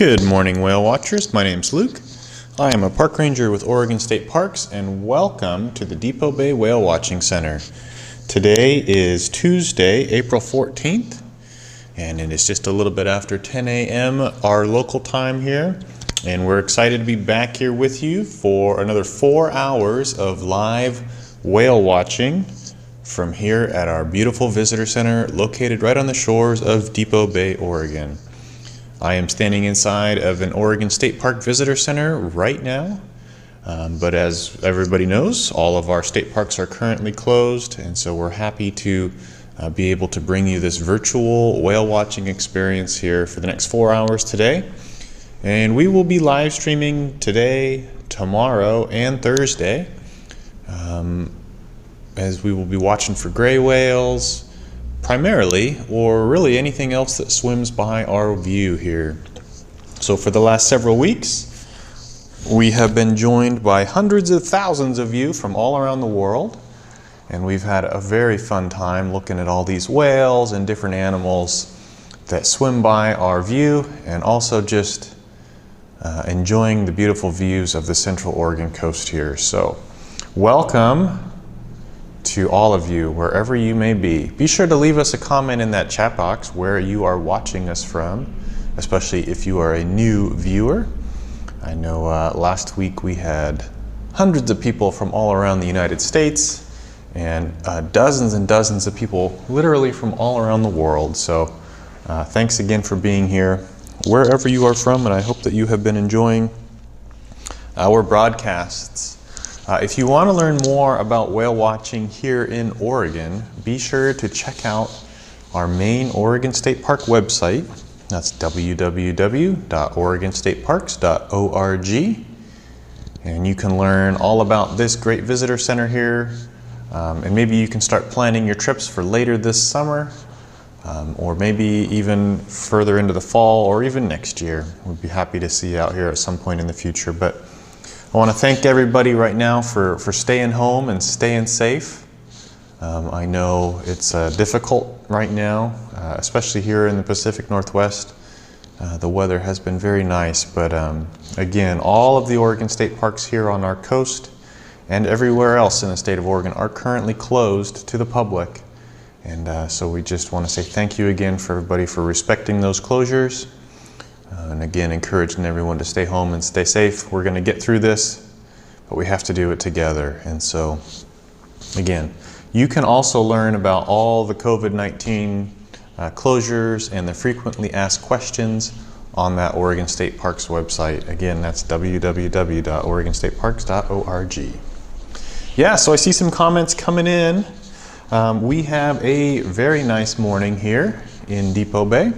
Good morning, whale watchers. My name's Luke. I am a park ranger with Oregon State Parks, and welcome to the Depot Bay Whale Watching Center. Today is Tuesday, April 14th, and it is just a little bit after 10 a.m. our local time here, and we're excited to be back here with you for another 4 hours of live whale watching from here at our beautiful visitor center located right on the shores of Depot Bay, Oregon. I am standing inside of an Oregon State Park Visitor Center right now, but as everybody knows, all of our state parks are currently closed, and so we're happy to be able to bring you this virtual whale watching experience here for the next 4 hours today. And we will be live streaming today, tomorrow, and Thursday, as we will be watching for gray whales, primarily, or really anything else that swims by our view here. So for the last several weeks, we have been joined by hundreds of thousands of you from all around the world, and we've had a very fun time looking at all these whales and different animals that swim by our view, and also just enjoying the beautiful views of the Central Oregon coast here. So welcome to all of you, wherever you may be. Be sure to leave us a comment in that chat box where you are watching us from, especially if you are a new viewer. I know last week we had hundreds of people from all around the United States and dozens and dozens of people literally from all around the world. So thanks again for being here, wherever you are from, and I hope that you have been enjoying our broadcasts. If you want to learn more about whale watching here in Oregon, be sure to check out our main Oregon State Park website. That's www.oregonstateparks.org, and you can learn all about this great visitor center here, and maybe you can start planning your trips for later this summer, or maybe even further into the fall, or even next year. We'd be happy to see you out here at some point in the future. But I want to thank everybody right now for staying home and staying safe. I know it's difficult right now, especially here in the Pacific Northwest. The weather has been very nice, but again, all of the Oregon State Parks here on our coast and everywhere else in the state of Oregon are currently closed to the public. And so we just want to say thank you again for everybody for respecting those closures. And again, encouraging everyone to stay home and stay safe. We're going to get through this, but we have to do it together. And so, again, you can also learn about all the COVID-19 closures and the frequently asked questions on that Oregon State Parks website. Again, that's www.oregonstateparks.org. Yeah, so I see some comments coming in. We have a very nice morning here in Depot Bay.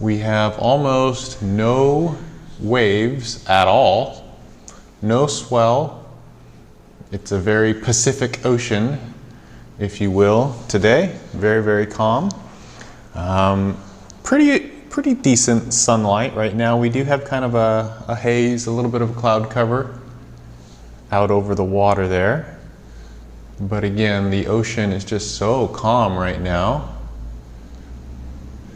We have almost no waves at all, no swell. It's a very Pacific Ocean, if you will, today. Very, very calm. Pretty decent sunlight right now. We do have kind of a haze, a little bit of a cloud cover out over the water there. But again, the ocean is just so calm right now.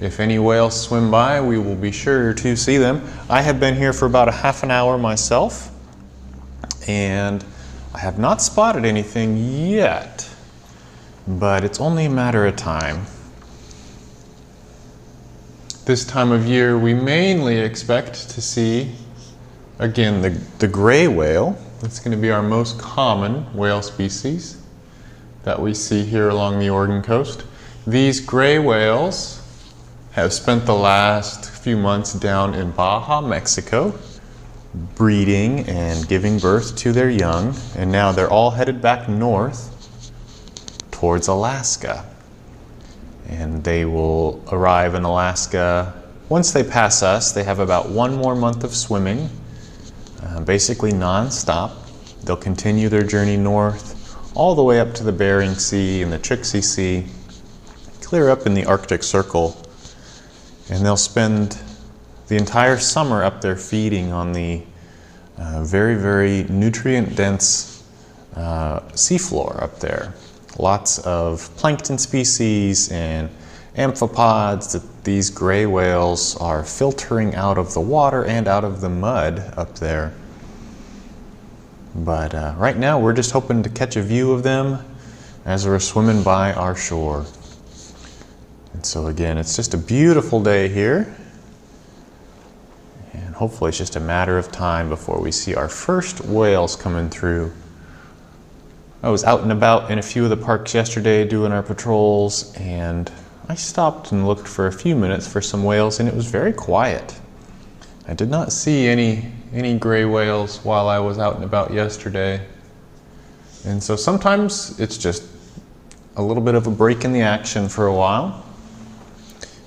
If any whales swim by, we will be sure to see them. I have been here for about a half an hour myself, and I have not spotted anything yet, but it's only a matter of time. This time of year, we mainly expect to see, again, the gray whale. That's going to be our most common whale species that we see here along the Oregon coast. These gray whales have spent the last few months down in Baja, Mexico, breeding and giving birth to their young, and now they're all headed back north towards Alaska. And they will arrive in Alaska. Once they pass us, they have about 1 more month of swimming, basically non-stop. They'll continue their journey north all the way up to the Bering Sea and the Chukchi Sea, clear up in the Arctic Circle. And they'll spend the entire summer up there feeding on the very, very nutrient-dense seafloor up there. Lots of plankton species and amphipods, these gray whales are filtering out of the water and out of the mud up there. But right now we're just hoping to catch a view of them as we're swimming by our shore. And so again, it's just a beautiful day here. And hopefully it's just a matter of time before we see our first whales coming through. I was out and about in a few of the parks yesterday doing our patrols, and I stopped and looked for a few minutes for some whales, and it was very quiet. I did not see any gray whales while I was out and about yesterday. And so sometimes it's just a little bit of a break in the action for a while.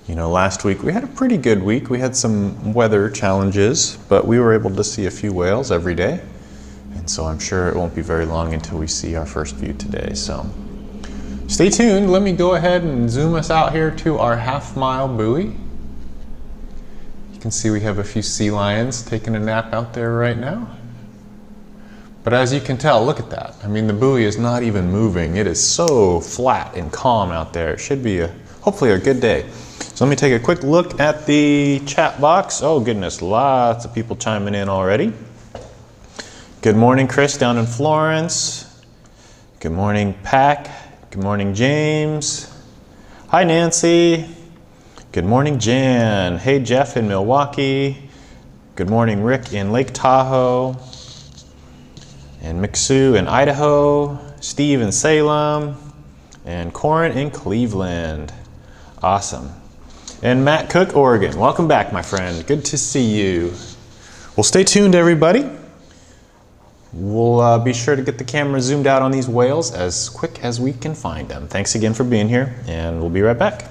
You know, last week we had a pretty good week. We had some weather challenges, but we were able to see a few whales every day. And so I'm sure it won't be very long until we see our first view today. So stay tuned. Let me go ahead and zoom us out here to our half-mile buoy. You can see we have a few sea lions taking a nap out there right now. But as you can tell, look at that. I mean, the buoy is not even moving. It is so flat and calm out there. It should be hopefully a good day. So let me take a quick look at the chat box. Oh goodness, lots of people chiming in already. Good morning, Chris down in Florence. Good morning, Pack. Good morning, James. Hi, Nancy. Good morning, Jan. Hey, Jeff in Milwaukee. Good morning, Rick in Lake Tahoe. And Mixu in Idaho. Steve in Salem. And Corin in Cleveland. Awesome. And Matt Cook, Oregon. Welcome back, my friend. Good to see you. Well, stay tuned, everybody. We'll be sure to get the camera zoomed out on these whales as quick as we can find them. Thanks again for being here, and we'll be right back.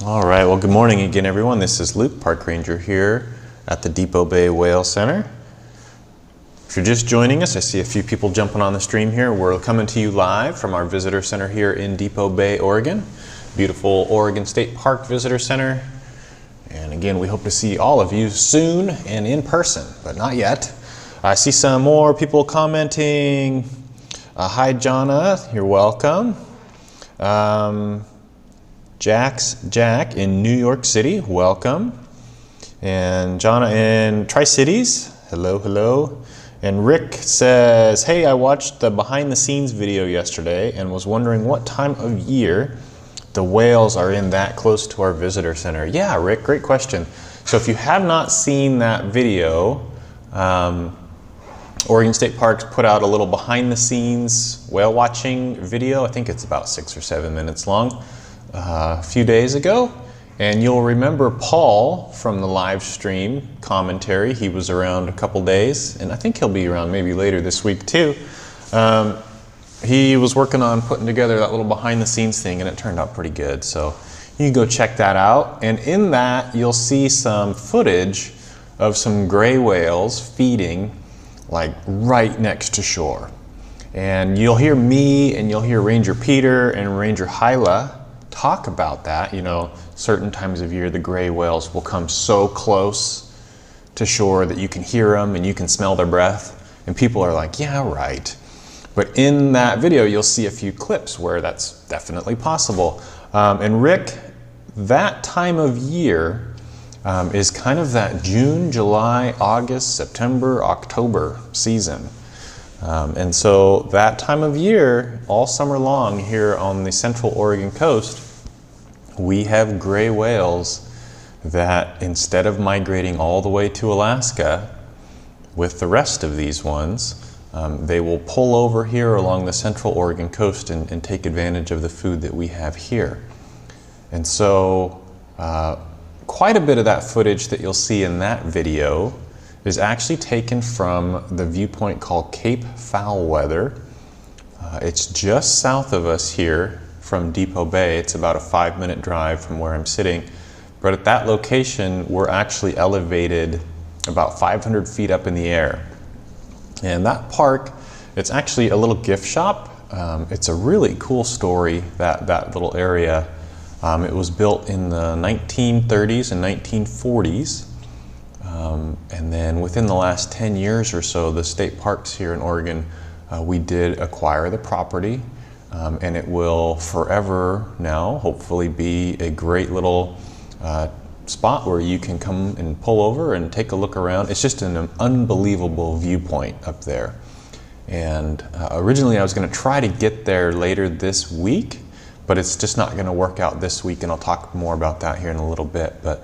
All right, well, good morning again, everyone. This is Luke, Park Ranger here at the Depot Bay Whale Center. If you're just joining us, I see a few people jumping on the stream here. We're coming to you live from our visitor center here in Depot Bay, Oregon. Beautiful Oregon State Park Visitor Center. And again, we hope to see all of you soon and in person, but not yet. I see some more people commenting. Hi, Jonna, you're welcome. Jack in New York City, welcome. And Jonna in Tri-Cities, hello, hello. And Rick says, hey, I watched the behind the scenes video yesterday and was wondering what time of year the whales are in that close to our visitor center. Yeah, Rick, great question. So if you have not seen that video, Oregon State Parks put out a little behind the scenes whale watching video. I think it's about 6 or 7 minutes long. A few days ago, And you'll remember Paul from the live stream commentary. He was around a couple days, and I think he'll be around maybe later this week too. He was working on putting together that little behind the scenes thing, and it turned out pretty good. So you can go check that out. And in that, you'll see some footage of some gray whales feeding like right next to shore. And you'll hear me and you'll hear Ranger Peter and Ranger Hyla talk about that. You know, certain times of year the gray whales will come so close to shore that you can hear them and you can smell their breath. And people are like, yeah, right. But in that video, you'll see a few clips where that's definitely possible. And Rick, that time of year is kind of that June, July, August, September, October season. And so that time of year, all summer long here on the central Oregon coast, we have gray whales that instead of migrating all the way to Alaska with the rest of these ones, they will pull over here along the central Oregon coast and take advantage of the food that we have here. And so quite a bit of that footage that you'll see in that video is actually taken from the viewpoint called Cape Foulweather. It's just south of us here from Depot Bay. It's about a 5-minute drive from where I'm sitting. But at that location, we're actually elevated about 500 feet up in the air. And that park, it's actually a little gift shop. It's a really cool story, that little area. It was built in the 1930s and 1940s. And then within the last 10 years or so, the state parks here in Oregon, we did acquire the property. And it will forever now hopefully be a great little spot where you can come and pull over and take a look around. It's just an unbelievable viewpoint up there. And originally I was going to try to get there later this week, but it's just not going to work out this week, and I'll talk more about that here in a little bit. But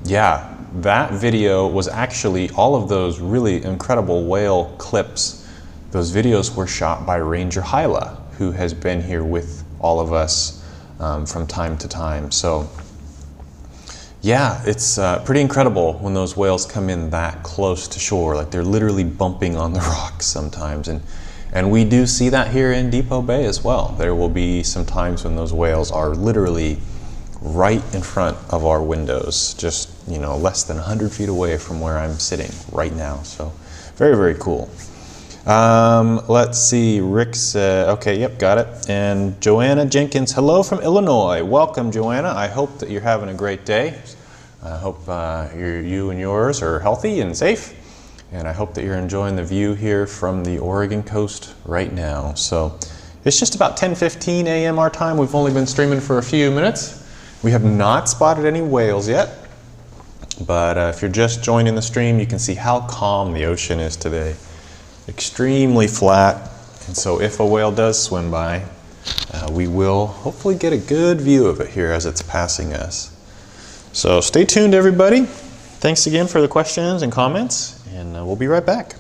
yeah, that video was actually, all of those really incredible whale clips, those videos were shot by Ranger Hyla, who has been here with all of us from time to time. So yeah, it's pretty incredible when those whales come in that close to shore. Like they're literally bumping on the rocks sometimes. And we do see that here in Depot Bay as well. There will be some times when those whales are literally right in front of our windows, just, you know, less than 100 feet away from where I'm sitting right now. So very, very cool. Let's see, Rick said, okay, yep, got it. And Joanna Jenkins, hello from Illinois. Welcome, Joanna. I hope that you're having a great day. I hope you and yours are healthy and safe. And I hope that you're enjoying the view here from the Oregon coast right now. So it's just about 10:15 a.m. our time. We've only been streaming for a few minutes. We have not spotted any whales yet. But if you're just joining the stream, you can see how calm the ocean is today. Extremely flat, and so if a whale does swim by, we will hopefully get a good view of it here as it's passing us. So stay tuned, everybody. Thanks again for the questions and comments, and we'll be right back.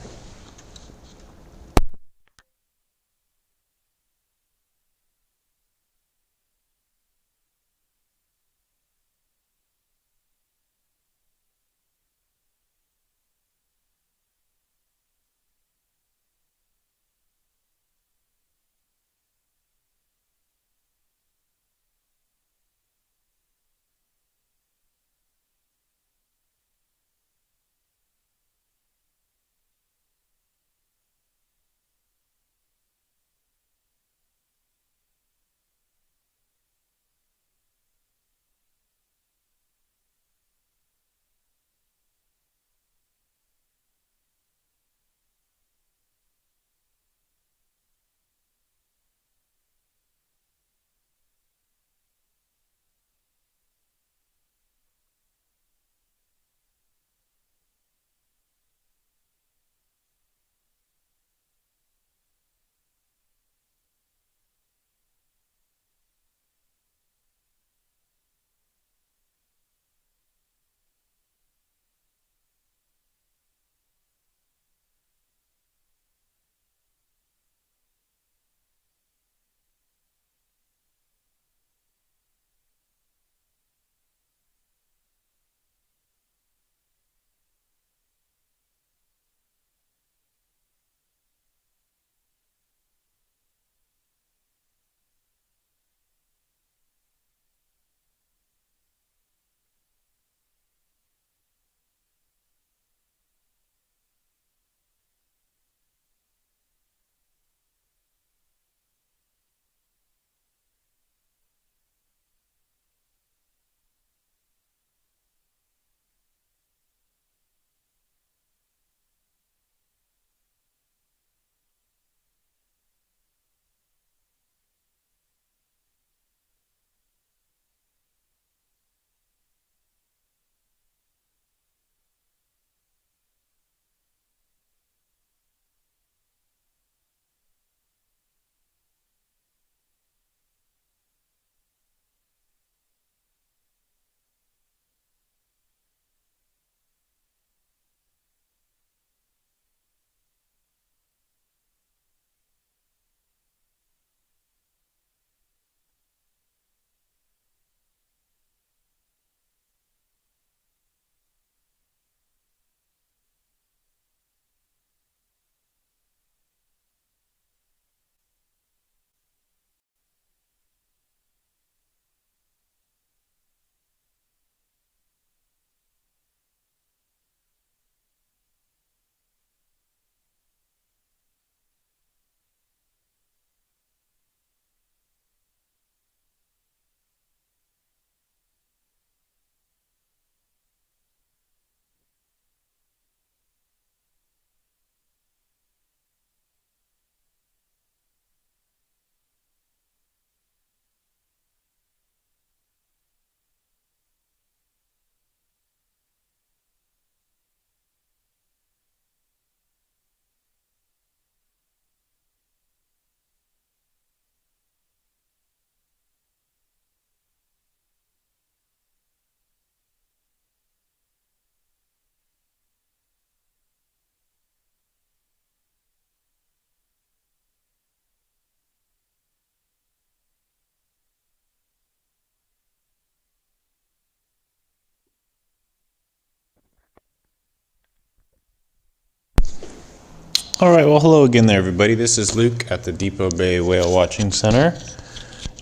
All right, well, hello again there, everybody. This is Luke at the Depot Bay Whale Watching Center.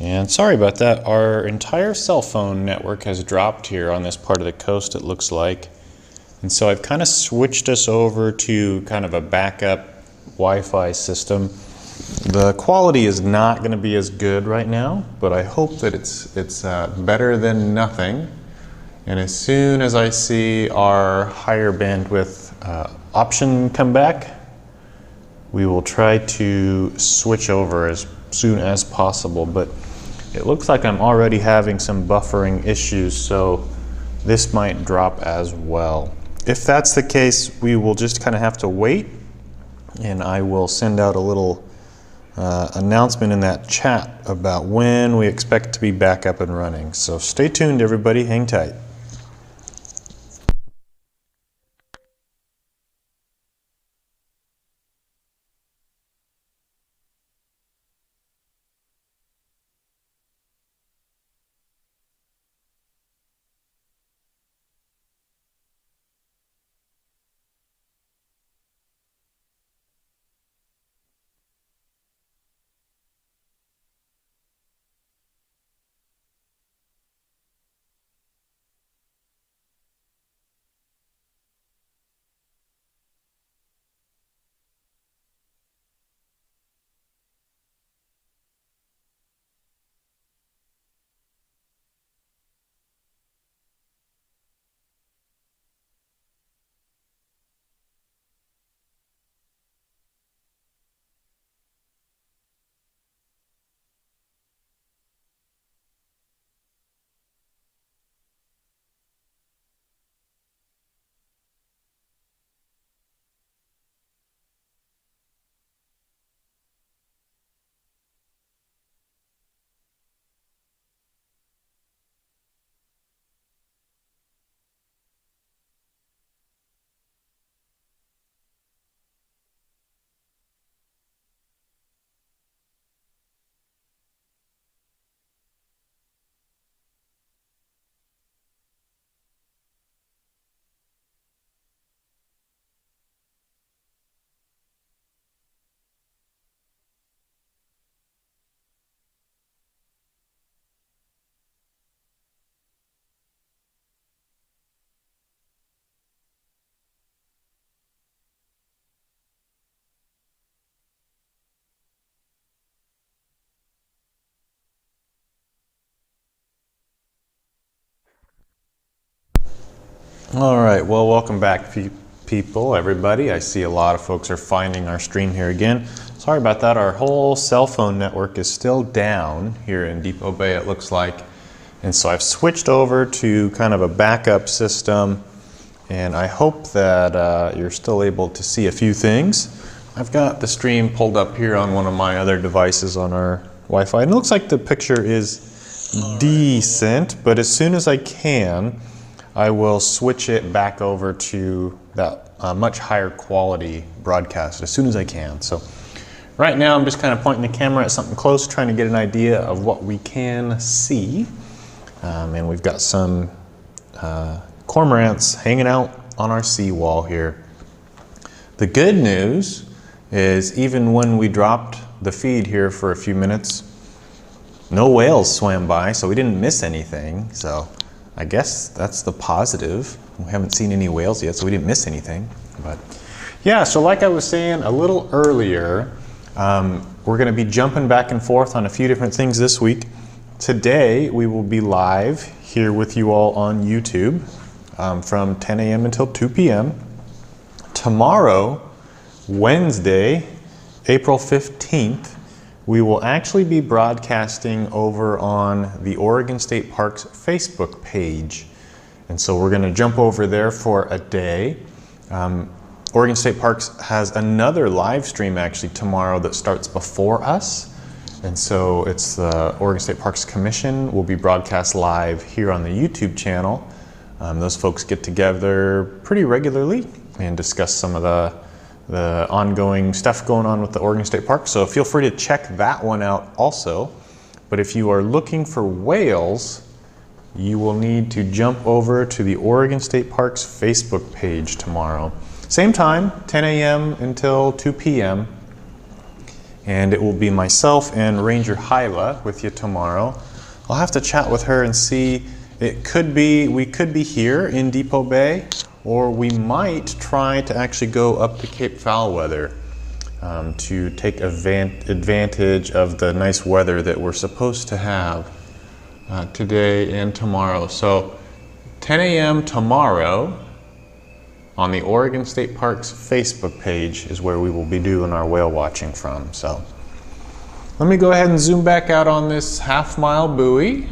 And sorry about that. Our entire cell phone network has dropped here on this part of the coast, it looks like. And so I've kind of switched us over to kind of a backup Wi-Fi system. The quality is not going to be as good right now, but I hope that it's better than nothing. And as soon as I see our higher bandwidth option come back, we will try to switch over as soon as possible. But it looks like I'm already having some buffering issues, so this might drop as well. If that's the case, we will just kind of have to wait, and I will send out a little announcement in that chat about when we expect to be back up and running. So stay tuned, everybody. Hang tight. All right, well, welcome back, people, everybody. I see a lot of folks are finding our stream here again. Sorry about that. Our whole cell phone network is still down here in Depot Bay, it looks like. And so I've switched over to kind of a backup system, and I hope that you're still able to see a few things. I've got the stream pulled up here on one of my other devices on our Wi-Fi, and it looks like the picture is decent, but as soon as I can, I will switch it back over to that much higher quality broadcast as soon as I can. So right now I'm just kind of pointing the camera at something close, trying to get an idea of what we can see. And we've got some cormorants hanging out on our seawall here. The good news is even when we dropped the feed here for a few minutes, no whales swam by, so we didn't miss anything. So I guess that's the positive. We haven't seen any whales yet, so we didn't miss anything. But yeah, so like I was saying a little earlier, we're going to be jumping back and forth on a few different things this week. Today, we will be live here with you all on YouTube from 10 a.m. until 2 p.m. Tomorrow, Wednesday, April 15th, we will actually be broadcasting over on the Oregon State Parks Facebook page. And so we're going to jump over there for a day. Oregon State Parks has another live stream actually tomorrow that starts before us. And so it's the Oregon State Parks Commission will be broadcast live here on the YouTube channel. Those folks get together pretty regularly and discuss some of the ongoing stuff going on with the Oregon State Park. So feel free to check that one out also. But if you are looking for whales, you will need to jump over to the Oregon State Parks Facebook page tomorrow. Same time, 10 a.m. until 2 p.m. And it will be myself and Ranger Hyla with you tomorrow. I'll have to chat with her and see. We could be here in Depot Bay, or we might try to actually go up to Cape Foulweather to take advantage of the nice weather that we're supposed to have today and tomorrow. So 10 a.m. tomorrow on the Oregon State Parks Facebook page is where we will be doing our whale watching from. So let me go ahead and zoom back out on this half-mile buoy.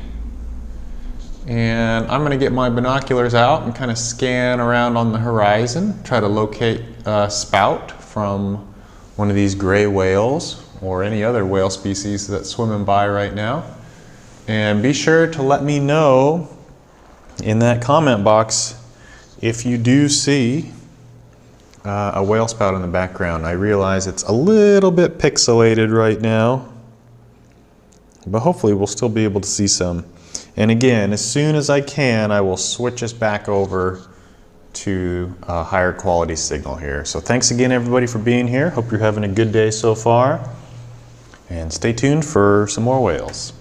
And I'm going to get my binoculars out and kind of scan around on the horizon, try to locate a spout from one of these gray whales or any other whale species that's swimming by right now. And be sure to let me know in that comment box if you do see a whale spout in the background. I realize it's a little bit pixelated right now, but hopefully we'll still be able to see some. And again, as soon as I can, I will switch us back over to a higher quality signal here. So thanks again everybody for being here. Hope you're having a good day so far. And stay tuned for some more whales.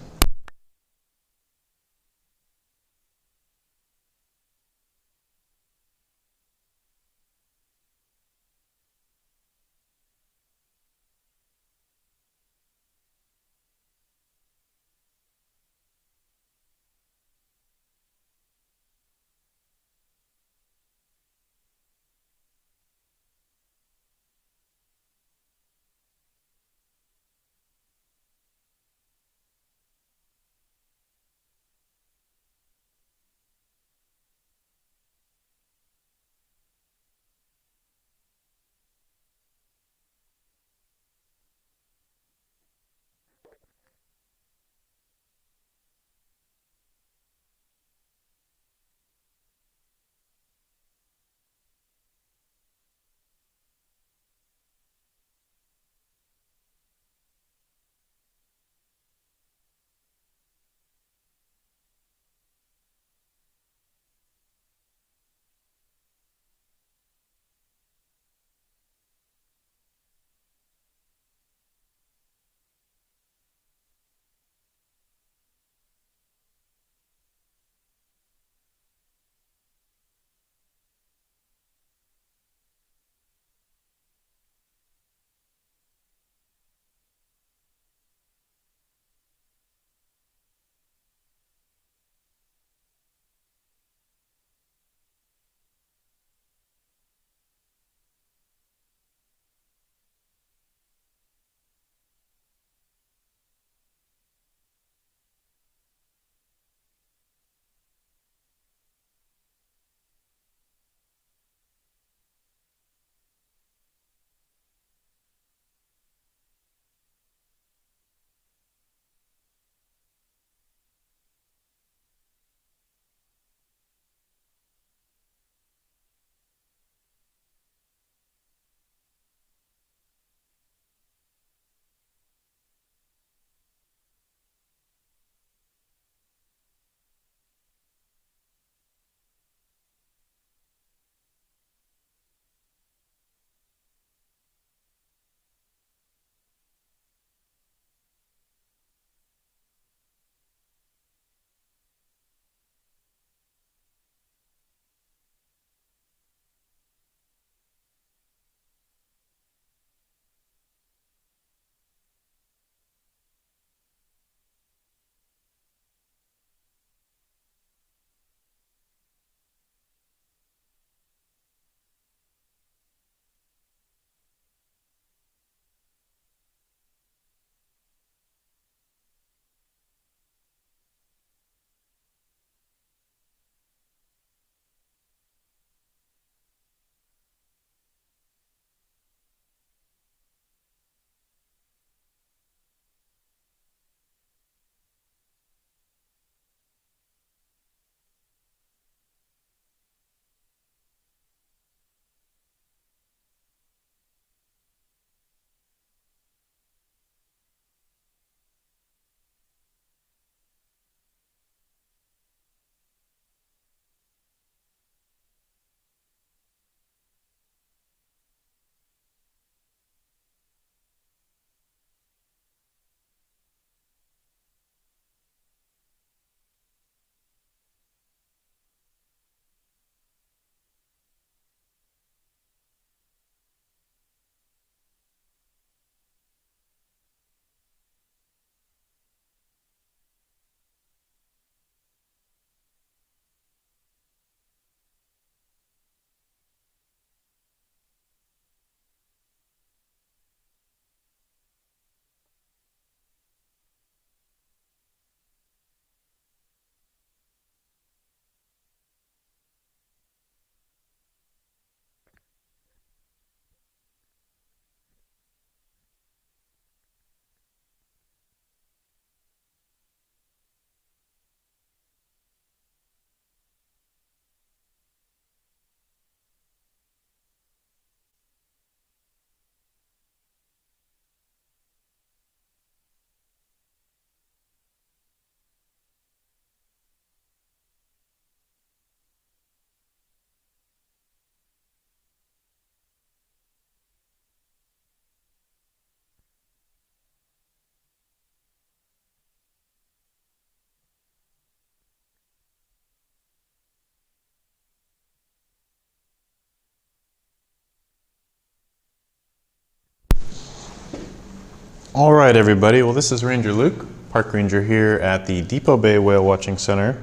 All right, everybody. Well, this is Ranger Luke, Park Ranger here at the Depot Bay Whale Watching Center.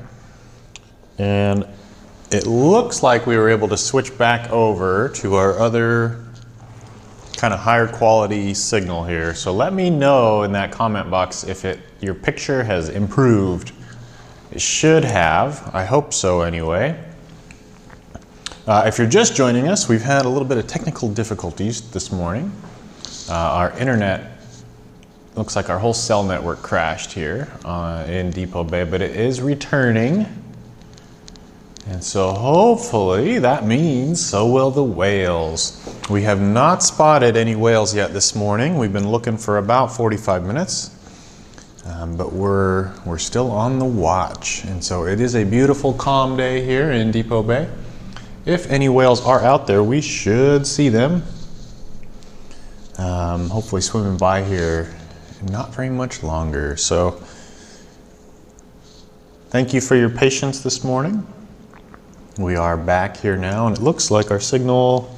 And it looks like we were able to switch back over to our other kind of higher quality signal here. So let me know in that comment box if your picture has improved. It should have. I hope so anyway. If you're just joining us, we've had a little bit of technical difficulties this morning. Our internet, looks like our whole cell network crashed here in Depot Bay, but it is returning. And so hopefully that means so will the whales. We have not spotted any whales yet this morning. We've been looking for about 45 minutes, but we're still on the watch. And so it is a beautiful, calm day here in Depot Bay. If any whales are out there, we should see them. Hopefully swimming by here not very much longer. So thank you for your patience this morning. We are back here now, and it looks like our signal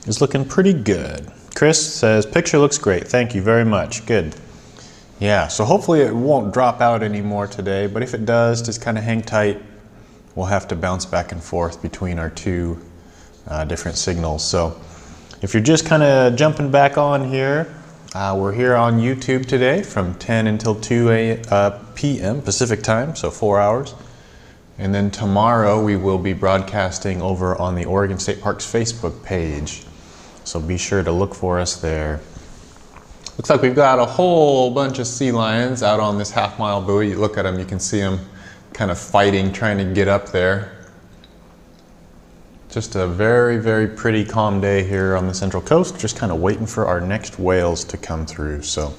is looking pretty good. Chris says, picture looks great. Thank you very much. Good. Yeah, so hopefully it won't drop out anymore today, but if it does, just kind of hang tight. We'll have to bounce back and forth between our two different signals. So if you're just kind of jumping back on here, we're here on YouTube today from 10 until 2 p.m. Pacific time, so 4 hours. And then tomorrow we will be broadcasting over on the Oregon State Parks Facebook page. So be sure to look for us there. Looks like we've got a whole bunch of sea lions out on this half-mile buoy. You look at them, you can see them kind of fighting, trying to get up there. Just a very, very pretty calm day here on the Central Coast, just kind of waiting for our next whales to come through. So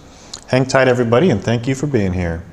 hang tight, everybody, and thank you for being here.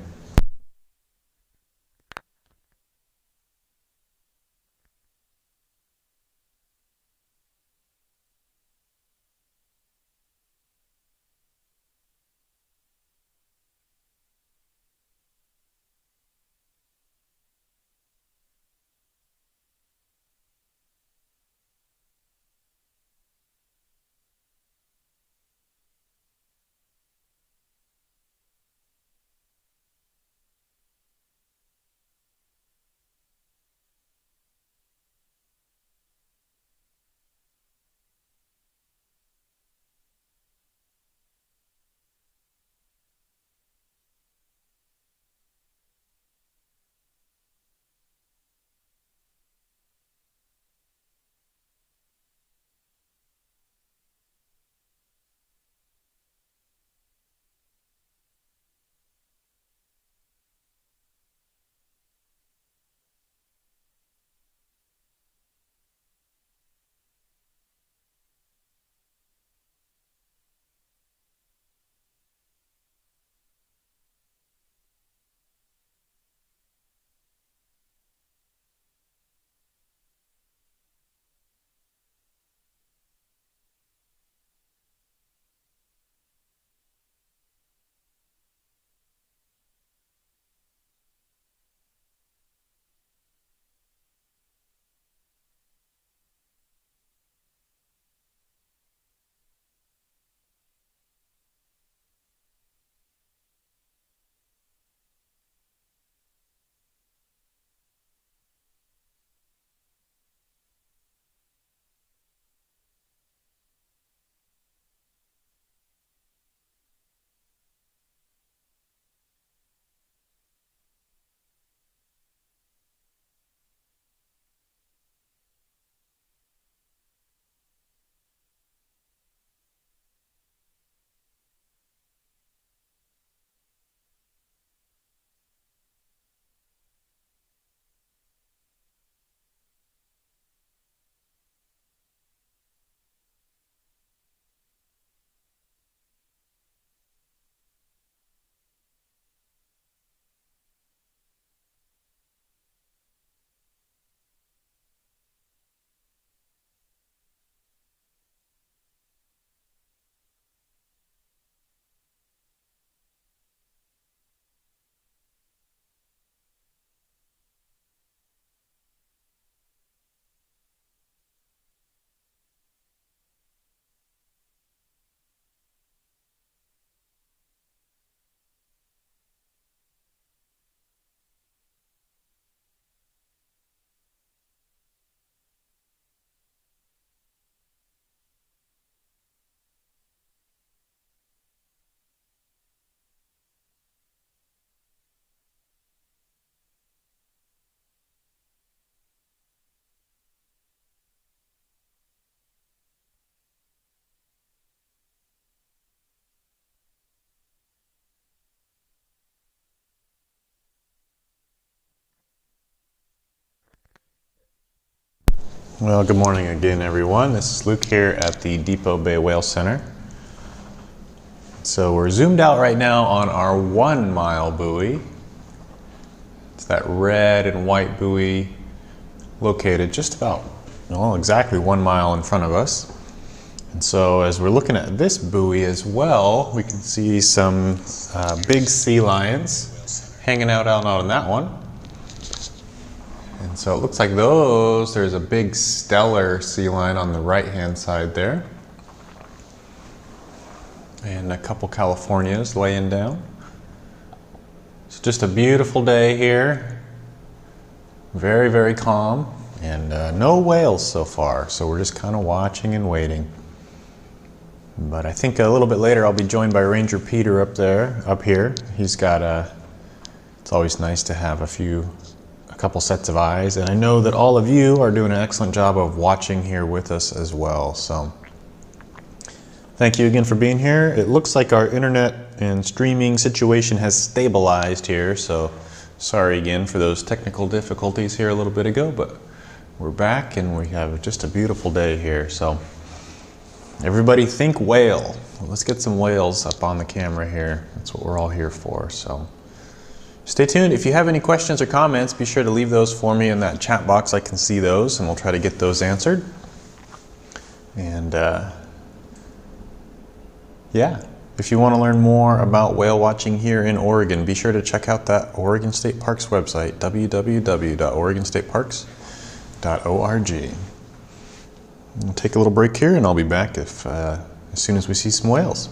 Well, good morning again, everyone. This is Luke here at the Depot Bay Whale Center. So we're zoomed out right now on our 1 mile buoy. It's that red and white buoy located just about, well, exactly 1 mile in front of us. And so as we're looking at this buoy as well, we can see some big sea lions hanging out on that one. And so it looks like there's a big stellar sea lion on the right-hand side there. And a couple Californias laying down. It's just a beautiful day here. Very, very calm. And no whales so far, so we're just kind of watching and waiting. But I think a little bit later I'll be joined by Ranger Peter up here. He's got it's always nice to have a couple sets of eyes, and I know that all of you are doing an excellent job of watching here with us as well. So thank you again for being here. It looks like our internet and streaming situation has stabilized here, so sorry again for those technical difficulties here a little bit ago, but we're back and we have just a beautiful day here. So everybody think whale. Let's get some whales up on the camera here. That's what we're all here for. So stay tuned. If you have any questions or comments, be sure to leave those for me in that chat box. I can see those and we'll try to get those answered. And yeah, if you want to learn more about whale watching here in Oregon, be sure to check out that Oregon State Parks website, www.oregonstateparks.org. We'll take a little break here and I'll be back as soon as we see some whales.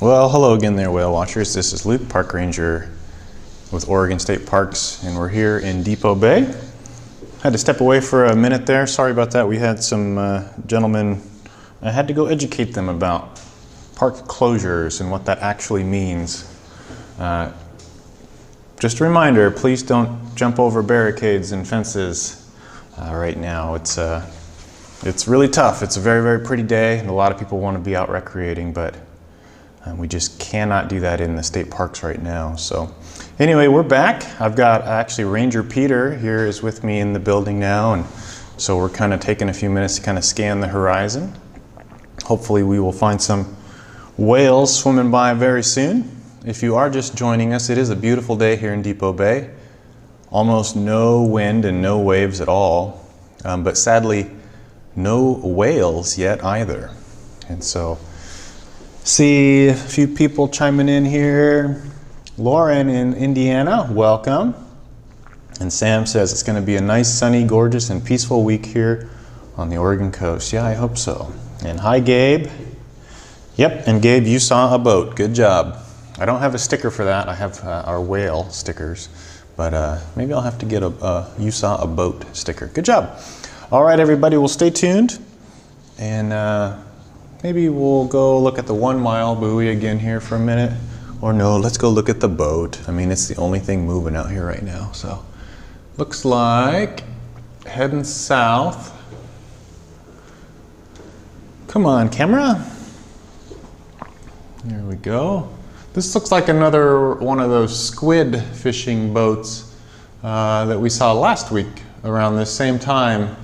Well, hello again there, whale watchers. This is Luke, Park Ranger with Oregon State Parks, and we're here in Depot Bay. Had to step away for a minute there. Sorry about that. We had some gentlemen, I had to go educate them about park closures and what that actually means. Just a reminder, please don't jump over barricades and fences right now. It's really tough. It's a very, very pretty day, and a lot of people want to be out recreating, but we just cannot do that in the state parks right now. So anyway, we're back. I've got actually Ranger Peter here is with me in the building now, and so we're kind of taking a few minutes to kind of scan the horizon. Hopefully we will find some whales swimming by very soon. If you are just joining us, it is a beautiful day here in Depot Bay. Almost no wind and no waves at all, but sadly no whales yet either. And so see a few people chiming in here. Lauren in Indiana, welcome. And Sam says it's going to be a nice, sunny, gorgeous, and peaceful week here on the Oregon coast. Yeah, I hope so. And hi, Gabe. Yep, and Gabe, you saw a boat. Good job. I don't have a sticker for that. I have our whale stickers, but maybe I'll have to get a you saw a boat sticker. Good job. All right, everybody, well, stay tuned, and maybe we'll go look at the 1 mile buoy again here for a minute. Or no, let's go look at the boat. I mean, it's the only thing moving out here right now. So looks like heading south. Come on, camera. There we go. This looks like another one of those squid fishing boats that we saw last week around this same time.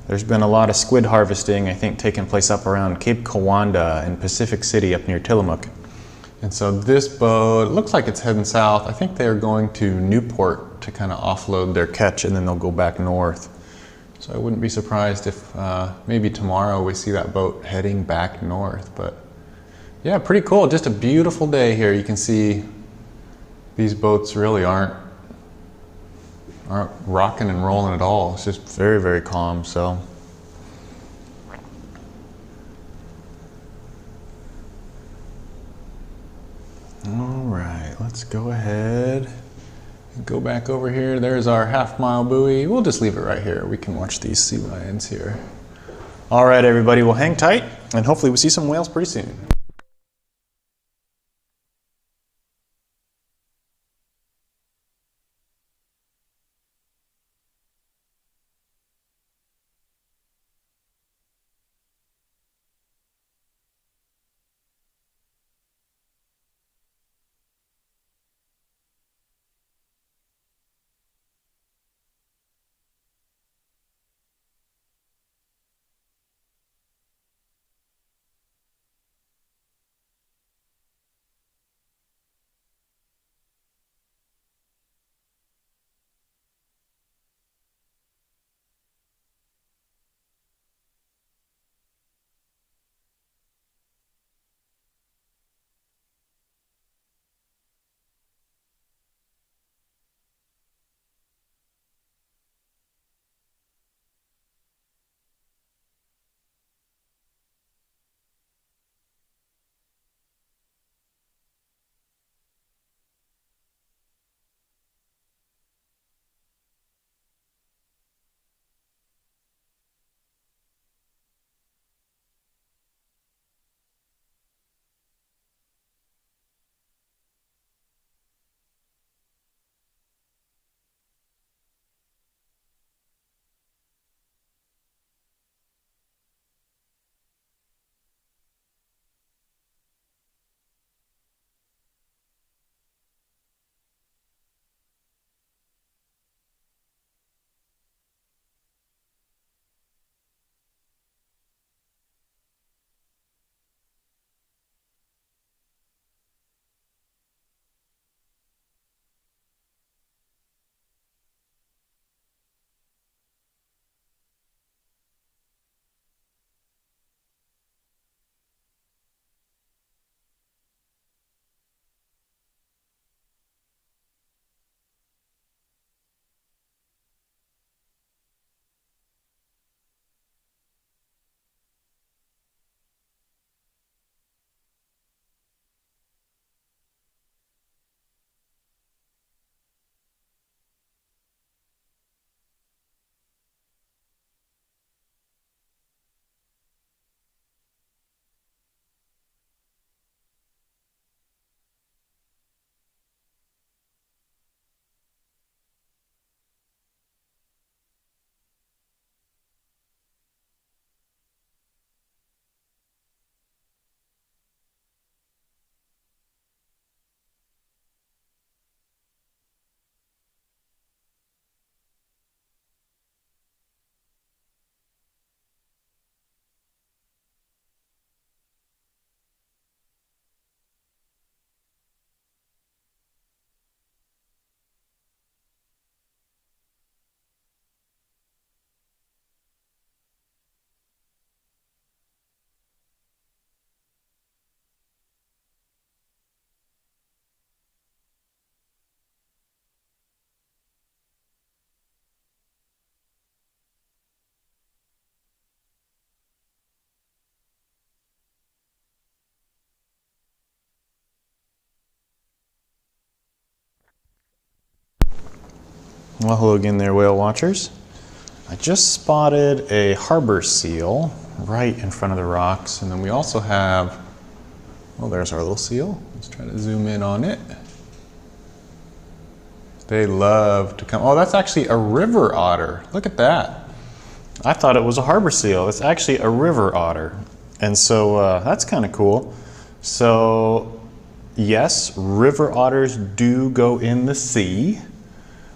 There's been a lot of squid harvesting, I think, taking place up around Cape Kiwanda in Pacific City up near Tillamook. And so this boat, it looks like it's heading south. I think they're going to Newport to kind of offload their catch, and then they'll go back north. So I wouldn't be surprised if maybe tomorrow we see that boat heading back north. But yeah, pretty cool. Just a beautiful day here. You can see these boats really aren't rocking and rolling at all. It's just very, very calm. So all right, let's go ahead and go back over here. There's our half-mile buoy. We'll just leave it right here. We can watch these sea lions here. All right, everybody, we'll hang tight, and hopefully we'll see some whales pretty soon. Well, hello again there, whale watchers. I just spotted a harbor seal right in front of the rocks, and then we also have, well, there's our little seal. Let's try to zoom in on it. They love to come. Oh, that's actually a river otter. Look at that. I thought it was a harbor seal. It's actually a river otter. And so that's kind of cool. So yes, river otters do go in the sea.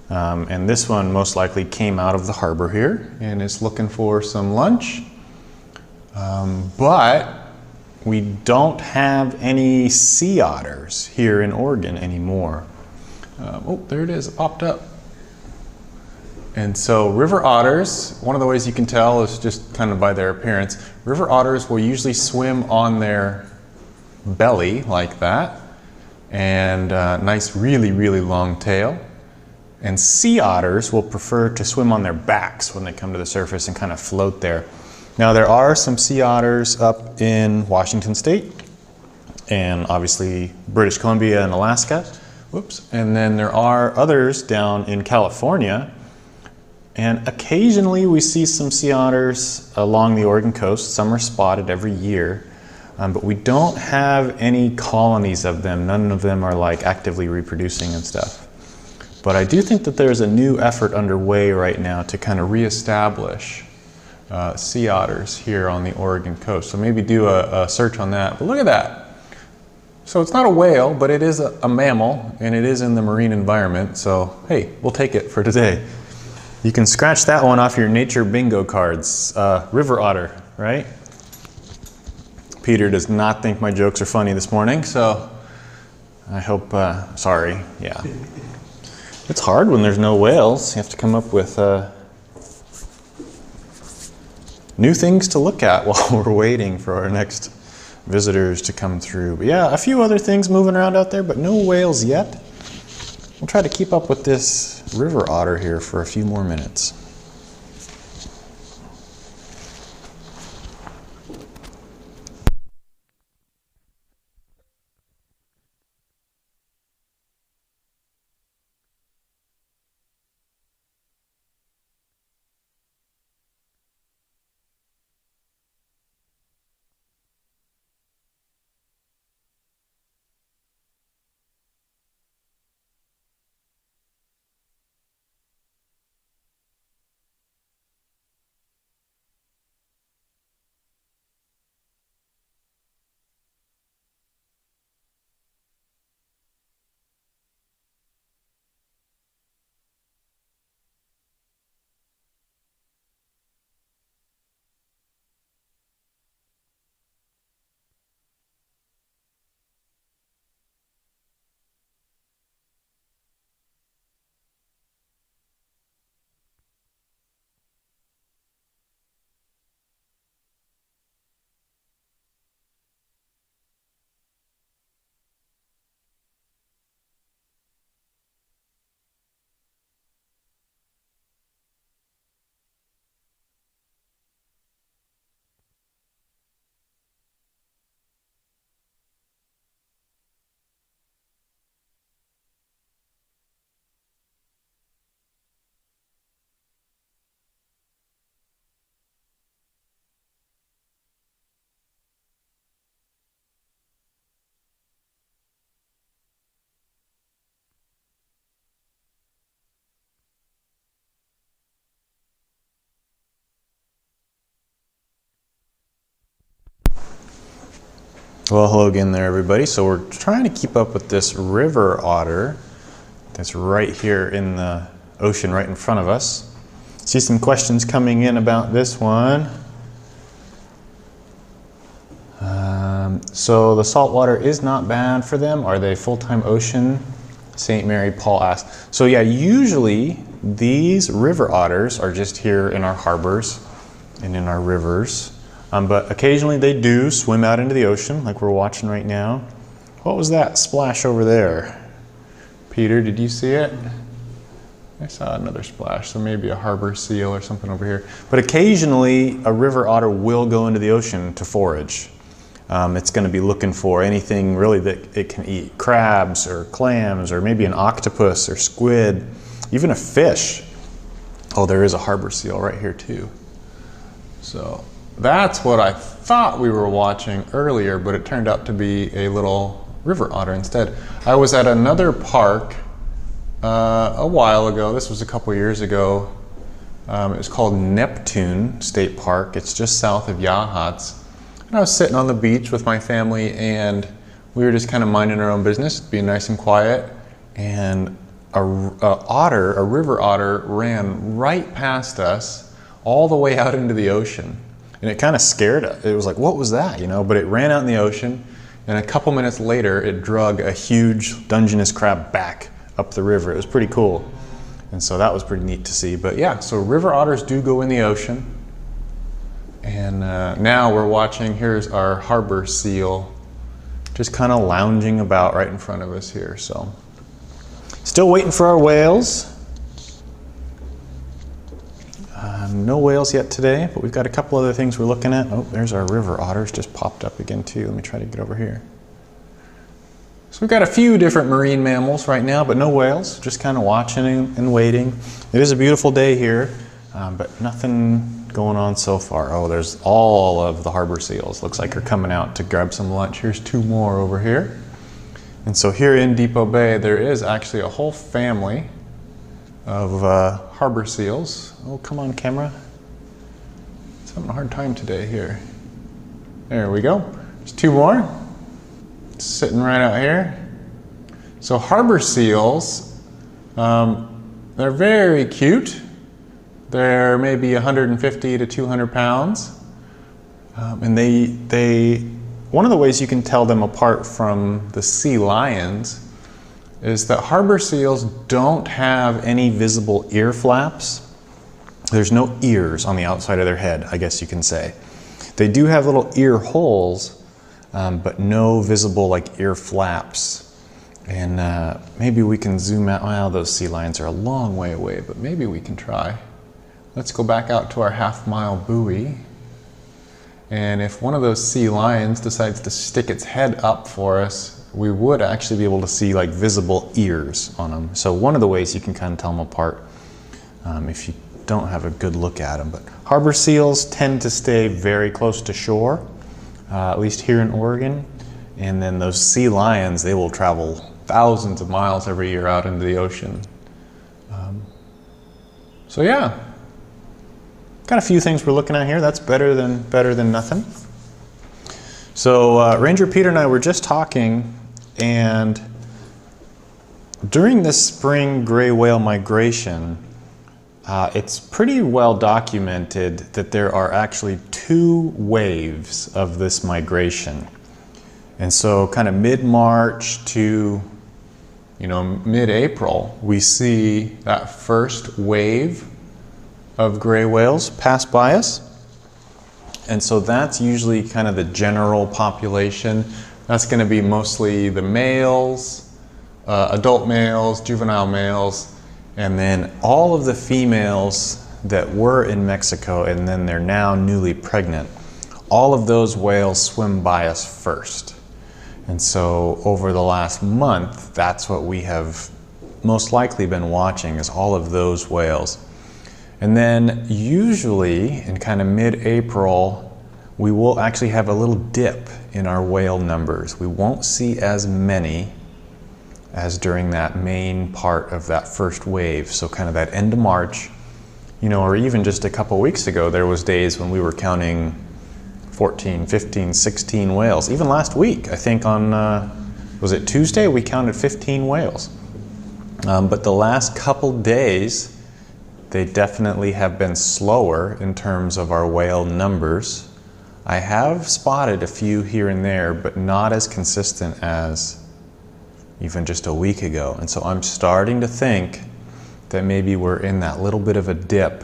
And this one most likely came out of the harbor here and is looking for some lunch. But we don't have any sea otters here in Oregon anymore. Oh, there it is, it popped up. And so river otters, one of the ways you can tell is just kind of by their appearance. River otters will usually swim on their belly like that, and nice, really, really long tail. And sea otters will prefer to swim on their backs when they come to the surface and kind of float there. Now there are some sea otters up in Washington State and obviously British Columbia and Alaska. Whoops. And then there are others down in California. And occasionally we see some sea otters along the Oregon coast. Some are spotted every year. But we don't have any colonies of them. None of them are like actively reproducing and stuff. But I do think that there's a new effort underway right now to kind of reestablish sea otters here on the Oregon coast. So maybe do a search on that. But look at that. So it's not a whale, but it is a mammal, and it is in the marine environment. So hey, we'll take it for today. You can scratch that one off your nature bingo cards. River otter, right? Peter does not think my jokes are funny this morning, so I hope, sorry, yeah. It's hard when there's no whales. You have to come up with new things to look at while we're waiting for our next visitors to come through. But yeah, a few other things moving around out there, but no whales yet. We'll try to keep up with this river otter here for a few more minutes. Well, hello again there, everybody. So we're trying to keep up with this river otter that's right here in the ocean right in front of us. See some questions coming in about this one. So the salt water is not bad for them. Are they full-time ocean? St. Mary Paul asked. So yeah, usually these river otters are just here in our harbors and in our rivers. But occasionally they do swim out into the ocean like we're watching right now. What was that splash over there? Peter, did you see it? I saw another splash, so maybe a harbor seal or something over here. But occasionally a river otter will go into the ocean to forage. It's going to be looking for anything really that it can eat. Crabs or clams or maybe an octopus or squid. even a fish. Oh, there is a harbor seal right here too. So that's what I thought we were watching earlier, but it turned out to be a little river otter instead. I was at another park a while ago. This was a couple years ago. It was called Neptune State Park. It's just south of Yachats. And I was sitting on the beach with my family, and we were just kind of minding our own business, being nice and quiet. And a river otter, ran right past us, all the way out into the ocean. And it kind of scared us. It was like, what was that, you know? But it ran out in the ocean, and a couple minutes later, it drug a huge Dungeness crab back up the river. It was pretty cool. And so that was pretty neat to see. But yeah, so river otters do go in the ocean. And now we're watching, here's our harbor seal, just kind of lounging about right in front of us here. So still waiting for our whales. No whales yet today, but we've got a couple other things we're looking at. Oh, there's our river otters, just popped up again too. Let me try to get over here. So we've got a few different marine mammals right now, but no whales, just kind of watching and waiting. It is a beautiful day here, but nothing going on so far. Oh, there's all of the harbor seals. Looks like they're coming out to grab some lunch. Here's two more over here. And so here in Depot Bay, there is actually a whole family of harbor seals. Oh, come on, camera. It's having a hard time today here. There we go. There's two more sitting right out here. So harbor seals, they're very cute. They're maybe 150 to 200 pounds. And one of the ways you can tell them apart from the sea lions is that harbor seals don't have any visible ear flaps. There's no ears on the outside of their head, I guess you can say. They do have little ear holes, but no visible like ear flaps. And maybe we can zoom out. Well, those sea lions are a long way away, but maybe we can try. Let's go back out to our half-mile buoy. And if one of those sea lions decides to stick its head up for us, we would actually be able to see like visible ears on them. So one of the ways you can kind of tell them apart if you don't have a good look at them. But harbor seals tend to stay very close to shore, at least here in Oregon. And then those sea lions, they will travel thousands of miles every year out into the ocean. So yeah, got a few things we're looking at here. That's better than nothing. So Ranger Peter and I were just talking, and during this spring gray whale migration, it's pretty well documented that there are actually 2 waves of this migration. And so kind of mid-March to mid-April, we see that first wave of gray whales pass by us. And so that's usually kind of the general population. That's going to be mostly the males, adult males, juvenile males, and then all of the females that were in Mexico and then they're now newly pregnant. All of those whales swim by us first. And so over the last month, that's what we have most likely been watching, is all of those whales. And then usually in kind of mid-April, we will actually have a little dip in our whale numbers. We won't see as many as during that main part of that first wave. So kind of that end of March, or even just a couple weeks ago, there was days when we were counting 14, 15, 16 whales. Even last week, I think on, was it Tuesday? We counted 15 whales. But the last couple days, they definitely have been slower in terms of our whale numbers. I have spotted a few here and there, but not as consistent as even just a week ago. And so I'm starting to think that maybe we're in that little bit of a dip.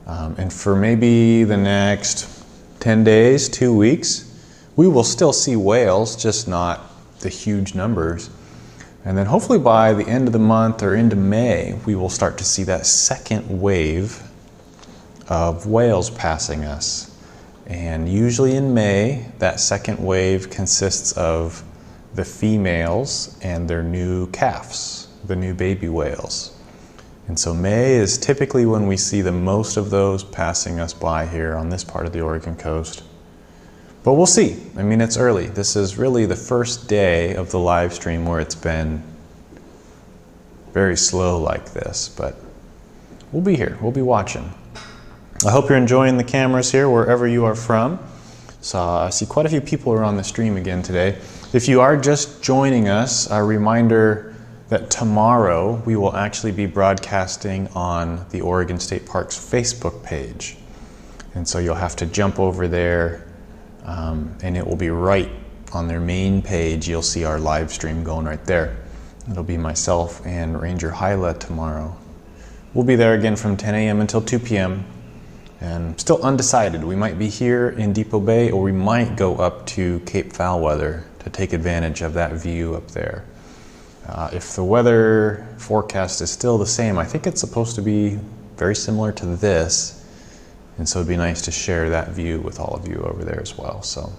And for maybe the next 10 days, 2 weeks, we will still see whales, just not the huge numbers. And then hopefully by the end of the month or into May, we will start to see that second wave of whales passing us. And usually in May, that second wave consists of the females and their new calves, the new baby whales. And so May is typically when we see the most of those passing us by here on this part of the Oregon coast. But we'll see. I mean, it's early. This is really the first day of the live stream where it's been very slow like this, but we'll be here. We'll be watching. I hope you're enjoying the cameras here wherever you are from. So I see quite a few people are on the stream again today. If you are just joining us, a reminder that tomorrow we will actually be broadcasting on the Oregon State Parks Facebook page. And so you'll have to jump over there and it will be right on their main page. You'll see our live stream going right there. It'll be myself and Ranger Hyla tomorrow. We'll be there again from 10 a.m. until 2 p.m. and still undecided. We might be here in Depot Bay or we might go up to Cape Foulweather to take advantage of that view up there. If the weather forecast is still the same, I think it's supposed to be very similar to this, and so it'd be nice to share that view with all of you over there as well. So,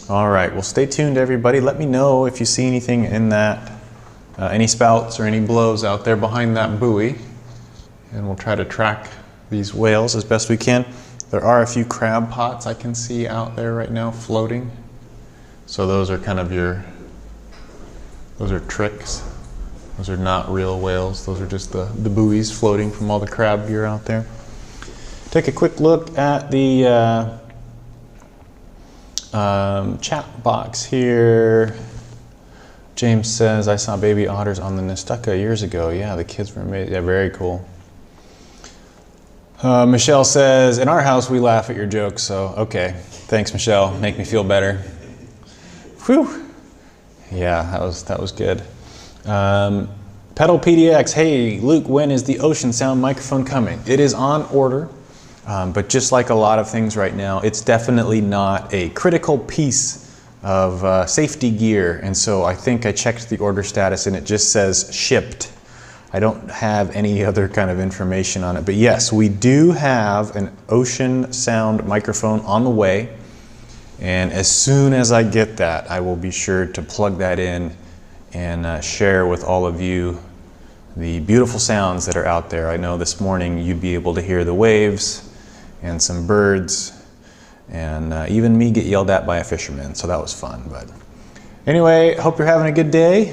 all right, well, stay tuned, everybody. Let me know if you see anything in that, any spouts or any blows out there behind that buoy, and we'll try to track these whales as best we can. There are a few crab pots I can see out there right now floating, so those are kind of those are tricks. Those are not real whales. Those are just the buoys floating from all the crab gear out there. Take a quick look at the chat box here. James says, I saw baby otters on the Nestucca years ago. Yeah, the kids were amazing. Yeah, very cool. Michelle says, in our house we laugh at your jokes, so okay. Thanks, Michelle. Make me feel better. Whew. Yeah, that was good. Pedal PDX, hey Luke, when is the ocean sound microphone coming? It is on order, but just like a lot of things right now, it's definitely not a critical piece of safety gear, and so I think I checked the order status and it just says shipped. I don't have any other kind of information on it, but yes, we do have an ocean sound microphone on the way. And as soon as I get that, I will be sure to plug that in and share with all of you the beautiful sounds that are out there. I know this morning you'd be able to hear the waves and some birds and even me get yelled at by a fisherman, so that was fun. But anyway, hope you're having a good day.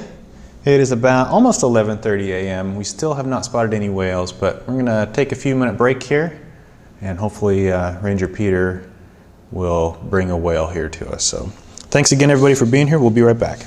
It is about almost 11:30 a.m. We still have not spotted any whales, but we're gonna take a few minute break here and hopefully Ranger Peter will bring a whale here to us. So thanks again everybody for being here. We'll be right back.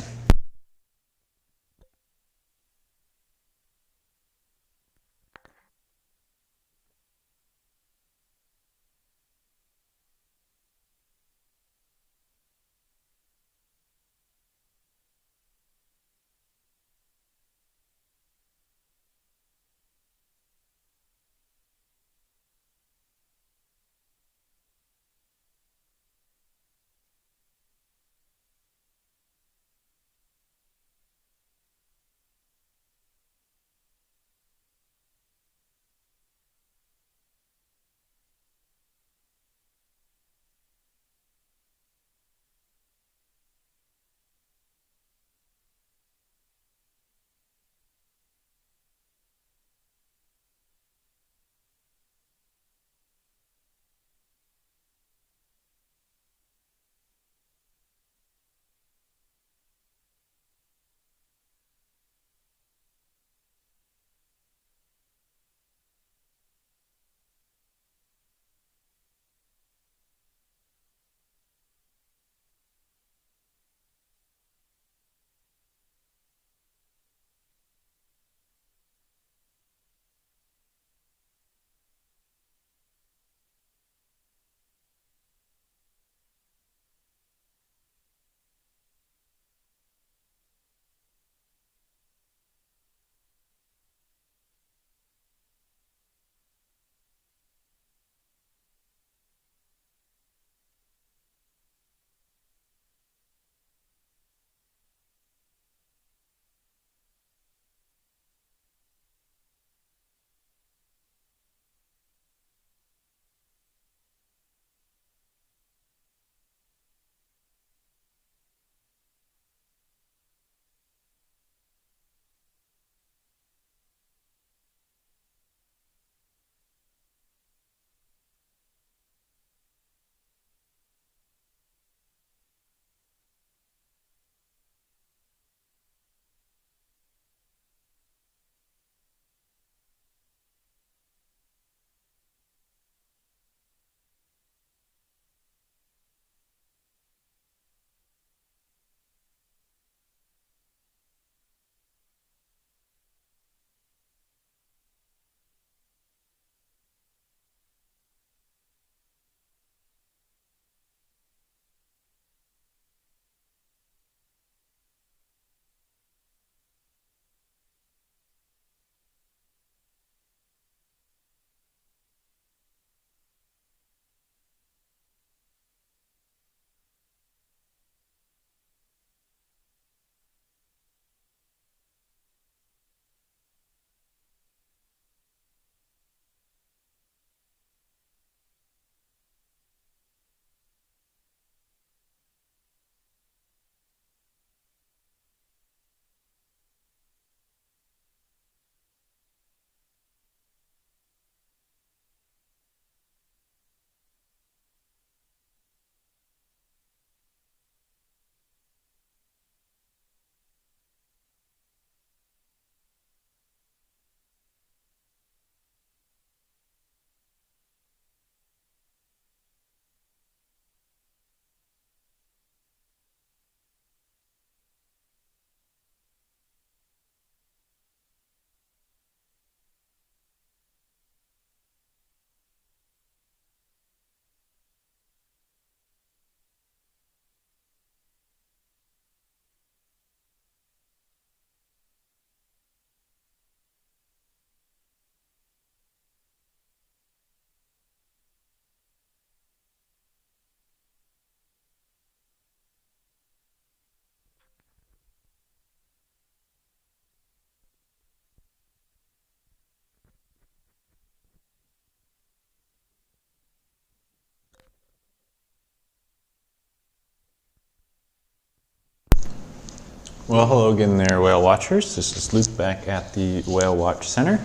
Well, hello again there, whale watchers. This is Luke back at the Whale Watch Center.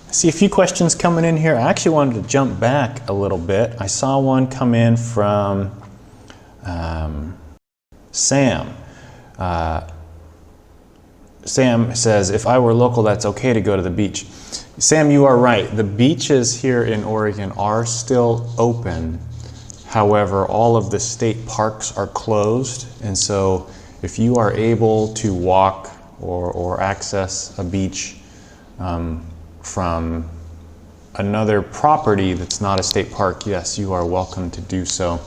I see a few questions coming in here. I actually wanted to jump back a little bit. I saw one come in from Sam. Sam says, if I were local, that's okay to go to the beach. Sam, you are right. The beaches here in Oregon are still open. However, all of the state parks are closed, and so if you are able to walk or access a beach from another property that's not a state park, yes, you are welcome to do so.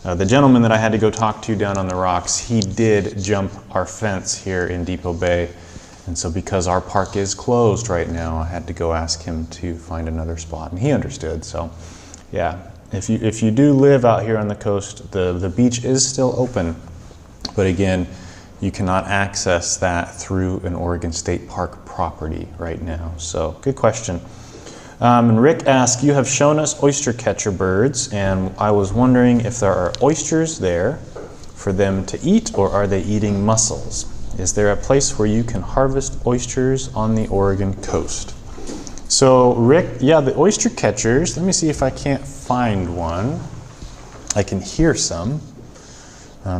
The gentleman that I had to go talk to down on the rocks, he did jump our fence here in Depot Bay, and so because our park is closed right now, I had to go ask him to find another spot, and he understood. So yeah, if you do live out here on the coast, the beach is still open. But again, you cannot access that through an Oregon State Park property right now. So, good question. And Rick asked, you have shown us oyster catcher birds, and I was wondering if there are oysters there for them to eat, or are they eating mussels? Is there a place where you can harvest oysters on the Oregon coast? So, Rick, yeah, the oyster catchers, let me see if I can't find one. I can hear some.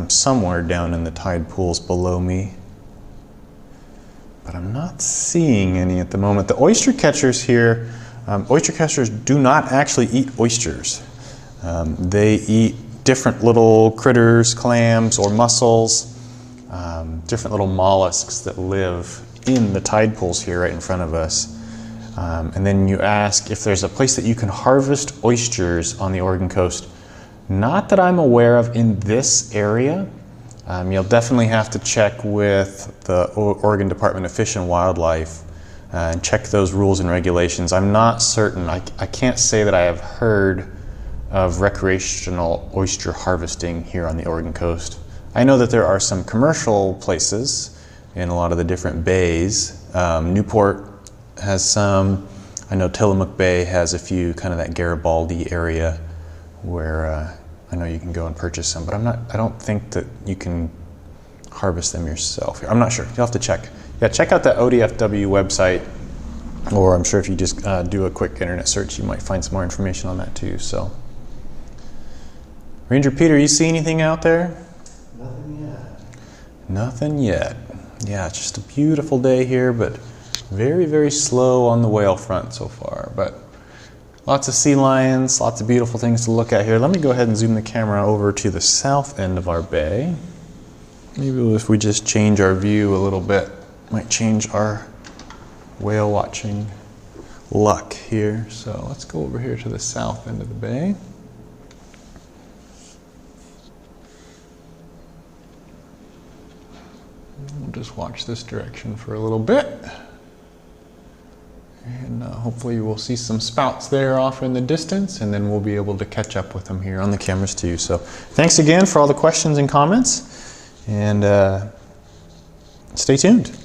Somewhere down in the tide pools below me, but I'm not seeing any at the moment. The oyster catchers here, oyster catchers do not actually eat oysters. They eat different little critters, clams or mussels, different little mollusks that live in the tide pools here right in front of us. And then you ask if there's a place that you can harvest oysters on the Oregon coast. Not that I'm aware of in this area. You'll definitely have to check with the Oregon Department of Fish and Wildlife and check those rules and regulations. I'm not certain. I can't say that I have heard of recreational oyster harvesting here on the Oregon coast. I know that there are some commercial places in a lot of the different bays. Newport has some. I know Tillamook Bay has a few, kind of that Garibaldi area where I know you can go and purchase some, but I don't think that you can harvest them yourself here. I'm not sure. You'll have to check. Yeah, check out the ODFW website, or I'm sure if you just do a quick internet search, you might find some more information on that too. So, Ranger Peter, you see anything out there? Nothing yet. Nothing yet. Yeah, it's just a beautiful day here, but very, very slow on the whale front so far. But lots of sea lions, lots of beautiful things to look at here. Let me go ahead and zoom the camera over to the south end of our bay. Maybe if we just change our view a little bit, might change our whale watching luck here. So let's go over here to the south end of the bay. We'll just watch this direction for a little bit. And hopefully we'll see some spouts there off in the distance, and then we'll be able to catch up with them here on the cameras too. So thanks again for all the questions and comments, and stay tuned.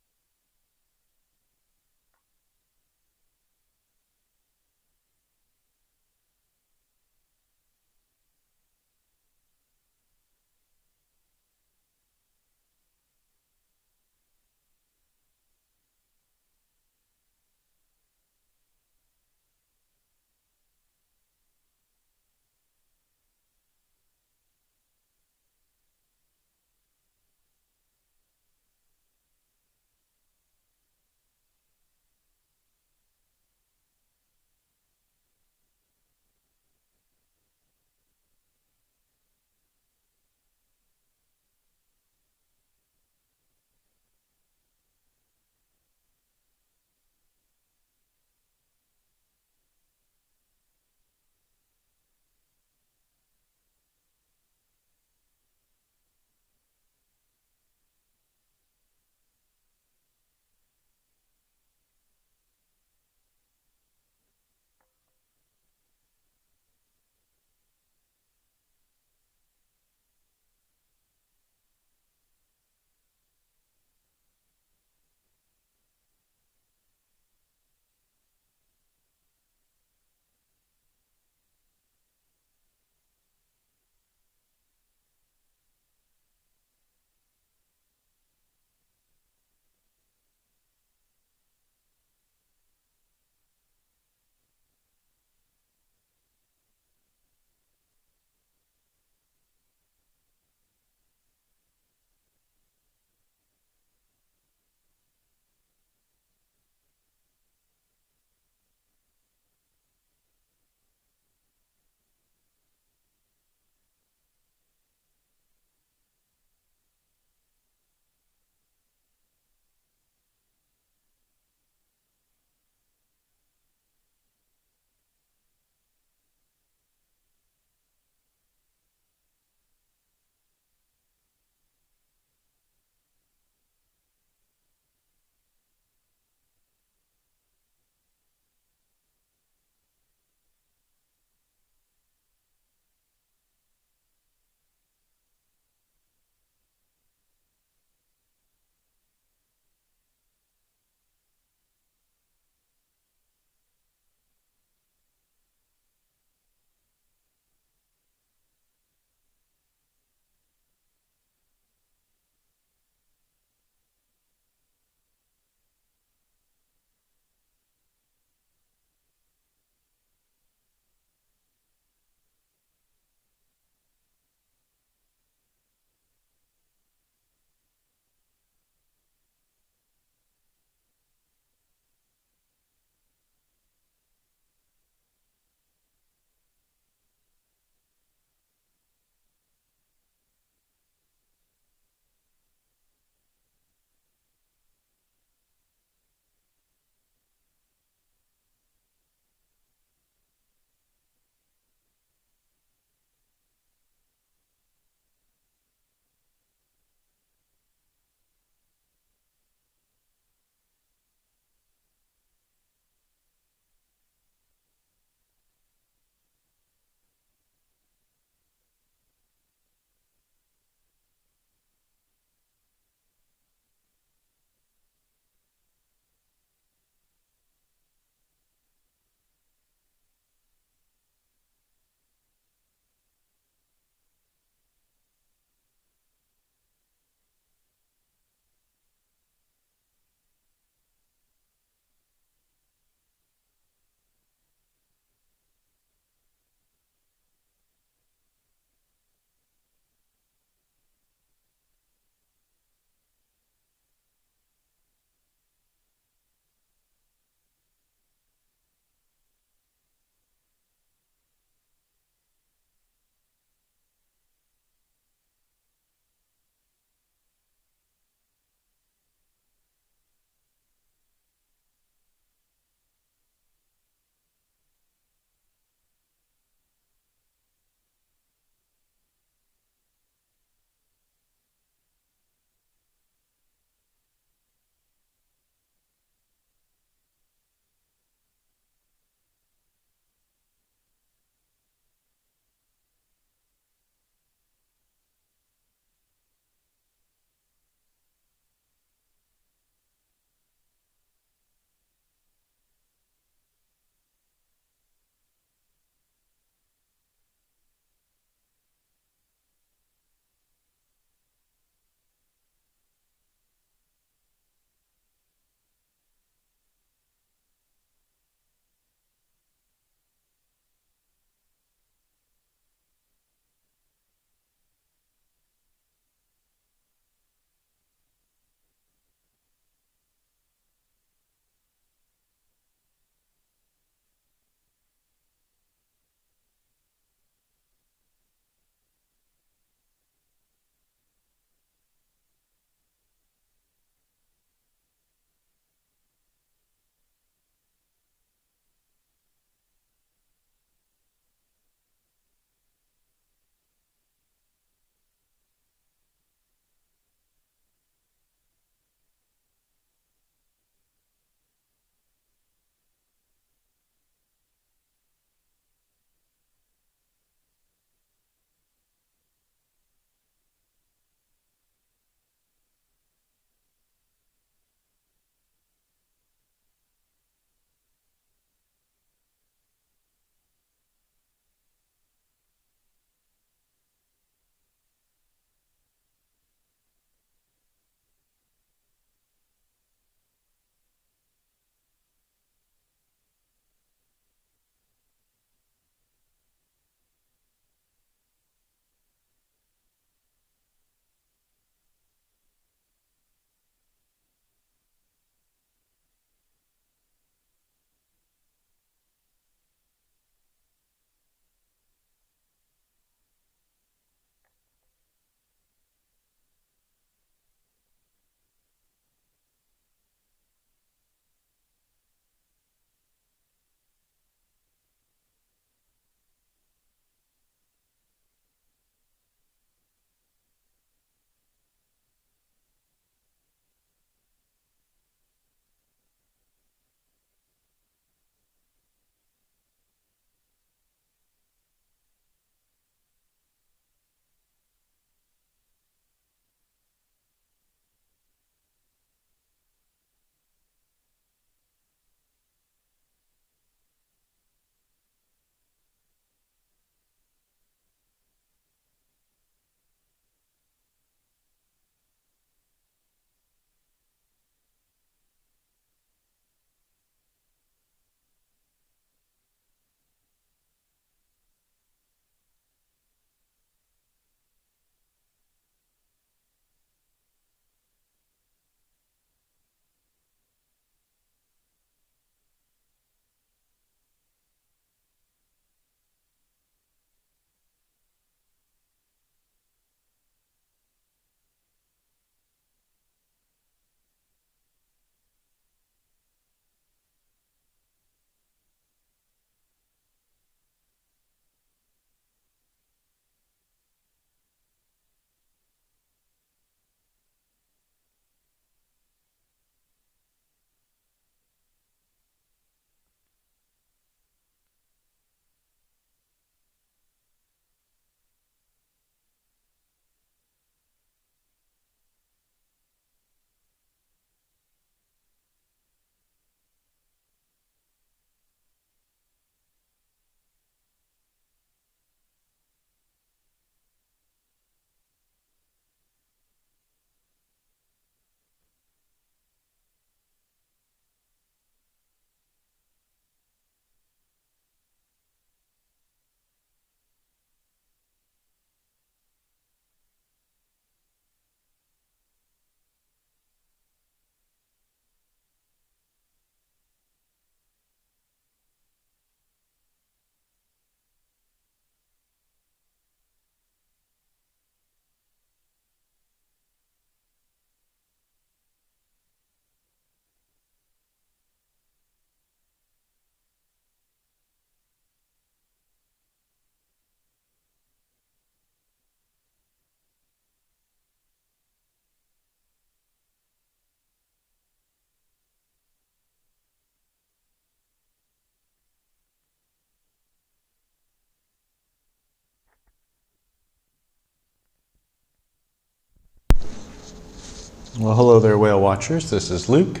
Well, hello there, whale watchers. This is Luke.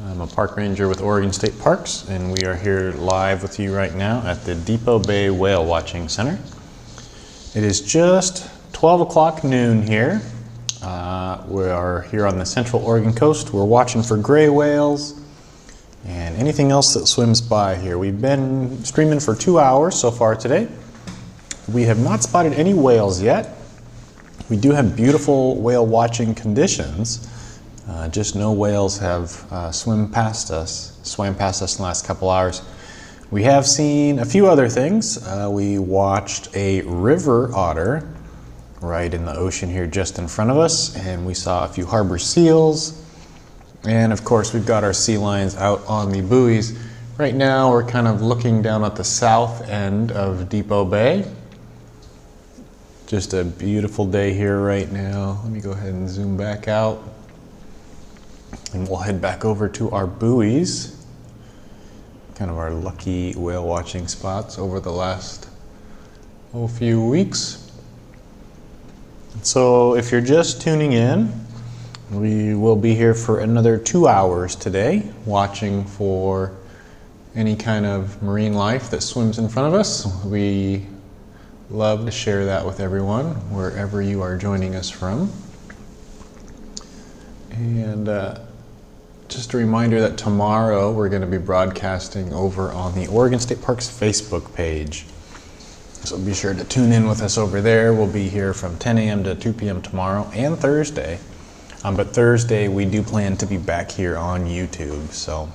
I'm a park ranger with Oregon State Parks, and we are here live with you right now at the Depot Bay Whale Watching Center. It is just 12 o'clock noon here. We are here on the central Oregon coast. We're watching for gray whales and anything else that swims by here. We've been streaming for 2 hours so far today. We have not spotted any whales yet. We do have beautiful whale watching conditions. Just no whales have swam past us in the last couple hours. We have seen a few other things. We watched a river otter right in the ocean here just in front of us, and we saw a few harbor seals. And of course, we've got our sea lions out on the buoys. Right now, we're kind of looking down at the south end of Depot Bay. Just a beautiful day here right now. Let me go ahead and zoom back out. And we'll head back over to our buoys. Kind of our lucky whale watching spots over the last few weeks. So if you're just tuning in, we will be here for another 2 hours today, watching for any kind of marine life that swims in front of us. We love to share that with everyone, wherever you are joining us from. And just a reminder that tomorrow we're going to be broadcasting over on the Oregon State Parks Facebook page. So be sure to tune in with us over there. We'll be here from 10 a.m. to 2 p.m. tomorrow and Thursday. But Thursday we do plan to be back here on YouTube. So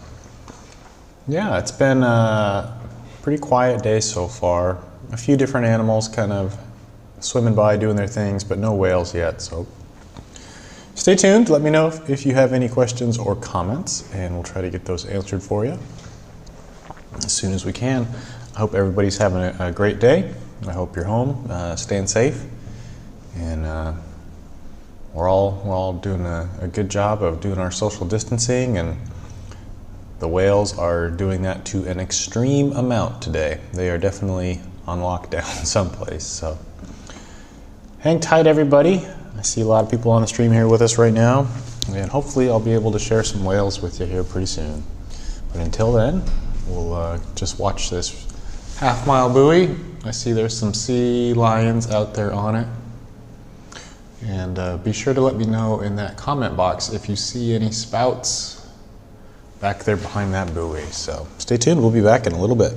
yeah, it's been a pretty quiet day so far. A few different animals kind of swimming by doing their things, but no whales yet. So stay tuned. Let me know if you have any questions or comments, and we'll try to get those answered for you as soon as we can. I hope everybody's having a great day. I hope you're home, staying safe, and we're all doing a good job of doing our social distancing, and the whales are doing that to an extreme amount today. They are definitely on lockdown someplace. So hang tight, everybody. I see a lot of people on the stream here with us right now, and hopefully I'll be able to share some whales with you here pretty soon. But until then, we'll just watch this half-mile buoy. I see there's some sea lions out there on it. And be sure to let me know in that comment box if you see any spouts back there behind that buoy. So stay tuned, we'll be back in a little bit.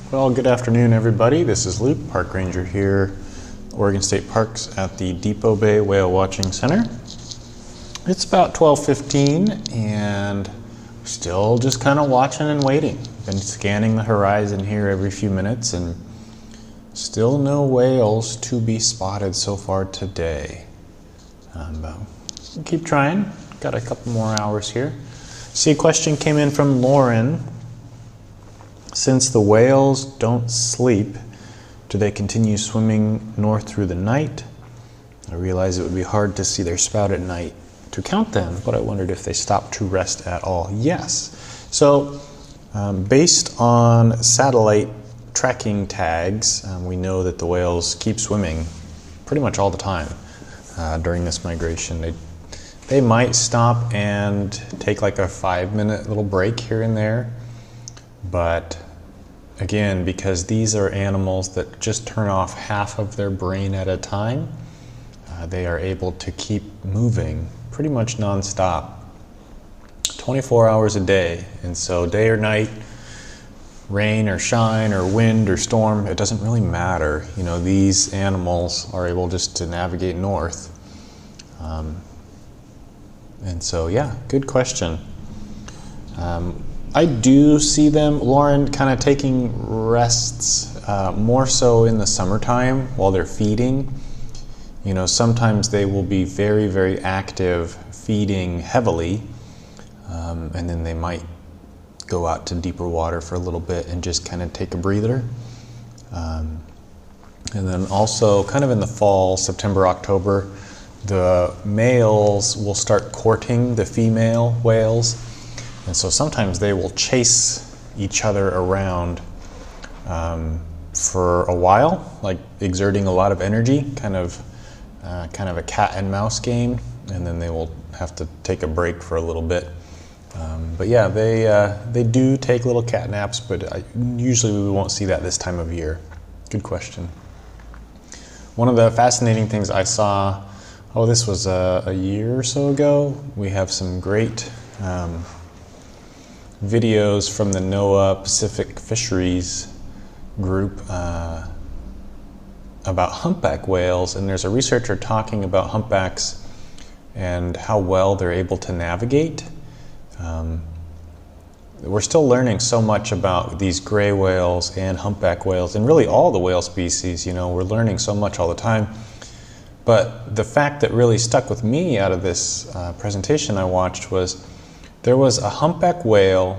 Well, good afternoon, everybody. This is Luke, Park Ranger here, Oregon State Parks at the Depot Bay Whale Watching Center. It's about 12:15 and still just kind of watching and waiting. Been scanning the horizon here every few minutes and still no whales to be spotted so far today. Keep trying. Got a couple more hours here. See, a question came in from Lauren. Since the whales don't sleep, do they continue swimming north through the night? I realize it would be hard to see their spout at night to count them, but I wondered if they stop to rest at all. Yes. So based on satellite tracking tags, we know that the whales keep swimming pretty much all the time during this migration. They might stop and take like a 5-minute little break here and there, but again, because these are animals that just turn off half of their brain at a time, they are able to keep moving pretty much non-stop, 24 hours a day. And so day or night, rain or shine or wind or storm, it doesn't really matter. You know, these animals are able just to navigate north. And so, yeah, good question. I do see them, Lauren, kind of taking rests more so in the summertime while they're feeding. You know, sometimes they will be very, very active feeding heavily, and then they might go out to deeper water for a little bit and just kind of take a breather. And then also kind of in the fall, September, October, the males will start courting the female whales. And so sometimes they will chase each other around for a while, like exerting a lot of energy, kind of a cat and mouse game, and then they will have to take a break for a little bit. But yeah, they do take little cat naps, but usually we won't see that this time of year. Good question. One of the fascinating things I saw, this was a year or so ago. We have some great videos from the NOAA Pacific Fisheries group about humpback whales, and there's a researcher talking about humpbacks and how well they're able to navigate. We're still learning so much about these gray whales and humpback whales, and really all the whale species. You know, we're learning so much all the time. But the fact that really stuck with me out of this presentation I watched was there was a humpback whale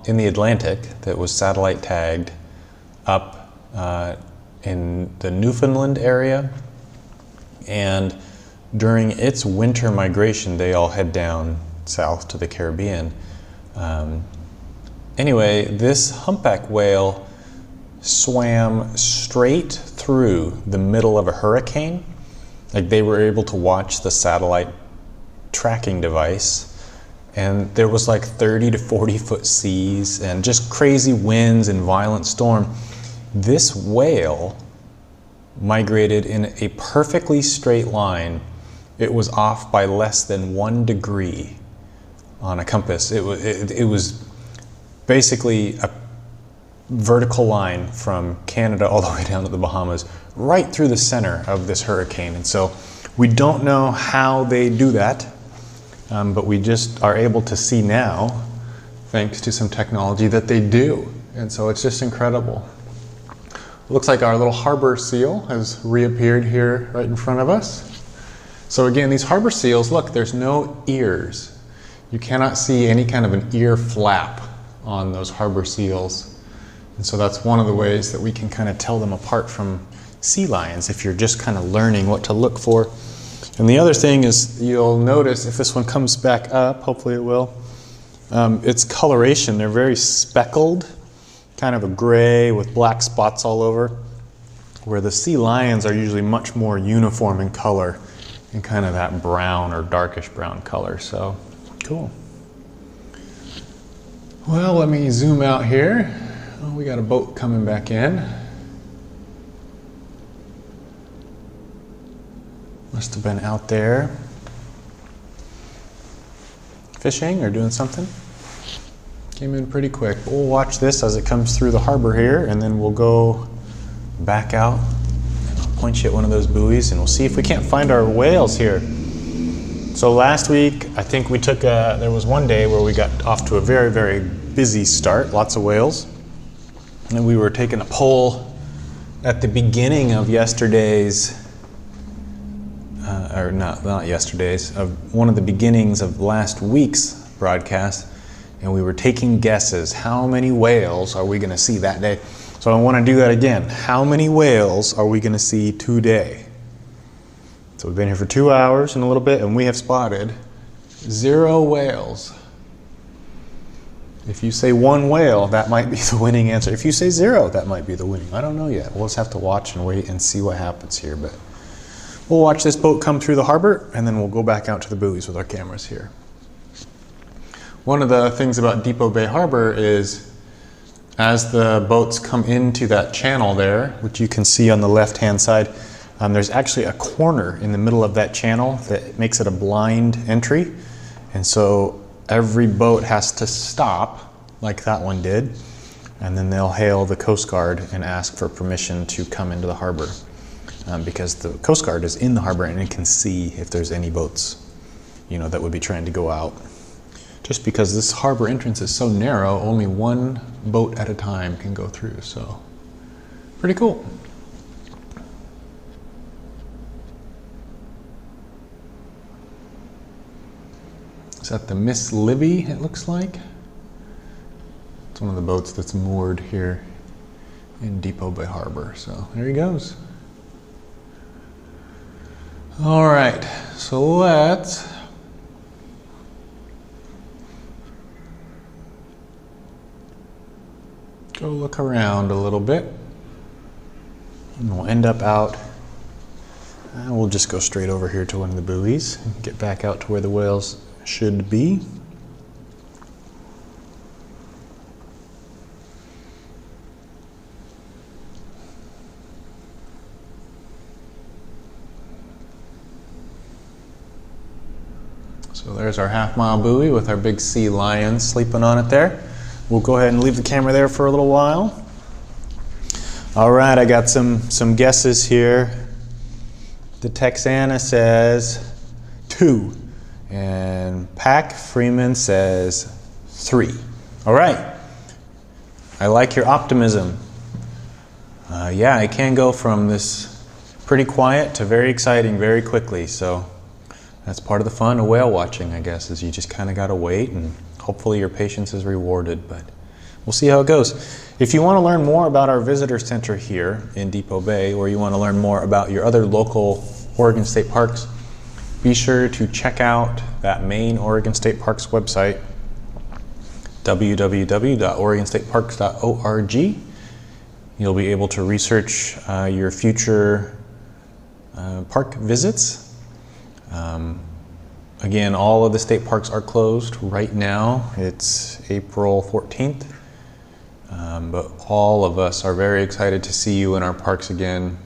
in the Atlantic that was satellite tagged up in the Newfoundland area, and during its winter migration they all head down south to the Caribbean. Anyway, this humpback whale swam straight through the middle of a hurricane. Like, they were able to watch the satellite tracking device, and there was like 30 to 40 foot seas and just crazy winds and violent storm. This whale migrated in a perfectly straight line. It was off by less than 1 degree on a compass. It was basically a vertical line from Canada all the way down to the Bahamas, right through the center of this hurricane. And so we don't know how they do that, but we just are able to see now, thanks to some technology, that they do. And so it's just incredible. Looks like our little harbor seal has reappeared here right in front of us. So again, these harbor seals, look, there's no ears. You cannot see any kind of an ear flap on those harbor seals. And so that's one of the ways that we can kind of tell them apart from sea lions if you're just kind of learning what to look for. And the other thing is, you'll notice if this one comes back up, hopefully it will, its coloration. They're very speckled, kind of a gray with black spots all over, where the sea lions are usually much more uniform in color and kind of that brown or darkish brown color. So cool. Well, let me zoom out here. Oh, we got a boat coming back in. Must have been out there fishing or doing something. Came in pretty quick. We'll watch this as it comes through the harbor here, and then we'll go back out. I'll point you at one of those buoys, and we'll see if we can't find our whales here. So last week, I think we took there was one day where we got off to a very, very busy start, lots of whales. And we were taking a poll at the beginning of yesterday's, or not yesterday's, of one of the beginnings of last week's broadcast, and we were taking guesses. How many whales are we gonna see that day? So I wanna do that again. How many whales are we gonna see today? So we've been here for 2 hours and a little bit, and we have spotted 0 whales. If you say 1 whale, that might be the winning answer. If you say 0, that might be the winning. I don't know yet. We'll just have to watch and wait and see what happens here. But we'll watch this boat come through the harbor, and then we'll go back out to the buoys with our cameras here. One of the things about Depot Bay Harbor is as the boats come into that channel there, which you can see on the left-hand side, there's actually a corner in the middle of that channel that makes it a blind entry. And so every boat has to stop, like that one did, and then they'll hail the Coast Guard and ask for permission to come into the harbor. Because the Coast Guard is in the harbor and it can see if there's any boats, that would be trying to go out. Just because this harbor entrance is so narrow, only 1 boat at a time can go through, so pretty cool. Is that the Miss Libby, it looks like? It's one of the boats that's moored here in Depot Bay Harbor. So there he goes. All right, so let's go look around a little bit. And we'll end up out. We'll just go straight over here to one of the buoys and get back out to where the whales should be. So there's our half-mile buoy with our big sea lion sleeping on it there. We'll go ahead and leave the camera there for a little while. All right, I got some guesses here. The Texana says 2. And Pac Freeman says 3. All right. I like your optimism. Yeah, it can go from this pretty quiet to very exciting very quickly. So that's part of the fun of whale watching, I guess, is you just kind of got to wait and hopefully your patience is rewarded. But we'll see how it goes. If you want to learn more about our visitor center here in Depot Bay, or you want to learn more about your other local Oregon State parks, be sure to check out that main Oregon State Parks website, www.oregonstateparks.org. You'll be able to research your future park visits. Again, all of the state parks are closed right now. It's April 14th. But all of us are very excited to see you in our parks again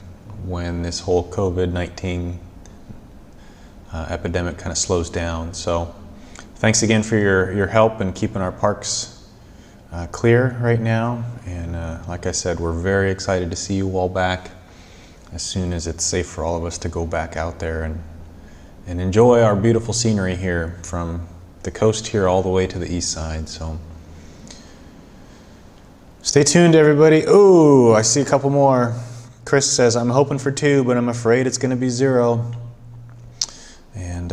when this whole COVID-19 epidemic kind of slows down. So thanks again for your help in keeping our parks clear right now. And like I said, we're very excited to see you all back as soon as it's safe for all of us to go back out there and enjoy our beautiful scenery here from the coast here all the way to the east side. So stay tuned, everybody. Oh, I see a couple more. Chris says, I'm hoping for 2, but I'm afraid it's going to be 0. And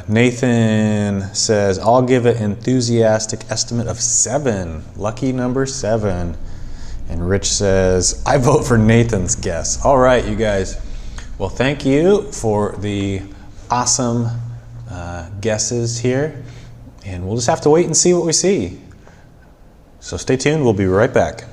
Nathan says, I'll give an enthusiastic estimate of 7. Lucky number 7. And Rich says, I vote for Nathan's guess. All right, you guys. Well, thank you for the awesome guesses here. And we'll just have to wait and see what we see. So stay tuned. We'll be right back.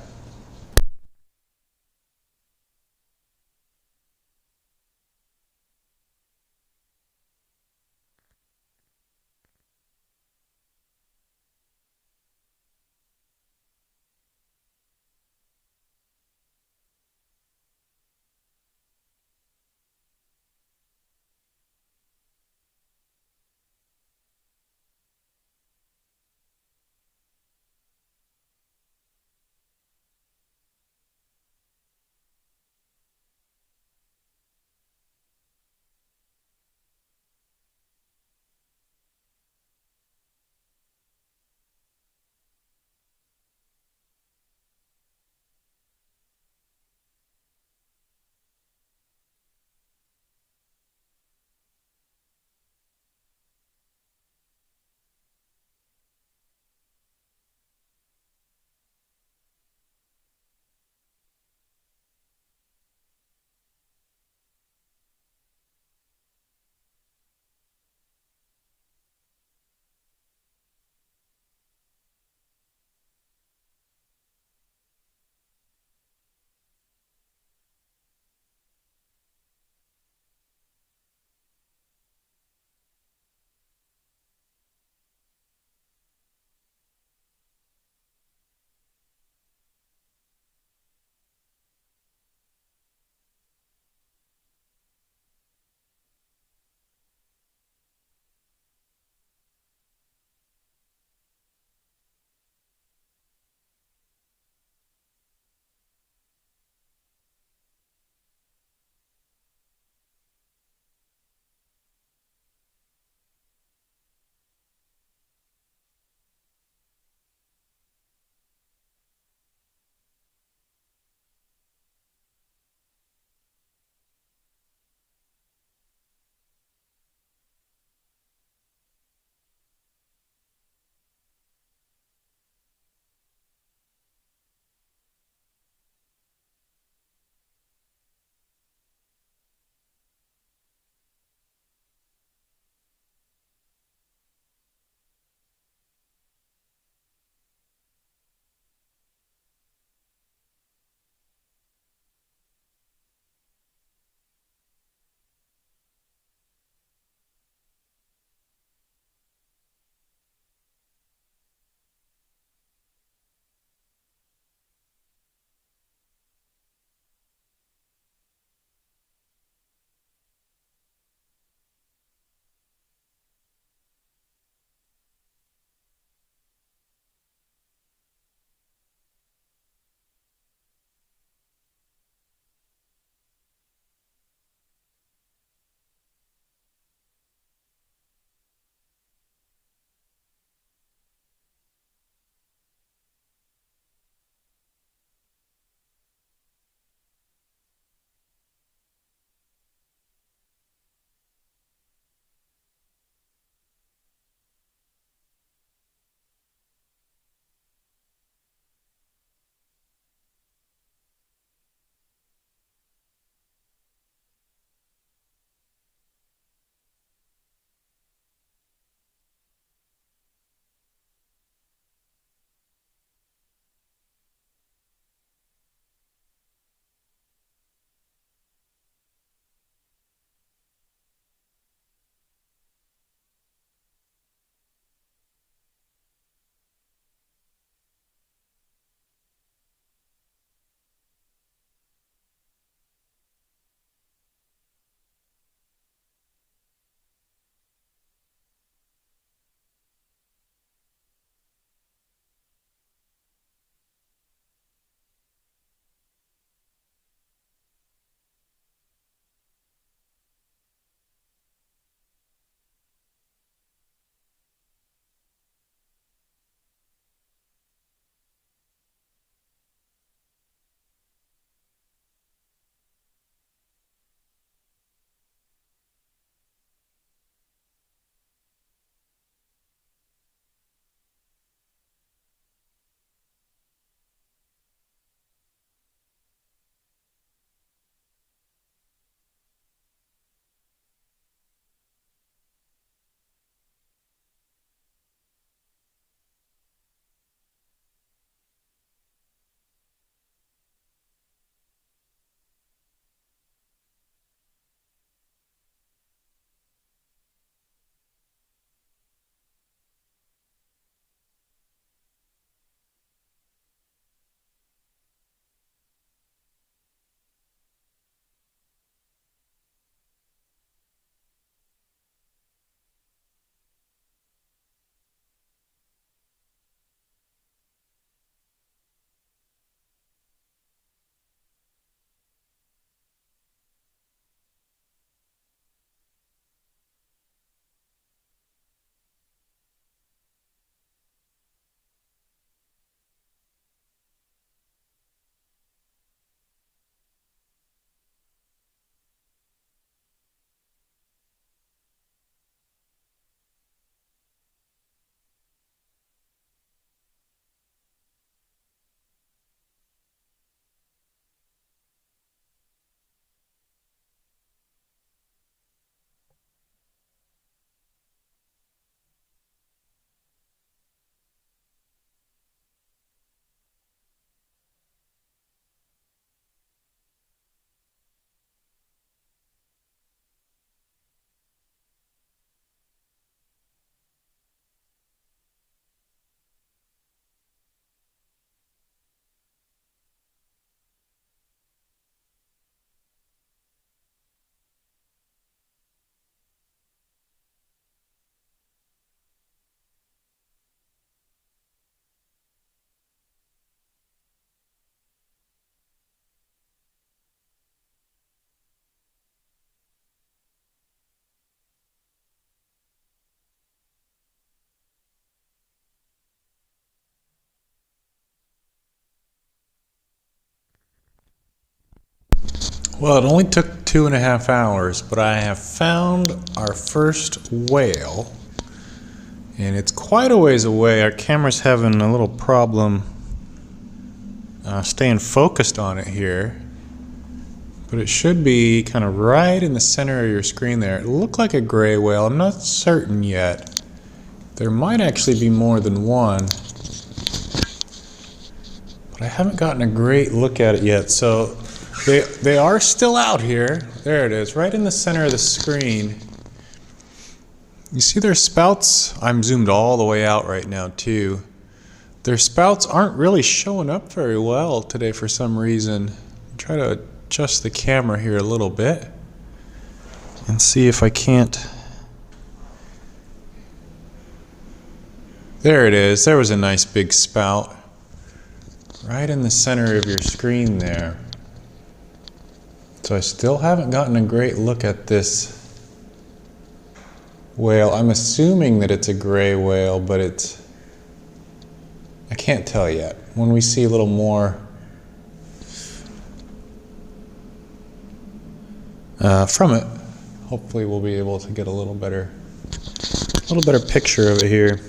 Well, it only took 2.5 hours, but I have found our first whale, and it's quite a ways away. Our camera's having a little problem staying focused on it here, but it should be kind of right in the center of your screen there. It looked like a gray whale. I'm not certain yet. There might actually be more than one, but I haven't gotten a great look at it yet. So they are still out here. There it is, right in the center of the screen. You see their spouts? I'm zoomed all the way out right now too. Their spouts aren't really showing up very well today for some reason. I'll try to adjust the camera here a little bit and see if I can't. There it is. There was a nice big spout right in the center of your screen there. So I still haven't gotten a great look at this whale. I'm assuming that it's a gray whale, but I can't tell yet. When we see a little more from it, hopefully we'll be able to get a little better picture of it here.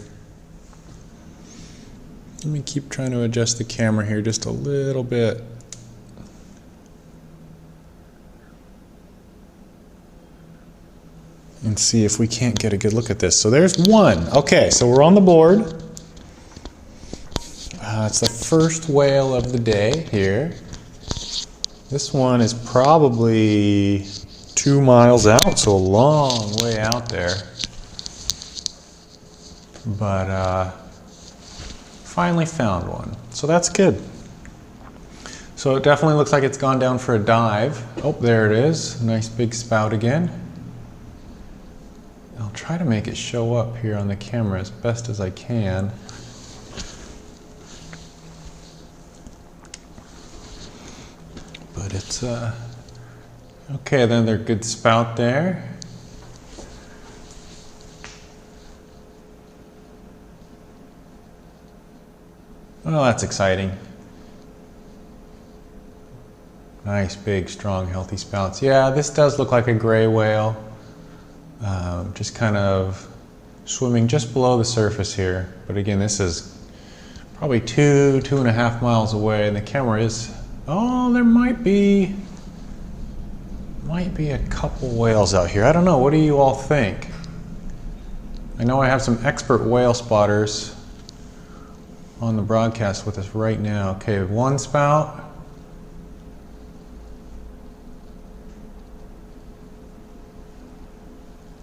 Let me keep trying to adjust the camera here just a little bit. And see if we can't get a good look at this. So there's one. Okay, so we're on the board. It's the first whale of the day here. This one is probably 2 miles out, so a long way out there. But finally found one. So that's good. So it definitely looks like it's gone down for a dive. Oh, there it is. Nice big spout again. I'll try to make it show up here on the camera as best as I can. But it's okay, then they're good spout there. Well, that's exciting. Nice, big, strong, healthy spouts. Yeah, this does look like a gray whale. Just kind of swimming just below the surface here. But again, this is probably 2.5 miles away, and the camera is, oh, there might be a couple whales out here. I don't know, what do you all think? I know I have some expert whale spotters on the broadcast with us right now. Okay, one spout.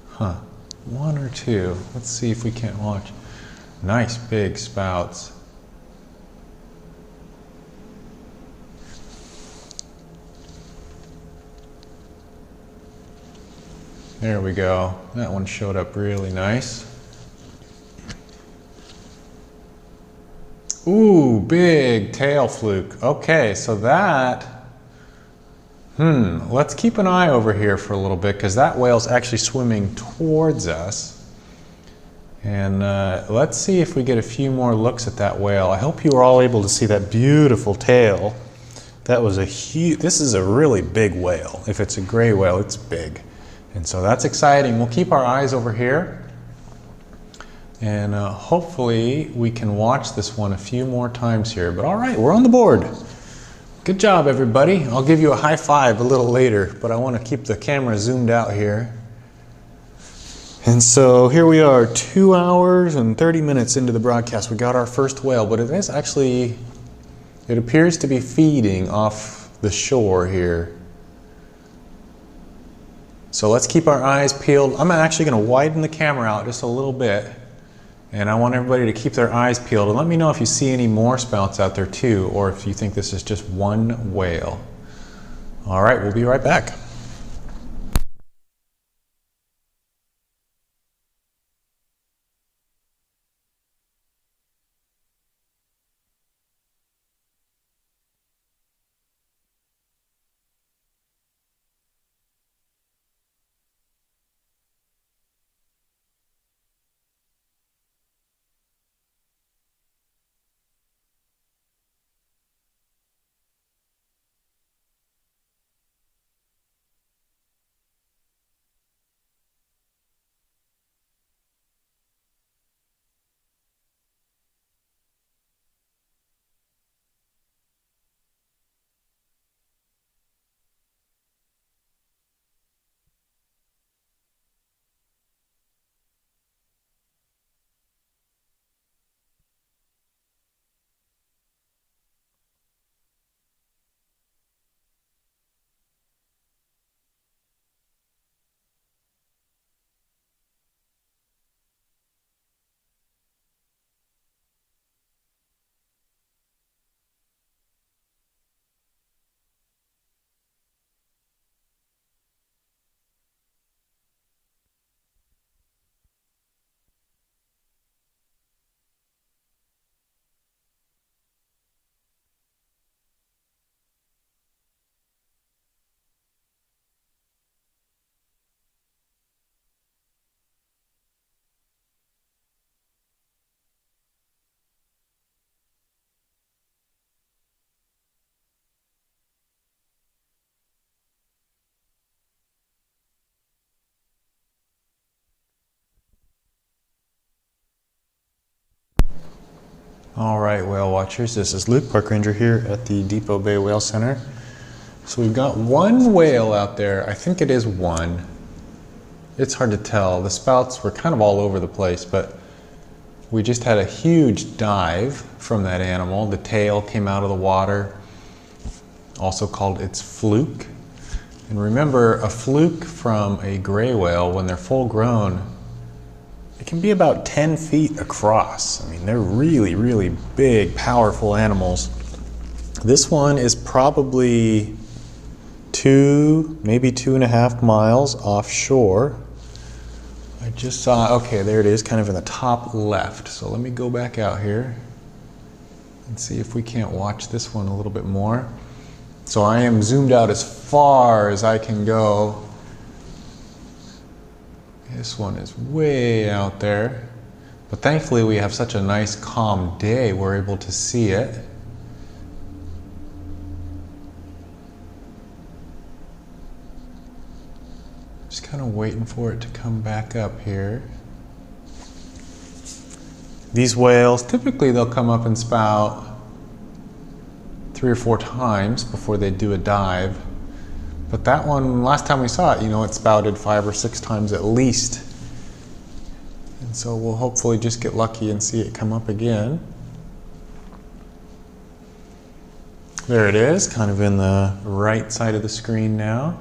Huh, one or two. Let's see if we can't watch. Nice big spouts. There we go. That one showed up really nice. Ooh, big tail fluke. Okay, so that, let's keep an eye over here for a little bit, because that whale's actually swimming towards us. And let's see if we get a few more looks at that whale. I hope you were all able to see that beautiful tail. That was a huge, this is a really big whale. If it's a gray whale, it's big. And so that's exciting. We'll keep our eyes over here. And hopefully we can watch this one a few more times here. But all right, we're on the board. Good job, everybody. I'll give you a high five a little later, but I want to keep the camera zoomed out here. And so here we are, 2 hours and 30 minutes into the broadcast. We got our first whale, but it is actually, it appears to be feeding off the shore here. So let's keep our eyes peeled. I'm actually going to widen the camera out just a little bit. And I want everybody to keep their eyes peeled. And let me know if you see any more spouts out there too, or if you think this is just one whale. All right, we'll be right back. All right, whale watchers, this is Luke, Park Ranger here at the Depot Bay Whale Center. So we've got one whale out there. I think it is one. It's hard to tell. The spouts were kind of all over the place, but we just had a huge dive from that animal. The tail came out of the water, also called its fluke. And remember, a fluke from a gray whale, when they're full grown, it can be about 10 feet across. I mean, they're really, really big, powerful animals. This one is probably 2, maybe 2.5 miles offshore. I just saw, okay, there it is, kind of in the top left. So let me go back out here and see if we can't watch this one a little bit more. So I am zoomed out as far as I can go. This one is way out there, but thankfully we have such a nice calm day, we're able to see it. Just kind of waiting for it to come back up here. These whales, typically they'll come up and spout 3 or 4 times before they do a dive. But that one, last time we saw it, it spouted 5 or 6 times at least. And so we'll hopefully just get lucky and see it come up again. There it is, kind of in the right side of the screen now.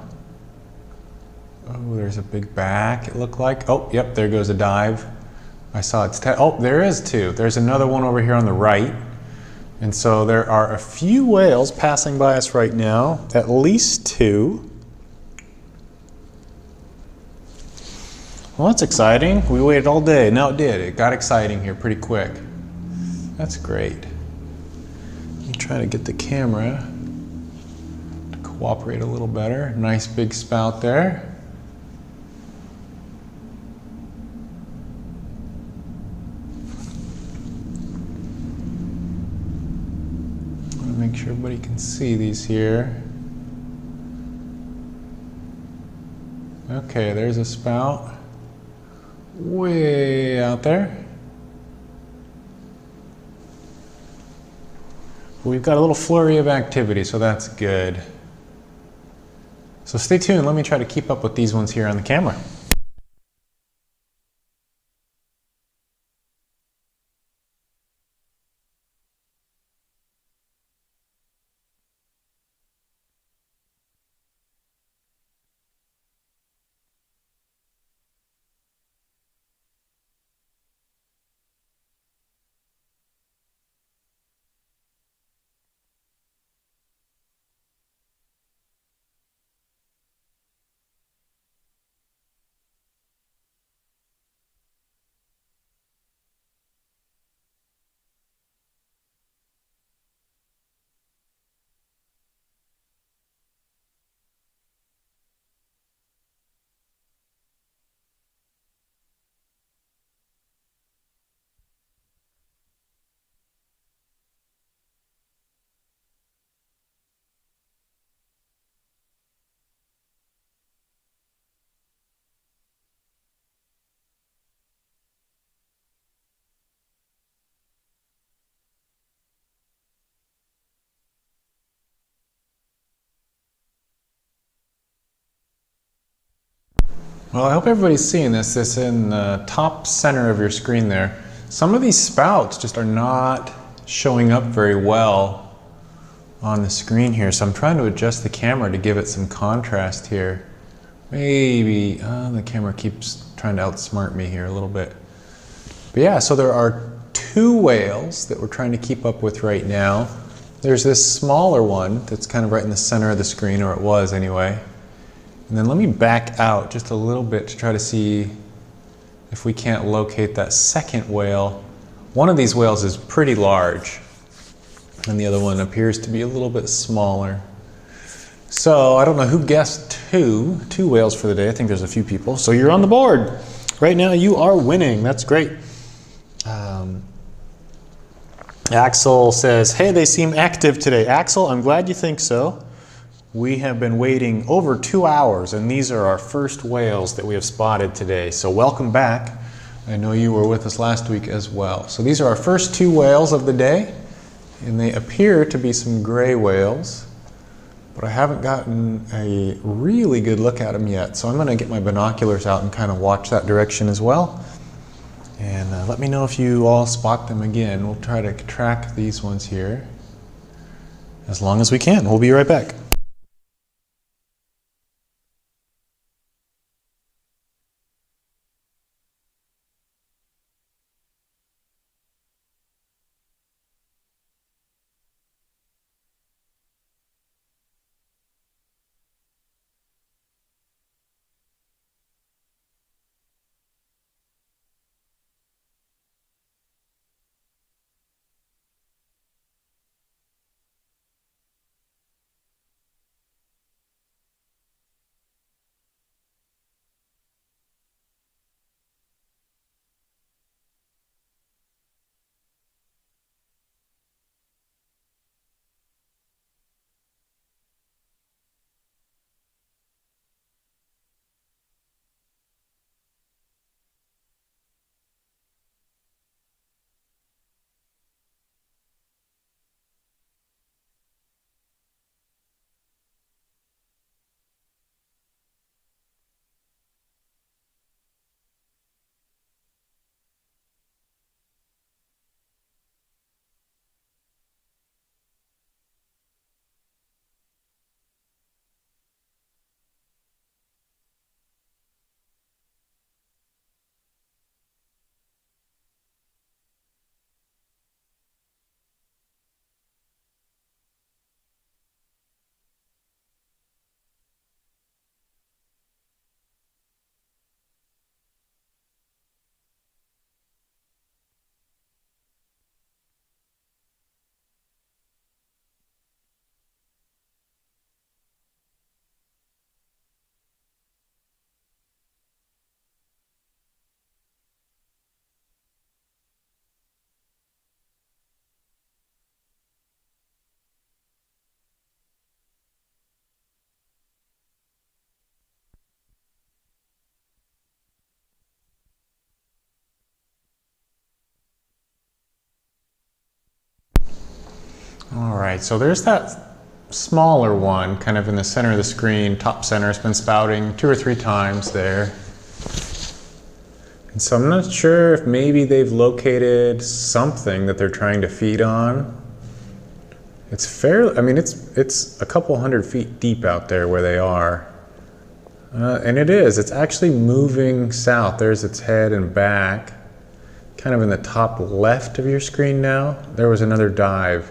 Oh, there's a big back, it looked like. Oh, yep, there goes a dive. I saw its tail. Oh, there is 2. There's another one over here on the right. And so there are a few whales passing by us right now, at least 2. Well, that's exciting. We waited all day. No, it did. It got exciting here pretty quick. That's great. Let me try to get the camera to cooperate a little better. Nice big spout there. Make sure everybody can see these here. Okay, there's a spout way out there. We've got a little flurry of activity, so that's good. So stay tuned, let me try to keep up with these ones here on the camera. Well, I hope everybody's seeing this. This in the top center of your screen there. Some of these spouts just are not showing up very well on the screen here, so I'm trying to adjust the camera to give it some contrast here. Maybe, the camera keeps trying to outsmart me here a little bit. But yeah, so there are 2 whales that we're trying to keep up with right now. There's this smaller one that's kind of right in the center of the screen, or it was anyway. And then let me back out just a little bit to try to see if we can't locate that second whale. One of these whales is pretty large, and the other one appears to be a little bit smaller. So I don't know who guessed two whales for the day. I think there's a few people. So you're on the board. Right now you are winning. That's great. Axel says, hey, they seem active today. Axel, I'm glad you think so. We have been waiting over 2 hours, and these are our first whales that we have spotted today. So welcome back. I know you were with us last week as well. So these are our first two whales of the day, and they appear to be some gray whales, but I haven't gotten a really good look at them yet. So I'm going to get my binoculars out and kind of watch that direction as well. And let me know if you all spot them again. We'll try to track these ones here as long as we can. We'll be right back. All right, so there's that smaller one kind of in the center of the screen, top center. It's been spouting 2 or 3 times there. And so I'm not sure if maybe they've located something that they're trying to feed on. It's fairly, I mean, it's a couple hundred feet deep out there where they are. And it's actually moving south. There's its head and back, kind of in the top left of your screen now. There was another dive.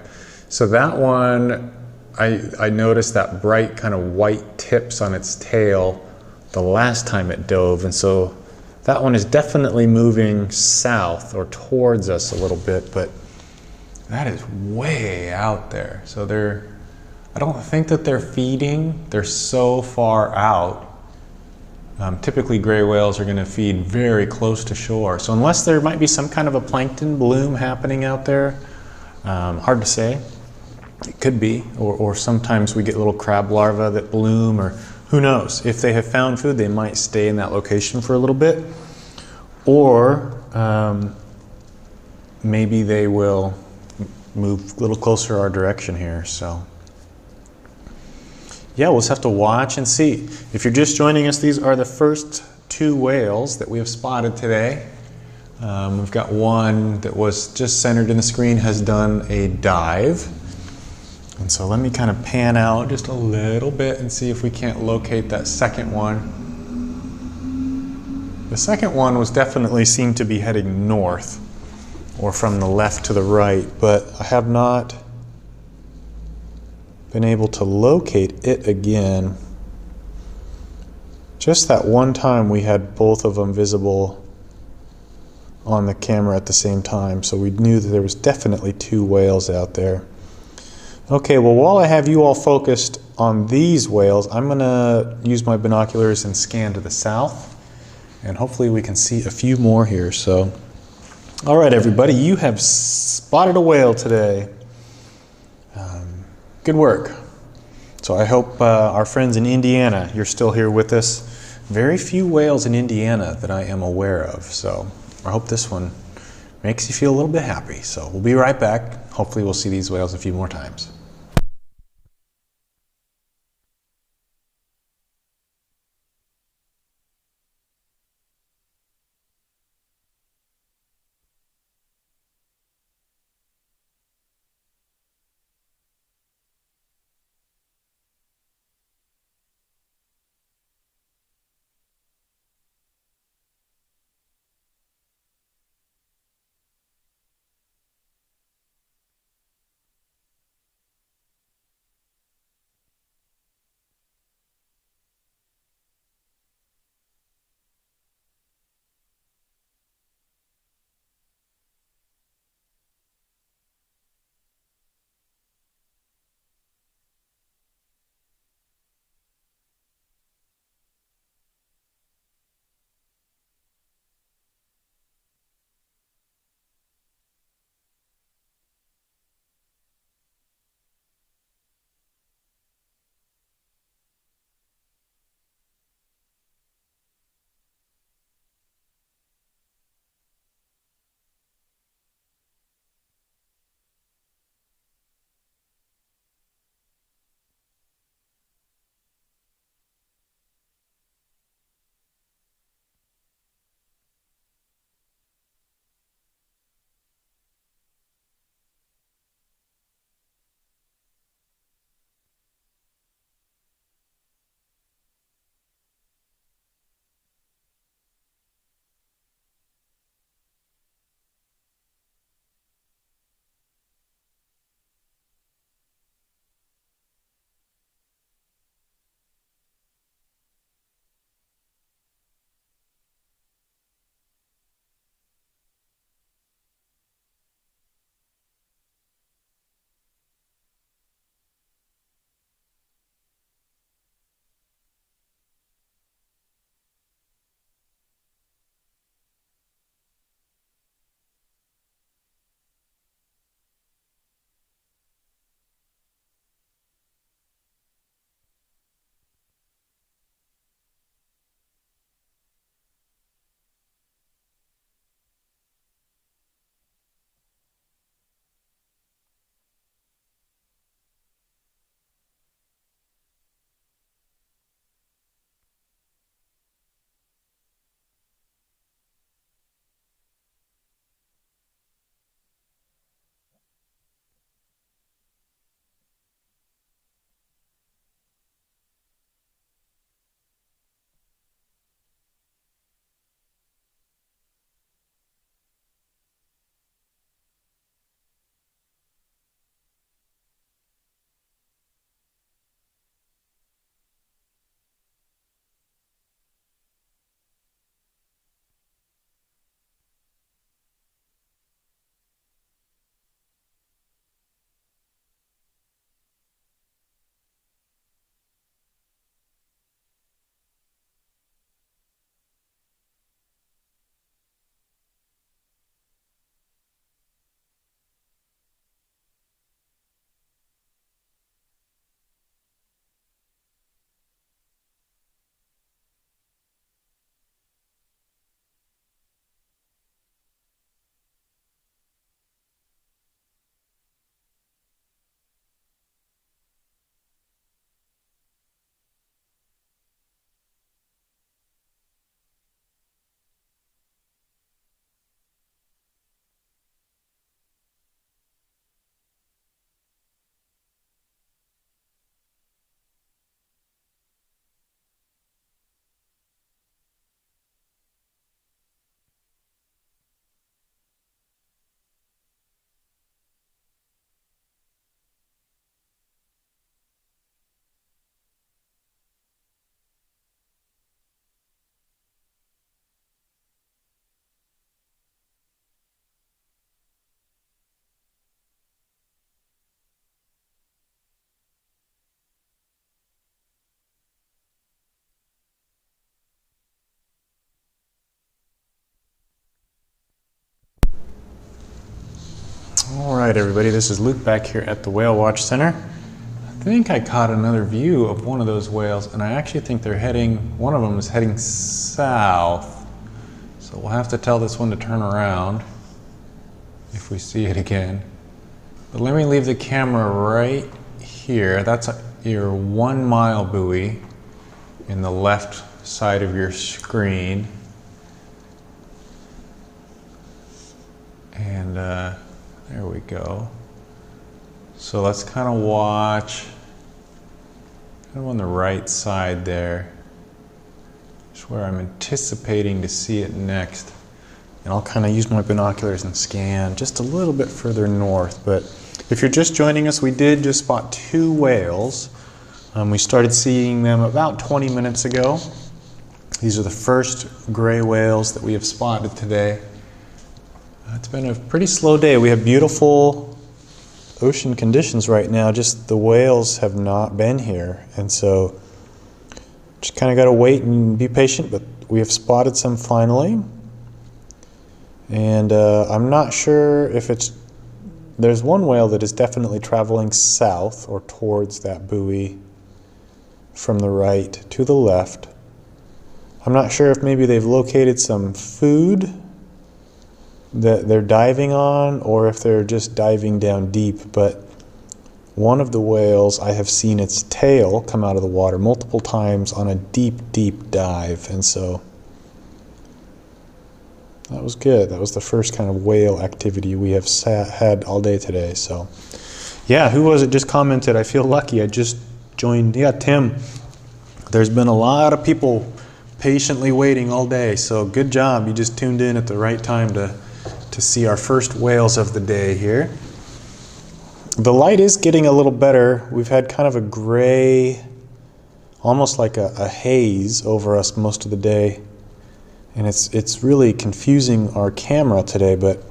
So that one, I noticed that bright kind of white tips on its tail the last time it dove, and so that one is definitely moving south or towards us a little bit, but that is way out there. So I don't think that they're feeding. They're so far out. Typically gray whales are going to feed very close to shore. So unless there might be some kind of a plankton bloom happening out there, hard to say. It could be, or sometimes we get little crab larvae that bloom, or who knows. If they have found food, they might stay in that location for a little bit, or maybe they will move a little closer our direction here. So yeah, we'll just have to watch and see. If you're just joining us, these are the first 2 whales that we have spotted today. We've got one that was just centered in the screen, has done a dive. And so let me kind of pan out just a little bit and see if we can't locate that second one. The second one was definitely seemed to be heading north or from the left to the right, but I have not been able to locate it again. Just that one time we had both of them visible on the camera at the same time, so we knew that there was definitely 2 whales out there. Okay, well, while I have you all focused on these whales, I'm going to use my binoculars and scan to the south, and hopefully we can see a few more here. So, all right, everybody, you have spotted a whale today. Good work. So I hope our friends in Indiana, you're still here with us. Very few whales in Indiana that I am aware of, so I hope this one makes you feel a little bit happy. So we'll be right back. Hopefully we'll see these whales a few more times. All right, everybody, this is Luke back here at the Whale Watch Center. I think I caught another view of one of those whales, and I actually think they're heading, one of them is heading south. So So we'll have to tell this one to turn around if we see it again. But let me leave the camera right here. That's your 1 mile buoy in the left side of your screen. And there we go. So let's kind of watch kind of on the right side there. It's where I'm anticipating to see it next. And I'll kind of use my binoculars and scan just a little bit further north. But if you're just joining us, we did just spot 2 whales. We started seeing them about 20 minutes ago. These are the first gray whales that we have spotted today. It's been a pretty slow day. We have beautiful ocean conditions right now, just the whales have not been here. And so just kind of got to wait and be patient, but we have spotted some finally. And I'm not sure if there's one whale that is definitely traveling south or towards that buoy from the right to the left. I'm not sure if maybe they've located some food that they're diving on or if they're just diving down deep, but one of the whales, I have seen its tail come out of the water multiple times on a deep, deep dive, and so that was good. That was the first kind of whale activity we have had all day today. So yeah, who was it just commented, I feel lucky, I just joined. Yeah, Tim. There's been a lot of people patiently waiting all day, so good job. You just tuned in at the right time to see our first whales of the day here. The light is getting a little better. We've had kind of a gray, almost like a haze over us most of the day. And it's really confusing our camera today, but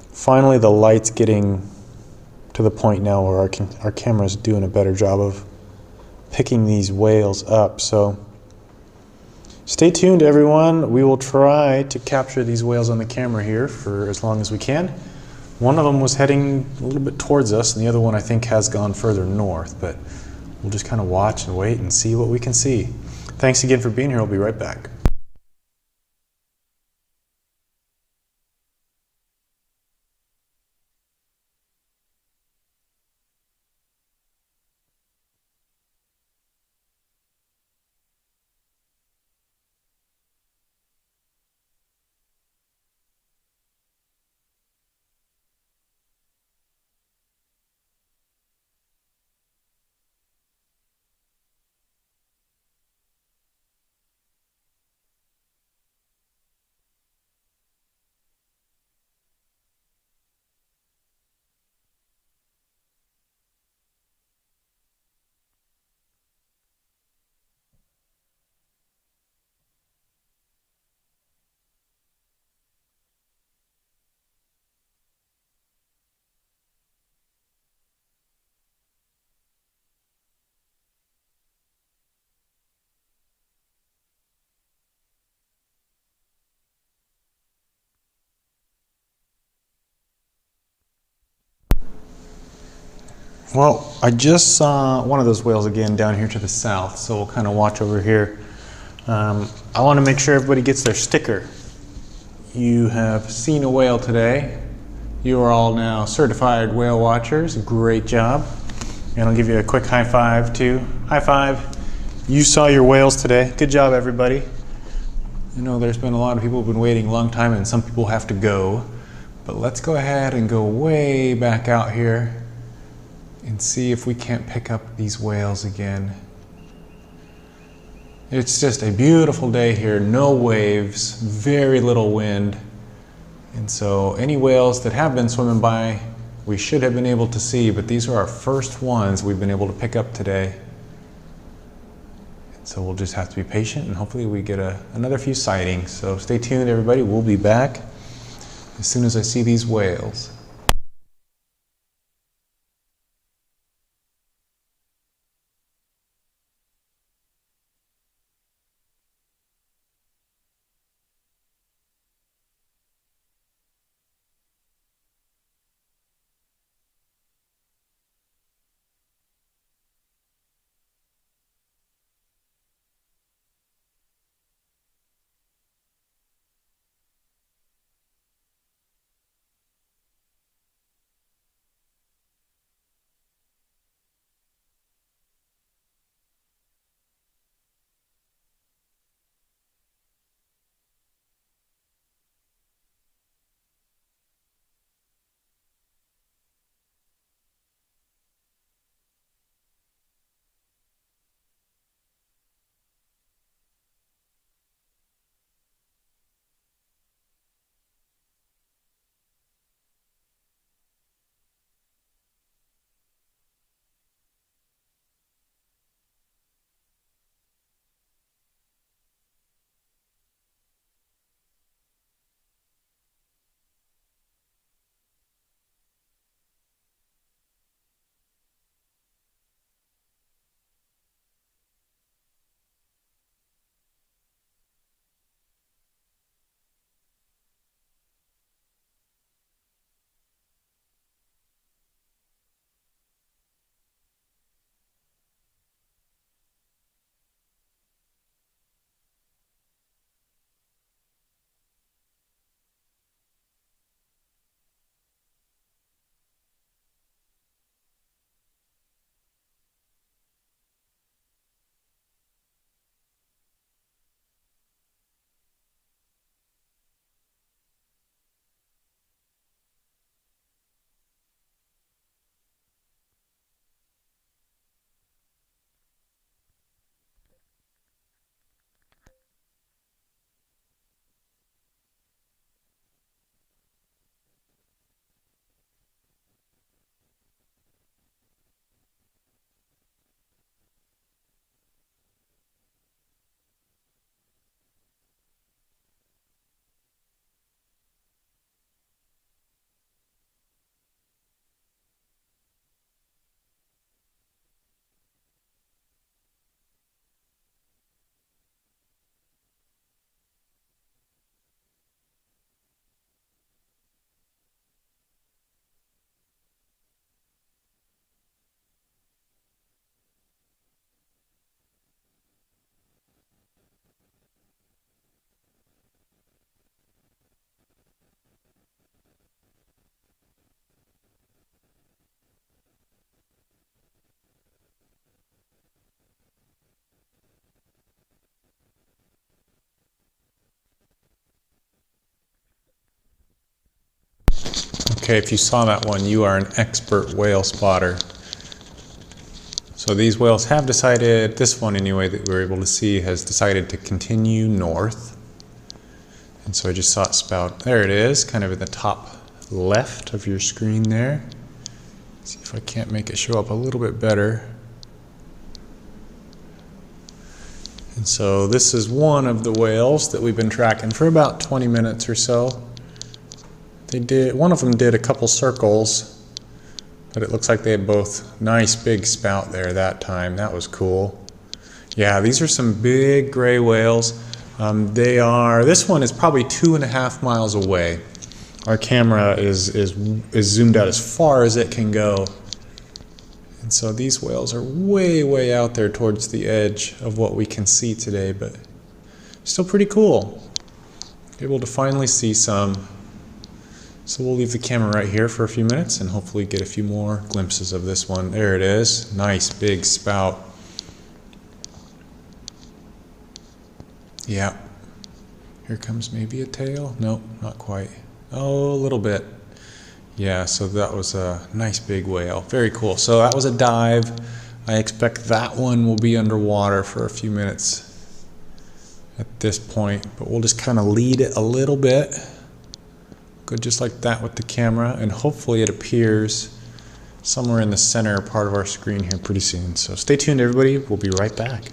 finally the light's getting to the point now where our camera's doing a better job of picking these whales up. So stay tuned, everyone. We will try to capture these whales on the camera here for as long as we can. One of them was heading a little bit towards us, and the other one I think has gone further north, but we'll just kind of watch and wait and see what we can see. Thanks again for being here. I'll be right back. Well, I just saw one of those whales again down here to the south, so we'll kind of watch over here. I want to make sure everybody gets their sticker. You have seen a whale today. You are all now certified whale watchers. Great job. And I'll give you a quick high five too. High five. You saw your whales today. Good job, everybody. I know there's been a lot of people who've been waiting a long time and some people have to go. But let's go ahead and go way back out here and see if we can't pick up these whales again. It's just a beautiful day here, no waves, very little wind. And so any whales that have been swimming by, we should have been able to see, but these are our first ones we've been able to pick up today. And so we'll just have to be patient and hopefully we get another few sightings. So stay tuned, everybody. We'll be back as soon as I see these whales. Okay, if you saw that one, you are an expert whale spotter. So these whales have decided, this one anyway that we were able to see, has decided to continue north. And so I just saw it spout. There it is, kind of in the top left of your screen there. See if I can't make it show up a little bit better. And so this is one of the whales that we've been tracking for about 20 minutes or so. One of them did a couple circles, but it looks like they had both nice big spout there that time. That was cool. Yeah, these are some big gray whales. This one is probably 2.5 miles away. Our camera is zoomed out as far as it can go. And so these whales are way, way out there towards the edge of what we can see today, but still pretty cool. Able to finally see some. So we'll leave the camera right here for a few minutes and hopefully get a few more glimpses of this one. There it is. Nice big spout. Yeah. Here comes maybe a tail. Nope, not quite. Oh, a little bit. Yeah, so that was a nice big whale. Very cool. So that was a dive. I expect that one will be underwater for a few minutes at this point, but we'll just kind of lead it a little bit. Go just like that with the camera, and hopefully it appears somewhere in the center part of our screen here pretty soon. So stay tuned, everybody. We'll be right back.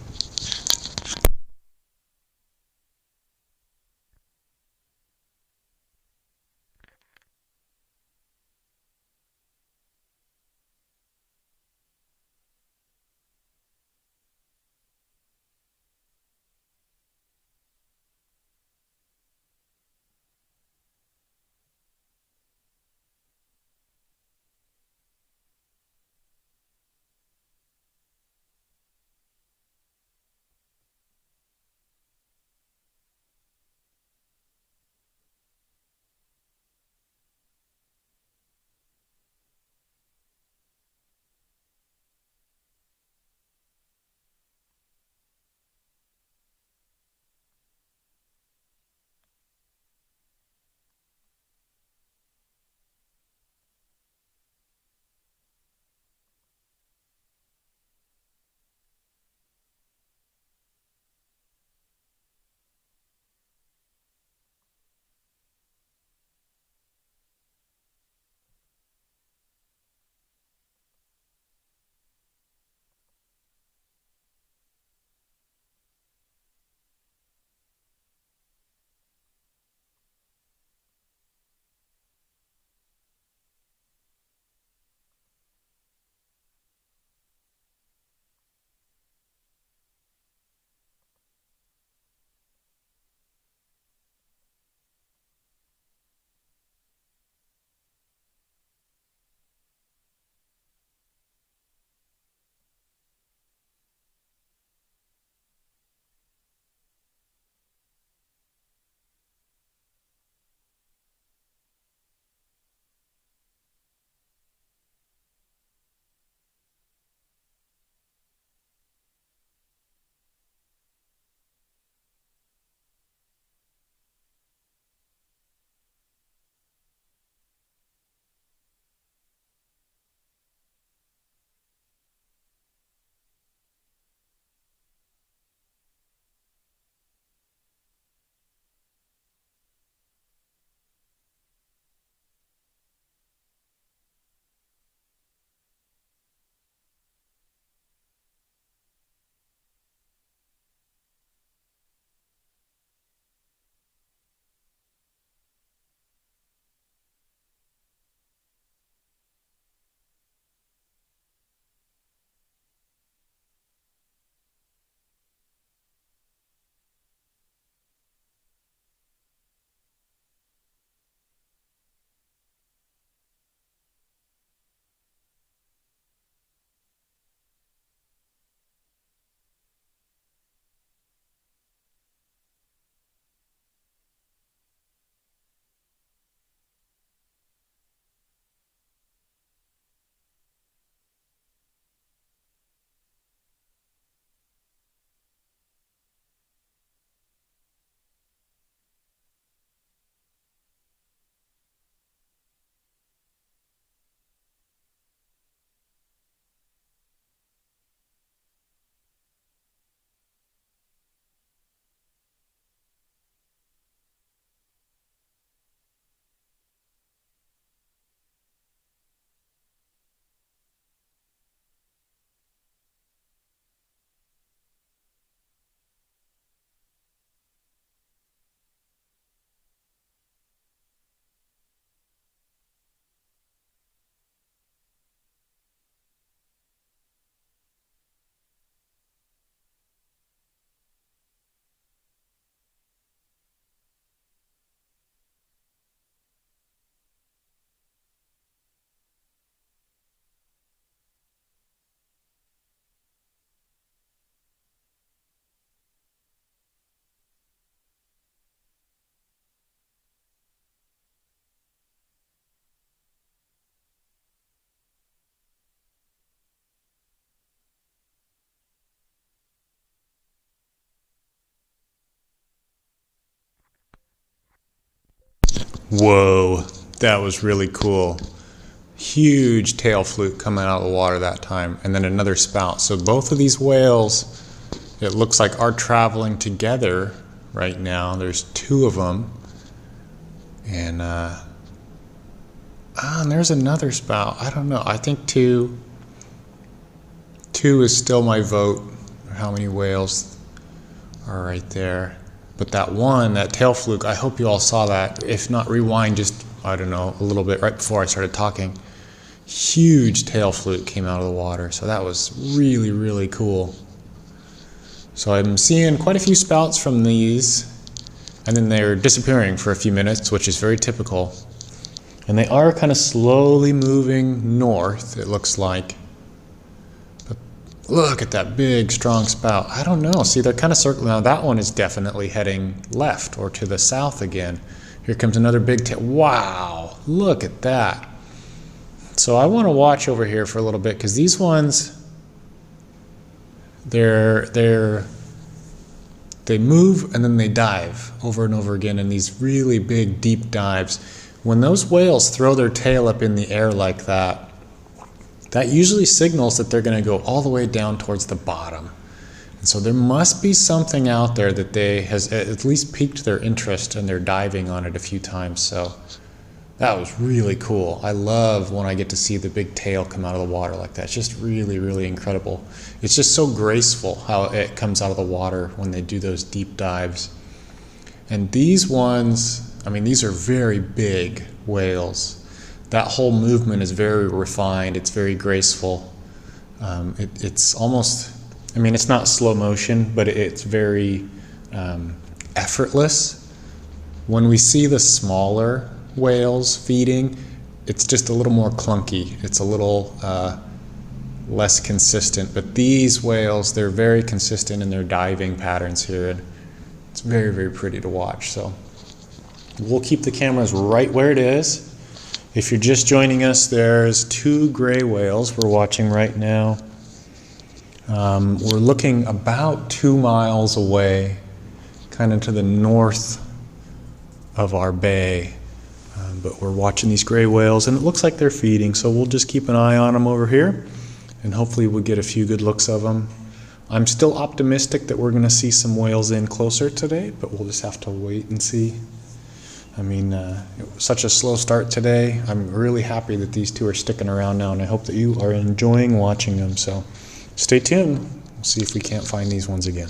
Whoa, that was really cool. Huge tail fluke coming out of the water that time, and then another spout. So both of these whales, it looks like, are traveling together right now. There's two of them, and and there's another spout. I don't know. I think two is still my vote. How many whales are right there? But that one, that tail fluke, I hope you all saw that. If not, rewind just, I don't know, a little bit right before I started talking. Huge tail fluke came out of the water. So that was really, really cool. So I'm seeing quite a few spouts from these, and then they're disappearing for a few minutes, which is very typical. And they are kind of slowly moving north, it looks like. But look at that big, strong spout. I don't know. See, they're kind of circling. Now, that one is definitely heading left or to the south again. Here comes another big tail. Wow, look at that. So I want to watch over here for a little bit, because these ones, they move and then they dive over and over again in these really big, deep dives. When those whales throw their tail up in the air like that, that usually signals that they're going to go all the way down towards the bottom. And so there must be something out there that has at least piqued their interest, and they're diving on it a few times. So that was really cool. I love when I get to see the big tail come out of the water like that. It's just really, really incredible. It's just so graceful how it comes out of the water when they do those deep dives. And these ones, I mean, these are very big whales. That whole movement is very refined. It's very graceful. It's almost, I mean, it's not slow motion, but it's very effortless. When we see the smaller whales feeding, it's just a little more clunky. It's a little less consistent. But these whales, they're very consistent in their diving patterns here. And it's very, very pretty to watch. So we'll keep the cameras right where it is. If you're just joining us, there's two gray whales we're watching right now. We're looking about 2 miles away, kind of to the north of our bay. But we're watching these gray whales, and it looks like they're feeding, so we'll just keep an eye on them over here, and hopefully we'll get a few good looks of them. I'm still optimistic that we're going to see some whales in closer today, but we'll just have to wait and see. I mean, it was such a slow start today. I'm really happy that these two are sticking around now, and I hope that you are enjoying watching them. So stay tuned. We'll see if we can't find these ones again.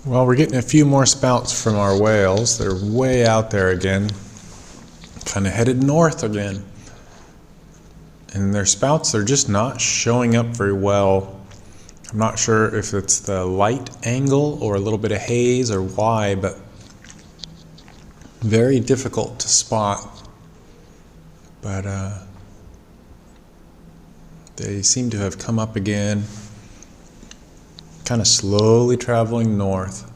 Well, we're getting a few more spouts from our whales. They're way out there again, kind of headed north again. And their spouts are just not showing up very well. I'm not sure if it's the light angle or a little bit of haze or why, but very difficult to spot. But they seem to have come up again, kind of slowly traveling north.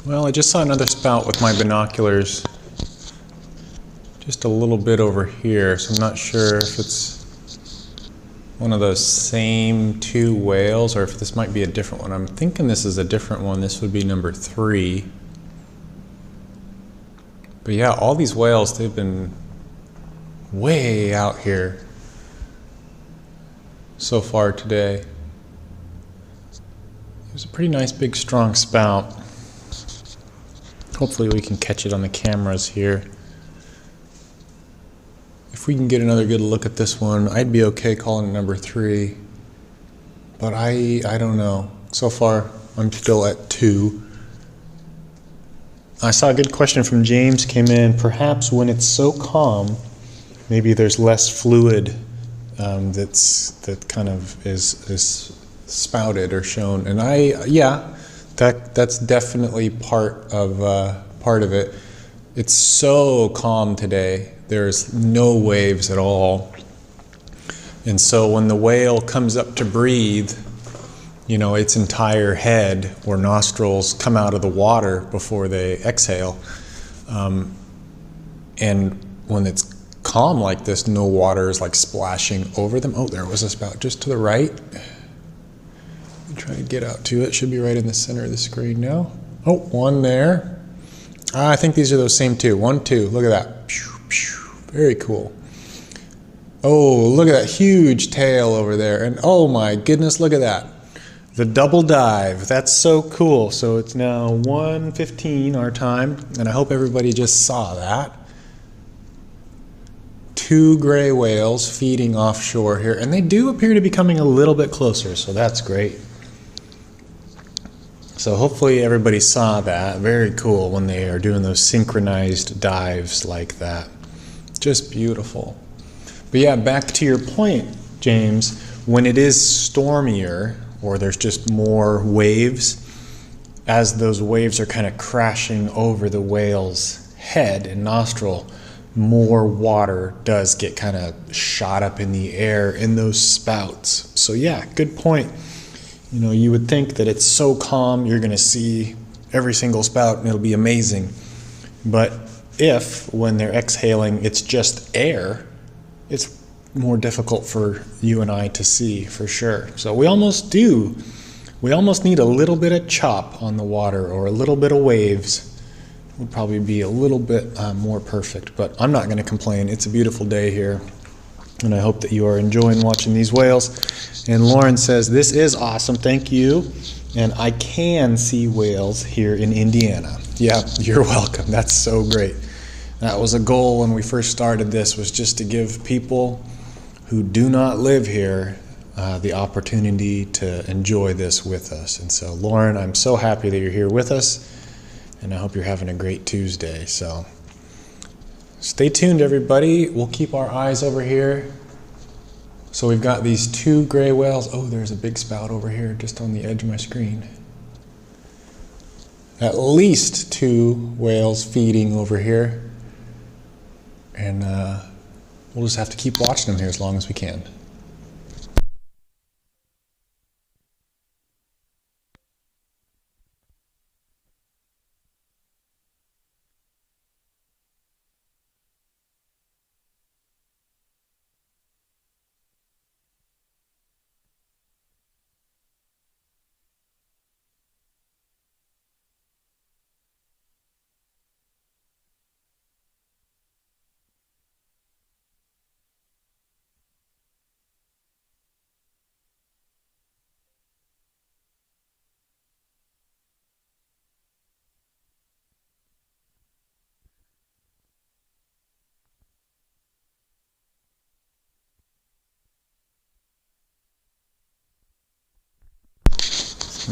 Well, I just saw another spout with my binoculars just a little bit over here, so I'm not sure if it's one of those same two whales or if this might be a different one. I'm thinking this is a different one. This would be number 3. But yeah, all these whales, they've been way out here so far today. It was a pretty nice big strong spout. Hopefully we can catch it on the cameras here. If we can get another good look at this one, I'd be okay calling it number 3. But I don't know. So far, I'm still at 2. I saw a good question from James came in. Perhaps when it's so calm, maybe there's less fluid that kind of is spouted or shown. And yeah. That's definitely part of it. It's so calm today. There's no waves at all. And so when the whale comes up to breathe, you know, its entire head or nostrils come out of the water before they exhale. And when it's calm like this, no water is like splashing over them. Oh, there was a spout just to the right. Try to get out to it. Should be right in the center of the screen now. Oh, one there. I think these are those same two. 1, 2. Look at that. Very cool. Oh, look at that huge tail over there. And oh my goodness, look at that. The double dive. That's so cool. So it's now 1:15 our time, and I hope everybody just saw that. 2 gray whales feeding offshore here, and they do appear to be coming a little bit closer, so that's great. So hopefully everybody saw that. Very cool when they are doing those synchronized dives like that. Just beautiful. But yeah, back to your point, James, when it is stormier or there's just more waves, as those waves are kind of crashing over the whale's head and nostril, more water does get kind of shot up in the air in those spouts. So yeah, good point. You know, you would think that it's so calm, you're going to see every single spout and it'll be amazing. But if, when they're exhaling, it's just air, it's more difficult for you and I to see for sure. So we almost need a little bit of chop on the water or a little bit of waves. Would probably be a little bit more perfect, but I'm not going to complain. It's a beautiful day here, and I hope that you are enjoying watching these whales. And Lauren says, this is awesome, thank you. And I can see whales here in Indiana. Yeah, you're welcome. That's so great. That was a goal when we first started this, was just to give people who do not live here the opportunity to enjoy this with us. And so, Lauren, I'm so happy that you're here with us, and I hope you're having a great Tuesday. So stay tuned, everybody. We'll keep our eyes over here. So we've got these two gray whales. Oh, there's a big spout over here just on the edge of my screen. At least two whales feeding over here. And we'll just have to keep watching them here as long as we can.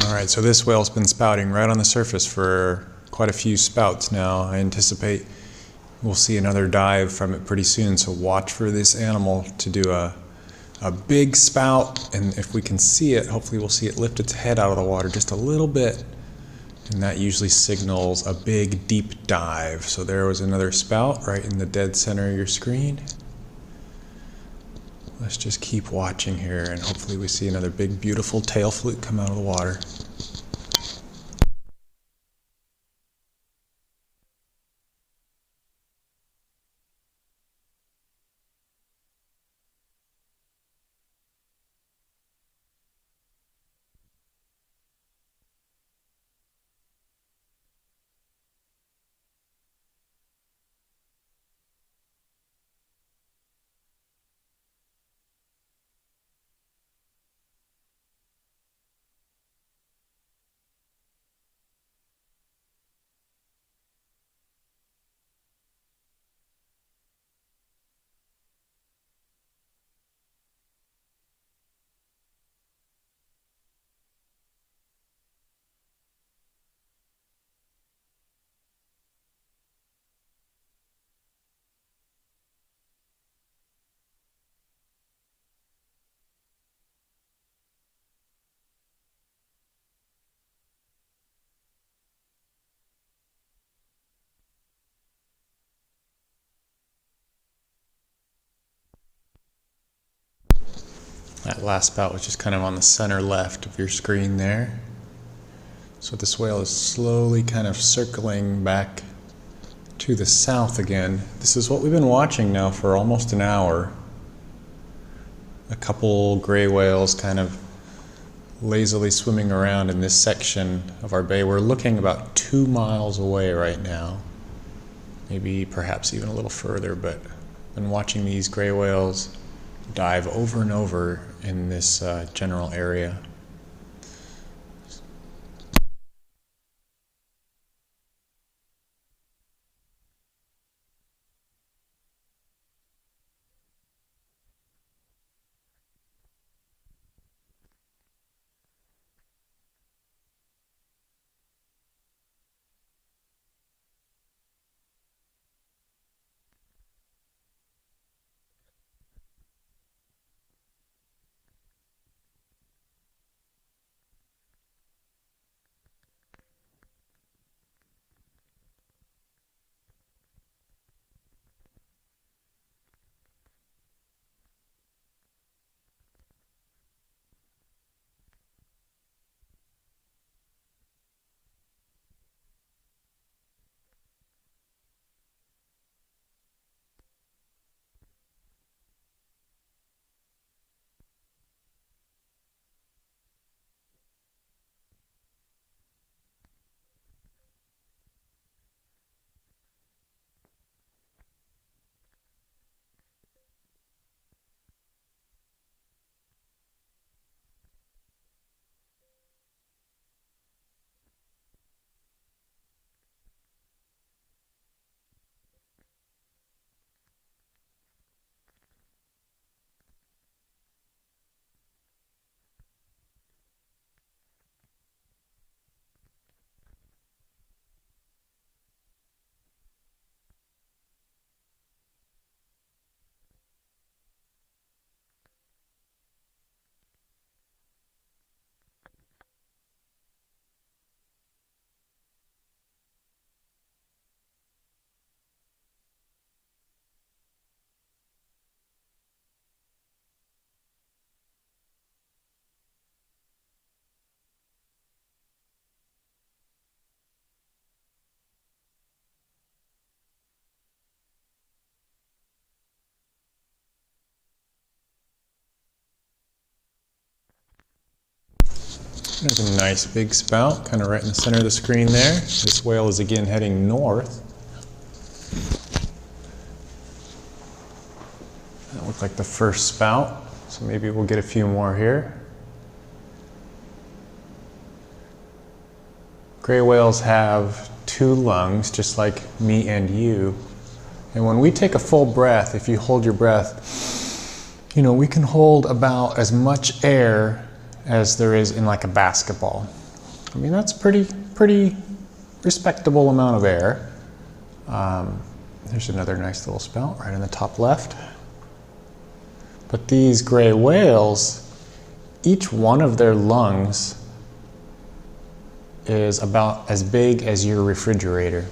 All right, so this whale's been spouting right on the surface for quite a few spouts now. I anticipate we'll see another dive from it pretty soon, so watch for this animal to do a big spout, and if we can see it, hopefully we'll see it lift its head out of the water just a little bit, and that usually signals a big deep dive. So there was another spout right in the dead center of your screen. Let's just keep watching here, and hopefully we see another big beautiful tail fluke come out of the water. That last spout was just kind of on the center left of your screen there. So this whale is slowly kind of circling back to the south again. This is what we've been watching now for almost an hour. A couple gray whales kind of lazily swimming around in this section of our bay. We're looking about 2 miles away right now. Maybe perhaps even a little further, but I've been watching these gray whales dive over and over in this general area. There's a nice big spout, kind of right in the center of the screen there. This whale is again heading north. That looked like the first spout, so maybe we'll get a few more here. Gray whales have 2 lungs, just like me and you. And when we take a full breath, if you hold your breath, you know, we can hold about as much air as there is in like a basketball. I mean, that's pretty respectable amount of air. There's another nice little spout right in the top left. But these gray whales, each one of their lungs is about as big as your refrigerator.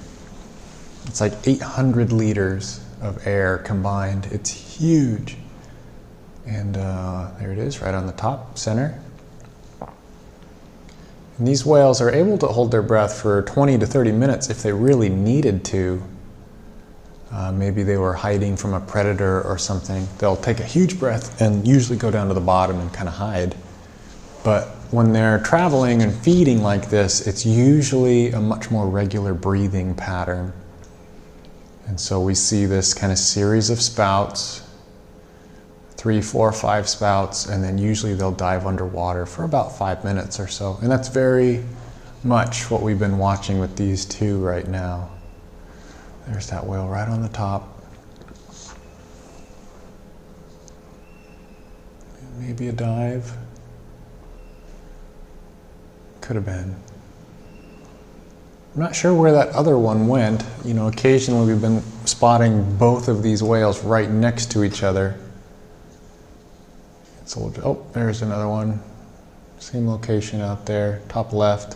It's like 800 liters of air combined. It's huge. And there it is, right on the top center. And these whales are able to hold their breath for 20 to 30 minutes if they really needed to. Maybe they were hiding from a predator or something. They'll take a huge breath and usually go down to the bottom and kind of hide. But when they're traveling and feeding like this, it's usually a much more regular breathing pattern. And so we see this kind of series of spouts, 3, 4, 5 spouts, and then usually they'll dive underwater for about 5 minutes or so. And that's very much what we've been watching with these 2 right now. There's that whale right on the top. Maybe a dive. Could have been. I'm not sure where that other one went. You know, occasionally we've been spotting both of these whales right next to each other. So oh, there's another one. Same location out there, top left.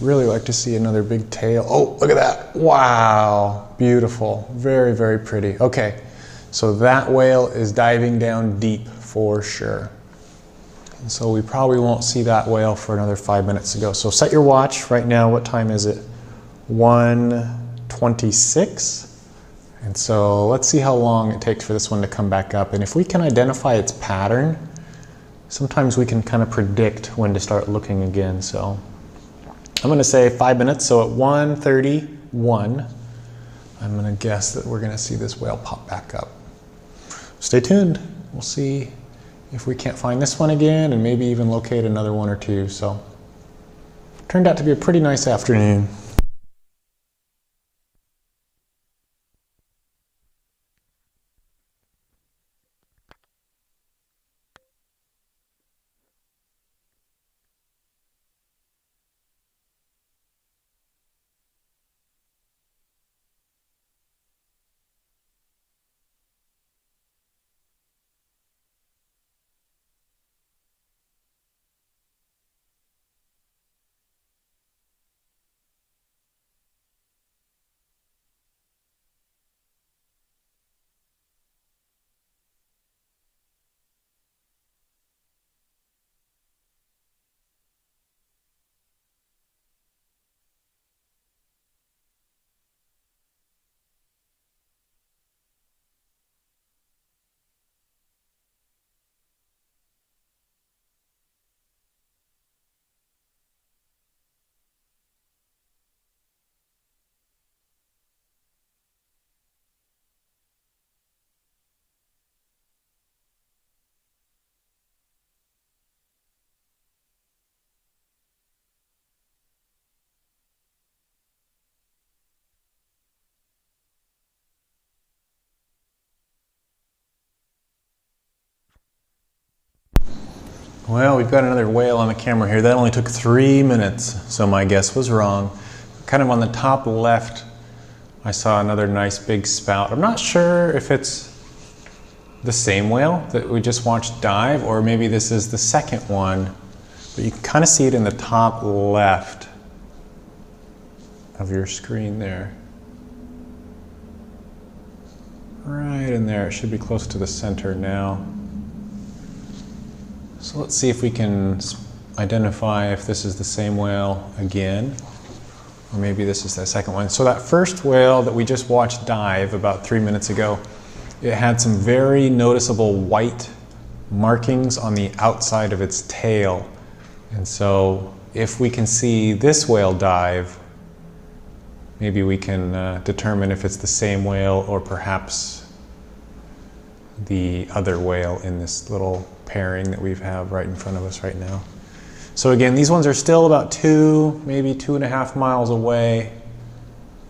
Really like to see another big tail. Oh, look at that. Wow, beautiful. Very, very pretty. Okay, so that whale is diving down deep for sure. And so we probably won't see that whale for another 5 minutes to go. So set your watch right now. What time is it? 1:26. And so let's see how long it takes for this one to come back up. And if we can identify its pattern, sometimes we can kind of predict when to start looking again. So I'm going to say 5 minutes. So at 1:31, I'm going to guess that we're going to see this whale pop back up. Stay tuned. We'll see if we can't find this one again and maybe even locate another one or two. So turned out to be a pretty nice afternoon. Well, we've got another whale on the camera here. That only took 3 minutes, so my guess was wrong. Kind of on the top left, I saw another nice big spout. I'm not sure if it's the same whale that we just watched dive, or maybe this is the second one, but you can kind of see it in the top left of your screen there. Right in there. It should be close to the center now. So let's see if we can identify if this is the same whale again, or maybe this is the second one. So that first whale that we just watched dive about 3 minutes ago, it had some very noticeable white markings on the outside of its tail. And so if we can see this whale dive, maybe we can determine if it's the same whale or perhaps the other whale in this little pairing that we have right in front of us right now. So again, these ones are still about 2, maybe 2.5 miles away.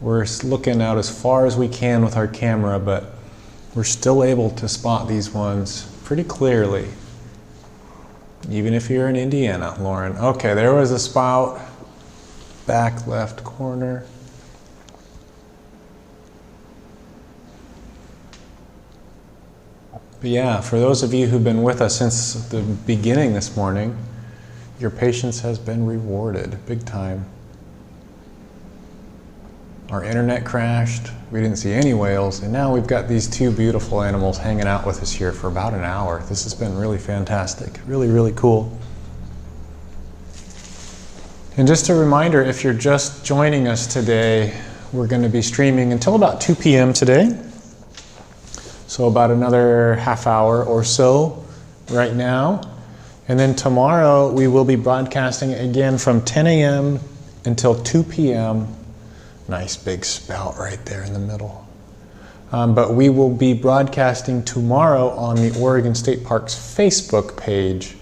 We're looking out as far as we can with our camera, but we're still able to spot these ones pretty clearly. Even if you're in Indiana, Lauren. Okay, there was a spout, back left corner. But yeah, for those of you who've been with us since the beginning this morning, your patience has been rewarded big time. Our internet crashed, we didn't see any whales, and now we've got these 2 beautiful animals hanging out with us here for about an hour. This has been really fantastic, really, really cool. And just a reminder, if you're just joining us today, we're going to be streaming until about 2 p.m. today. So about another half hour or so right now. And then tomorrow we will be broadcasting again from 10 a.m. until 2 p.m. Nice big spout right there in the middle. But we will be broadcasting tomorrow on the Oregon State Parks Facebook page.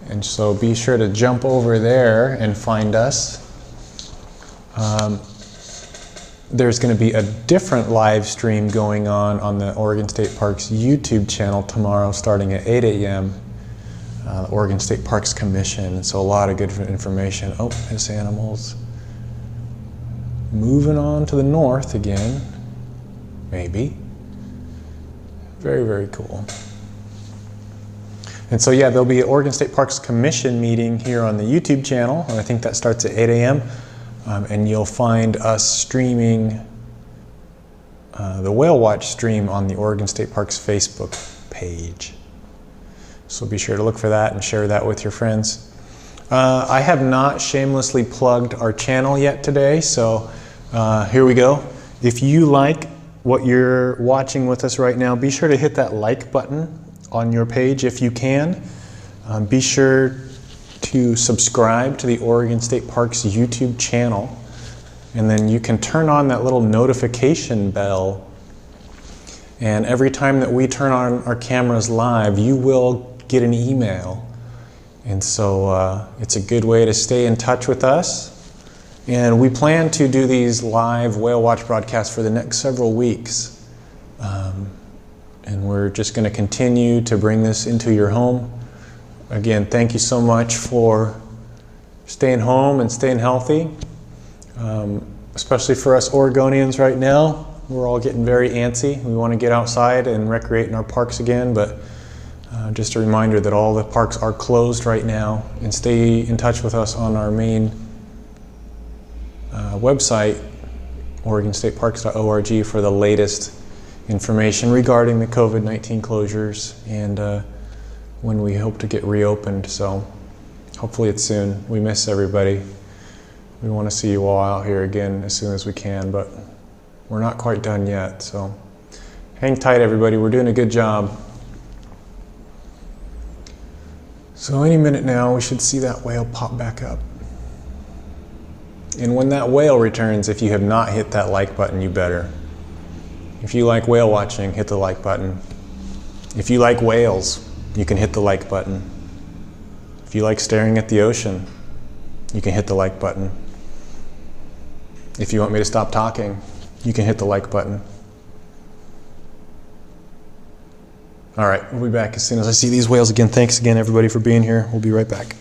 And so be sure to jump over there and find us. There's going to be a different live stream going on the Oregon State Parks YouTube channel tomorrow starting at 8 a.m. The Oregon State Parks Commission. So a lot of good information. Oh, there's animals. Moving on to the north again. Maybe. Very, very cool. And so yeah, there'll be an Oregon State Parks Commission meeting here on the YouTube channel, and I think that starts at 8 a.m. And you'll find us streaming the Whale Watch stream on the Oregon State Parks Facebook page. So be sure to look for that and share that with your friends. I have not shamelessly plugged our channel yet today, so here we go. If you like what you're watching with us right now, be sure to hit that like button on your page if you can. Be sure to subscribe to the Oregon State Parks YouTube channel, and then you can turn on that little notification bell, and every time that we turn on our cameras live, you will get an email. And so it's a good way to stay in touch with us. And we plan to do these live whale watch broadcasts for the next several weeks. And we're just going to continue to bring this into your home. Again, thank you so much for staying home and staying healthy. Especially for us Oregonians right now. We're all getting very antsy. We want to get outside and recreate in our parks again, but just a reminder that all the parks are closed right now, and stay in touch with us on our main website, OregonStateParks.org, for the latest information regarding the COVID-19 closures and when we hope to get reopened. So hopefully it's soon. We miss everybody. We want to see you all out here again as soon as we can, but we're not quite done yet. So hang tight, everybody. We're doing a good job. So any minute now, we should see that whale pop back up. And when that whale returns, if you have not hit that like button, you better. If you like whale watching, hit the like button. If you like whales, you can hit the like button. If you like staring at the ocean, you can hit the like button. If you want me to stop talking, you can hit the like button. All right, we'll be back as soon as I see these whales again. Thanks again, everybody, for being here. We'll be right back.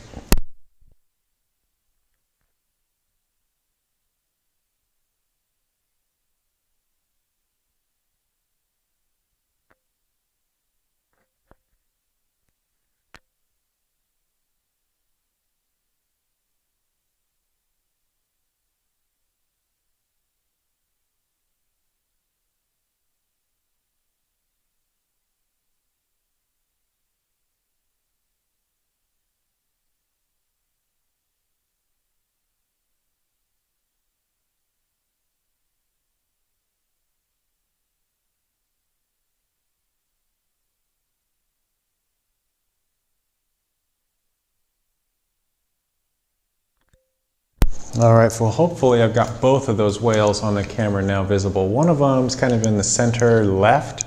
All right, well, hopefully I've got both of those whales on the camera now visible. One of them's kind of in the center left,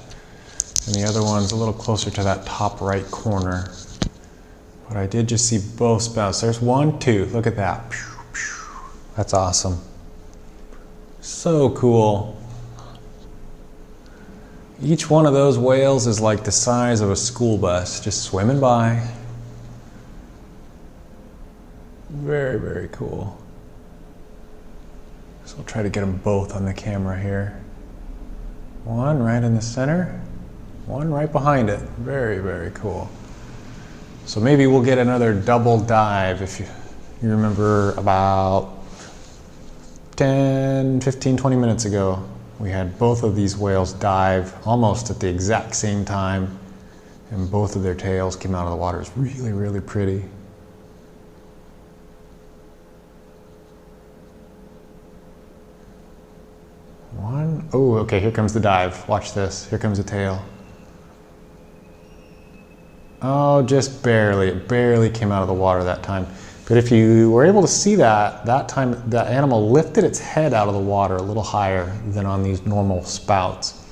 and the other one's a little closer to that top right corner. But I did just see both spouts. There's one, two, look at that. That's awesome. So cool. Each one of those whales is like the size of a school bus, just swimming by. Very, very cool. So we'll try to get them both on the camera here. One right in the center, one right behind it. Very, very cool. So maybe we'll get another double dive. If you remember about 10, 15, 20 minutes ago, we had both of these whales dive almost at the exact same time, and both of their tails came out of the water. It's really, really pretty. One, oh, okay, here comes the dive. Watch this, here comes the tail. Oh, just barely, it barely came out of the water that time. But if you were able to see that time, that animal lifted its head out of the water a little higher than on these normal spouts.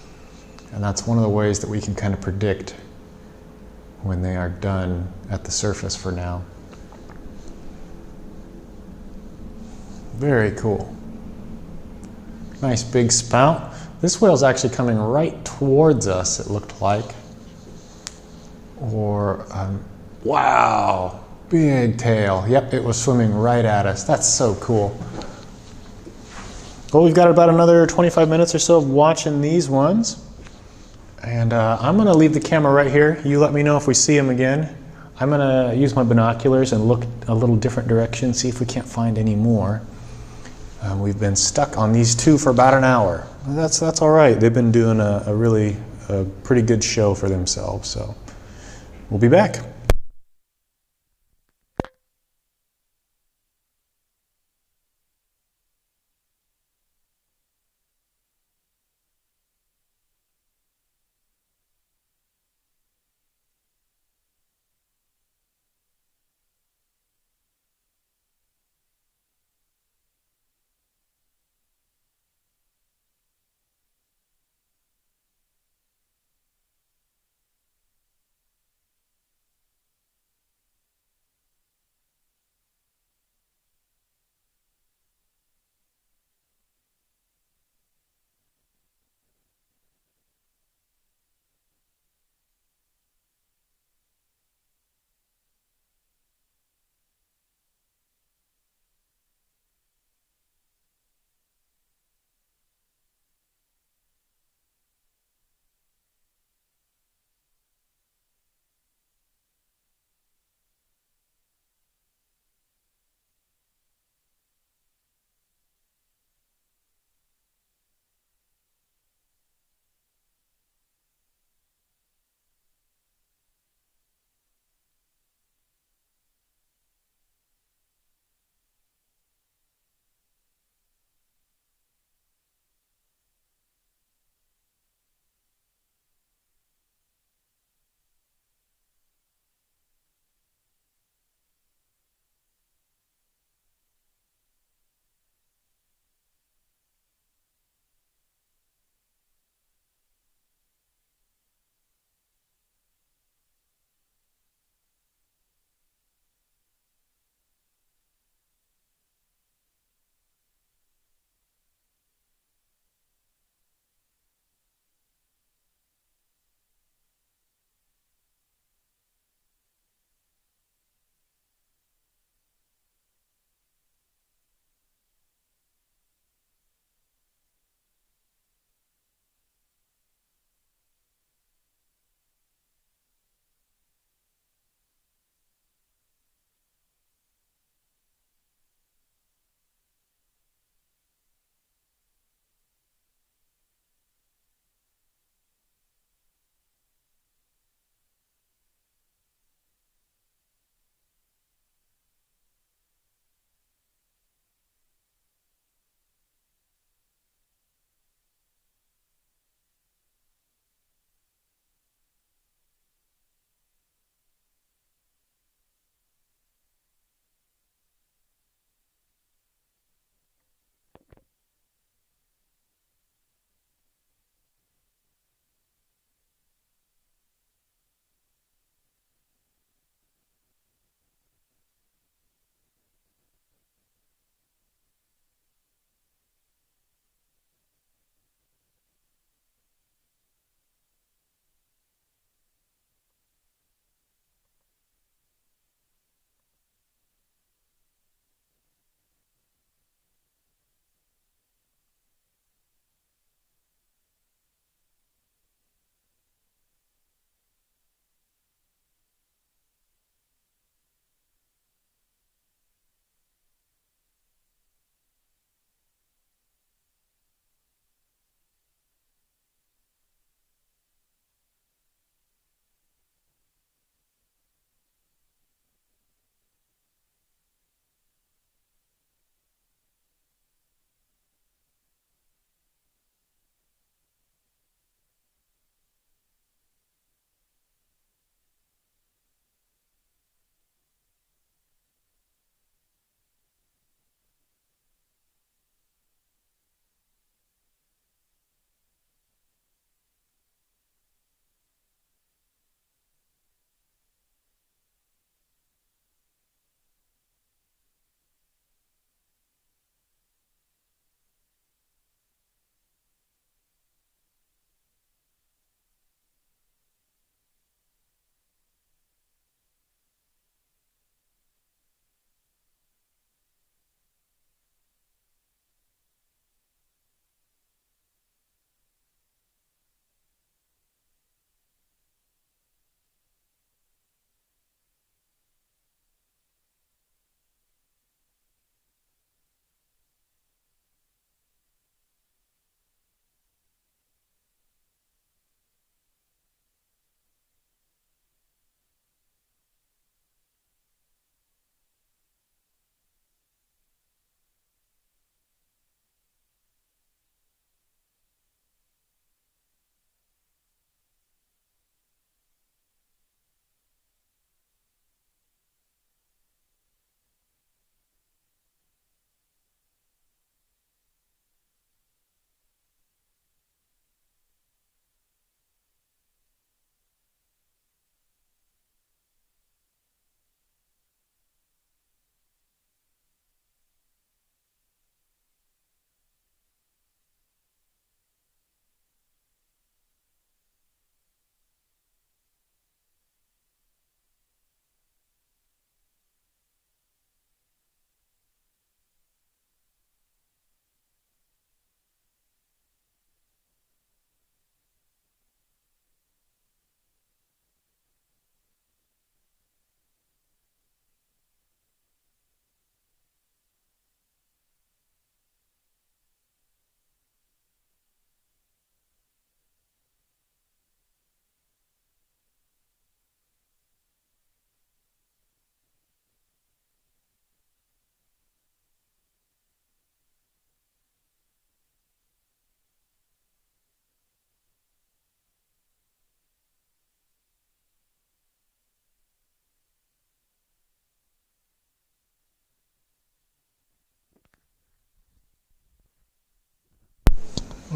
And that's one of the ways that we can kind of predict when they are done at the surface for now. Very cool. Nice big spout. This whale's actually coming right towards us, it looked like. Or, wow, big tail. Yep, it was swimming right at us. That's so cool. Well, we've got about another 25 minutes or so of watching these ones. And I'm gonna leave the camera right here. You let me know if we see them again. I'm gonna use my binoculars and look a little different direction, see if we can't find any more. We've been stuck on these two for about an hour. That's all right. They've been doing a pretty good show for themselves, so we'll be back.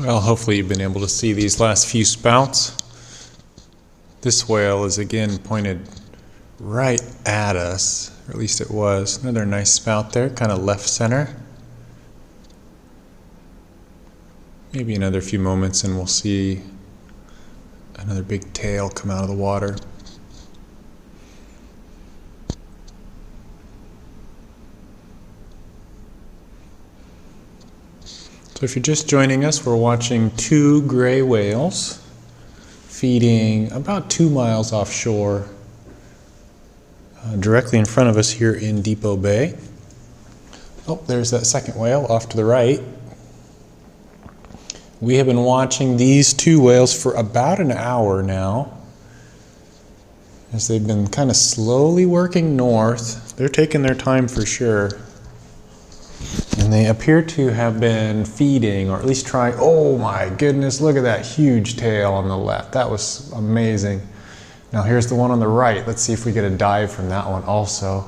Well, hopefully you've been able to see these last few spouts. This whale is again pointed right at us, or at least it was. Another nice spout there, kind of left center. Maybe another few moments and we'll see another big tail come out of the water. So if you're just joining us, we're watching two gray whales feeding about 2 miles offshore, directly in front of us here in Depot Bay. Oh, there's that second whale off to the right. We have been watching these two whales for about an hour now, as they've been kind of slowly working north. They're taking their time for sure. And they appear to have been feeding, or at least trying. Oh my goodness, look at that huge tail on the left. That was amazing. Now here's the one on the right. Let's see if we get a dive from that one also.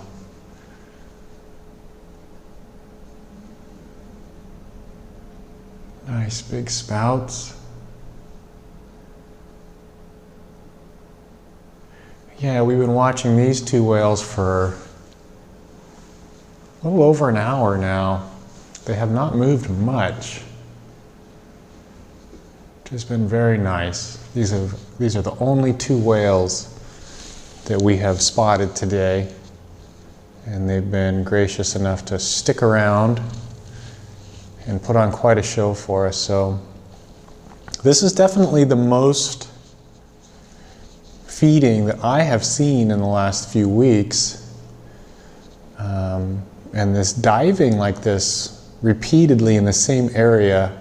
Nice big spouts. Yeah, we've been watching these two whales for a little over an hour now. They have not moved much, which has been very nice. These are the only two whales that we have spotted today, and they've been gracious enough to stick around and put on quite a show for us. So this is definitely the most feeding that I have seen in the last few weeks. And this diving like this repeatedly in the same area,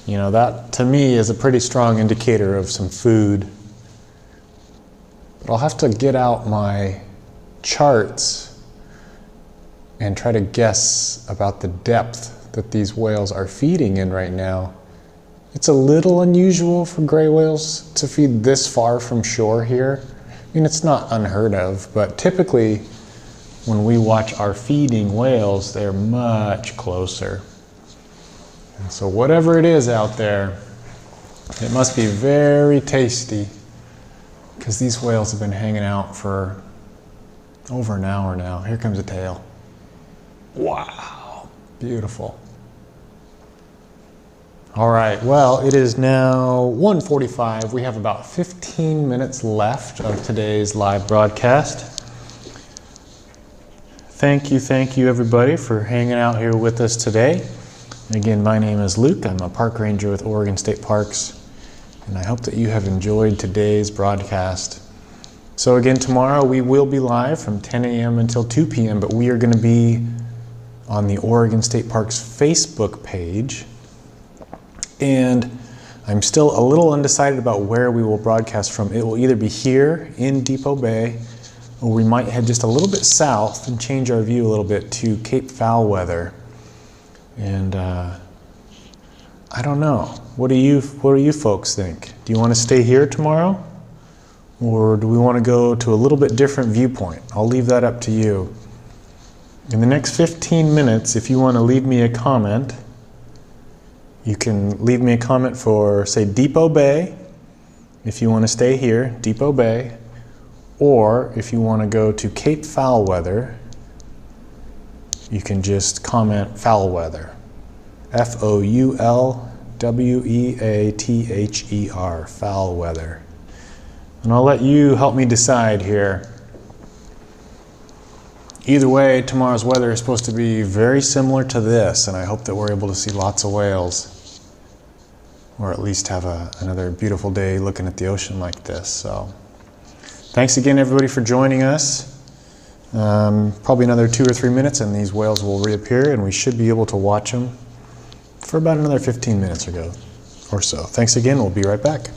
you know, that to me is a pretty strong indicator of some food. But I'll have to get out my charts and try to guess about the depth that these whales are feeding in right now. It's a little unusual for gray whales to feed this far from shore here. I mean, it's not unheard of, but typically when we watch our feeding whales, they're much closer. And so whatever it is out there, it must be very tasty, because these whales have been hanging out for over an hour now. Here comes a tail. Wow, beautiful. All right, well, it is now 1:45. We have about 15 minutes left of today's live broadcast. Thank you everybody for hanging out here with us today. Again, my name is Luke. I'm a park ranger with Oregon State Parks, and I hope that you have enjoyed today's broadcast. So again, tomorrow we will be live from 10 a.m. until 2 p.m., but we are going to be on the Oregon State Parks Facebook page. And I'm still a little undecided about where we will broadcast from. It will either be here in Depot Bay, or we might head just a little bit south and change our view a little bit to Cape Foulweather. And I don't know. What do you folks think? Do you want to stay here tomorrow, or do we want to go to a little bit different viewpoint? I'll leave that up to you. In the next 15 minutes, if you want to leave me a comment, you can leave me a comment for, say, Depot Bay, if you want to stay here, Depot Bay, or if you want to go to Cape Foulweather, you can just comment Foulweather. Foulweather, Foulweather. And I'll let you help me decide here. Either way, tomorrow's weather is supposed to be very similar to this, and I hope that we're able to see lots of whales, or at least have another beautiful day looking at the ocean like this. So, thanks again, everybody, for joining us. Probably another 2 or 3 minutes, and these whales will reappear, and we should be able to watch them for about another 15 minutes or so. Thanks again. We'll be right back.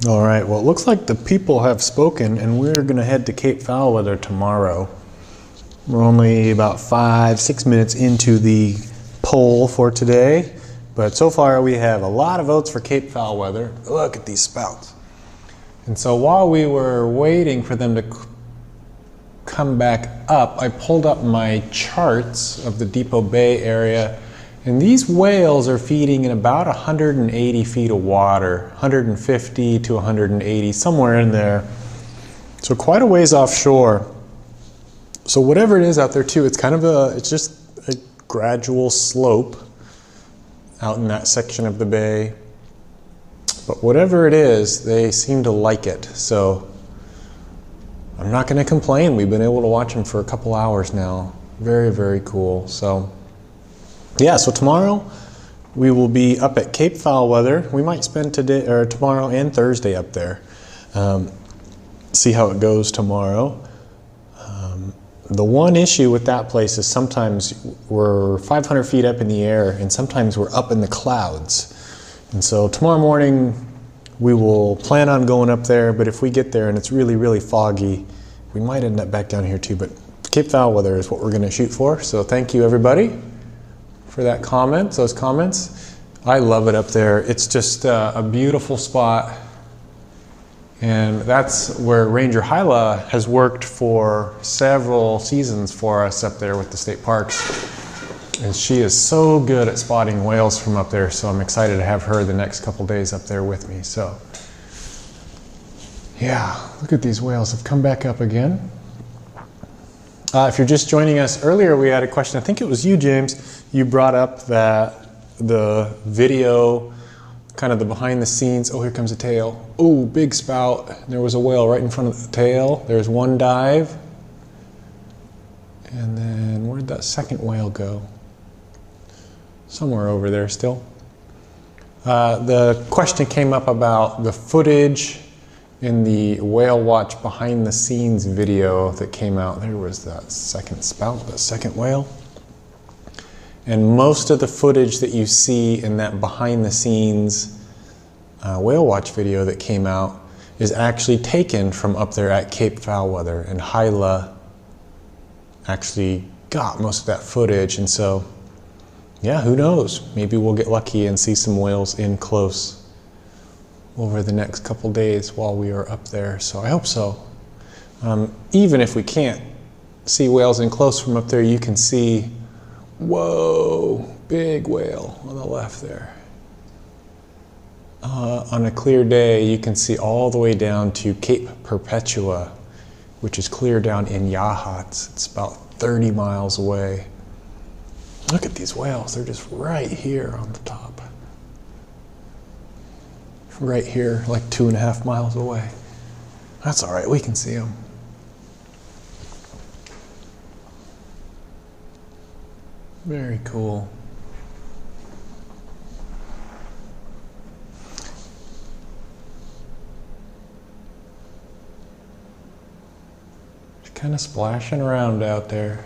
All right, well, it looks like the people have spoken, and we're going to head to Cape Foulweather tomorrow. We're only about 5-6 minutes into the poll for today, but so far we have a lot of votes for Cape Foulweather. Look at these spouts. And so while we were waiting for them to come back up, I pulled up my charts of the Depot Bay area, and these whales are feeding in about 180 feet of water, 150 to 180, somewhere in there. So quite a ways offshore. So whatever it is out there too, it's kind of it's just a gradual slope out in that section of the bay. But whatever it is, they seem to like it. So I'm not going to complain. We've been able to watch them for a couple hours now. Very, very cool. So yeah, so tomorrow we will be up at Cape Foulweather. We might spend today or tomorrow and Thursday up there. See how it goes tomorrow. The one issue with that place is sometimes we're 500 feet up in the air and sometimes we're up in the clouds. And so tomorrow morning we will plan on going up there, but if we get there and it's really, really foggy, we might end up back down here too. But Cape Foulweather is what we're going to shoot for. So thank you everybody for that comment, those comments. I love it up there. It's just a beautiful spot. And that's where Ranger Hyla has worked for several seasons for us up there with the state parks. And she is so good at spotting whales from up there, so I'm excited to have her the next couple days up there with me. So yeah, look at these whales have come back up again. If you're just joining us, earlier we had a question, I think it was you, James, you brought up that the video, kind of the behind the scenes, oh, here comes a tail. Oh, big spout. There was a whale right in front of the tail. There's one dive. And then where'd that second whale go? Somewhere over there still. The question came up about the footage in the whale watch behind the scenes video that came out. There was that second spout, that second whale. And most of the footage that you see in that behind the scenes whale watch video that came out is actually taken from up there at Cape Foulweather, and Hyla actually got most of that footage. And so yeah, who knows, maybe we'll get lucky and see some whales in close over the next couple days while we are up there. So I hope so. Even if we can't see whales in close from up there, you can see, whoa, big whale on the left there. On a clear day, you can see all the way down to Cape Perpetua, which is clear down in Yachats. It's about 30 miles away. Look at these whales, they're just right here on the top. Right here, like 2.5 miles away. That's all right, we can see them. Very cool. Just kind of splashing around out there.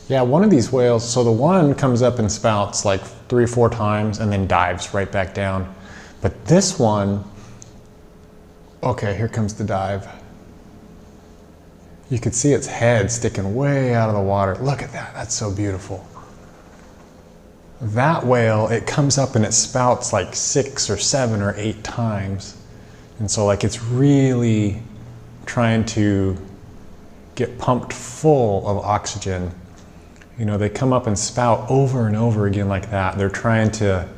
Yeah, one of these whales, so the one comes up and spouts like 3 or 4 times and then dives right back down. But this one, okay, here comes the dive. You could see its head sticking way out of the water. Look at that, that's so beautiful. That whale, it comes up and it spouts like 6 or 7 or 8 times. And so like it's really trying to get pumped full of oxygen. You know, they come up and spout over and over again like that. They're trying to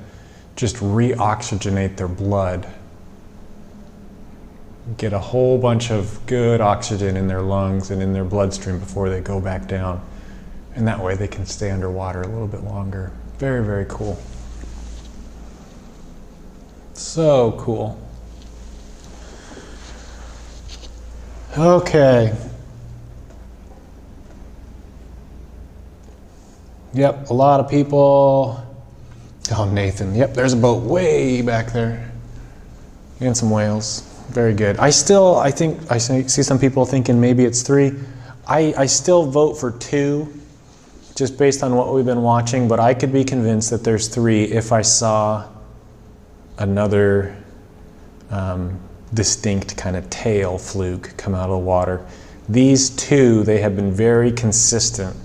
just re-oxygenate their blood. Get a whole bunch of good oxygen in their lungs and in their bloodstream before they go back down. And that way they can stay underwater a little bit longer. Very, very cool. So cool. Okay. Yep, a lot of people. Oh, Nathan. Yep, there's a boat way back there. And some whales. Very good. I think I see some people thinking maybe it's 3. I still vote for 2, just based on what we've been watching, but I could be convinced that there's 3 if I saw another distinct kind of tail fluke come out of the water. These two, they have been very consistent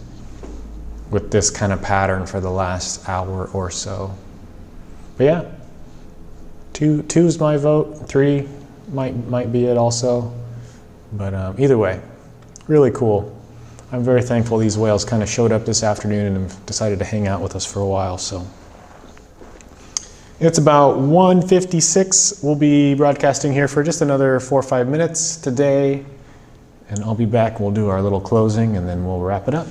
with this kind of pattern for the last hour or so. But yeah, two's my vote. 3 might be it also. But either way, really cool. I'm very thankful these whales kind of showed up this afternoon and have decided to hang out with us for a while. So it's about 1:56. We'll be broadcasting here for just another 4 or 5 minutes today. And I'll be back. We'll do our little closing and then we'll wrap it up.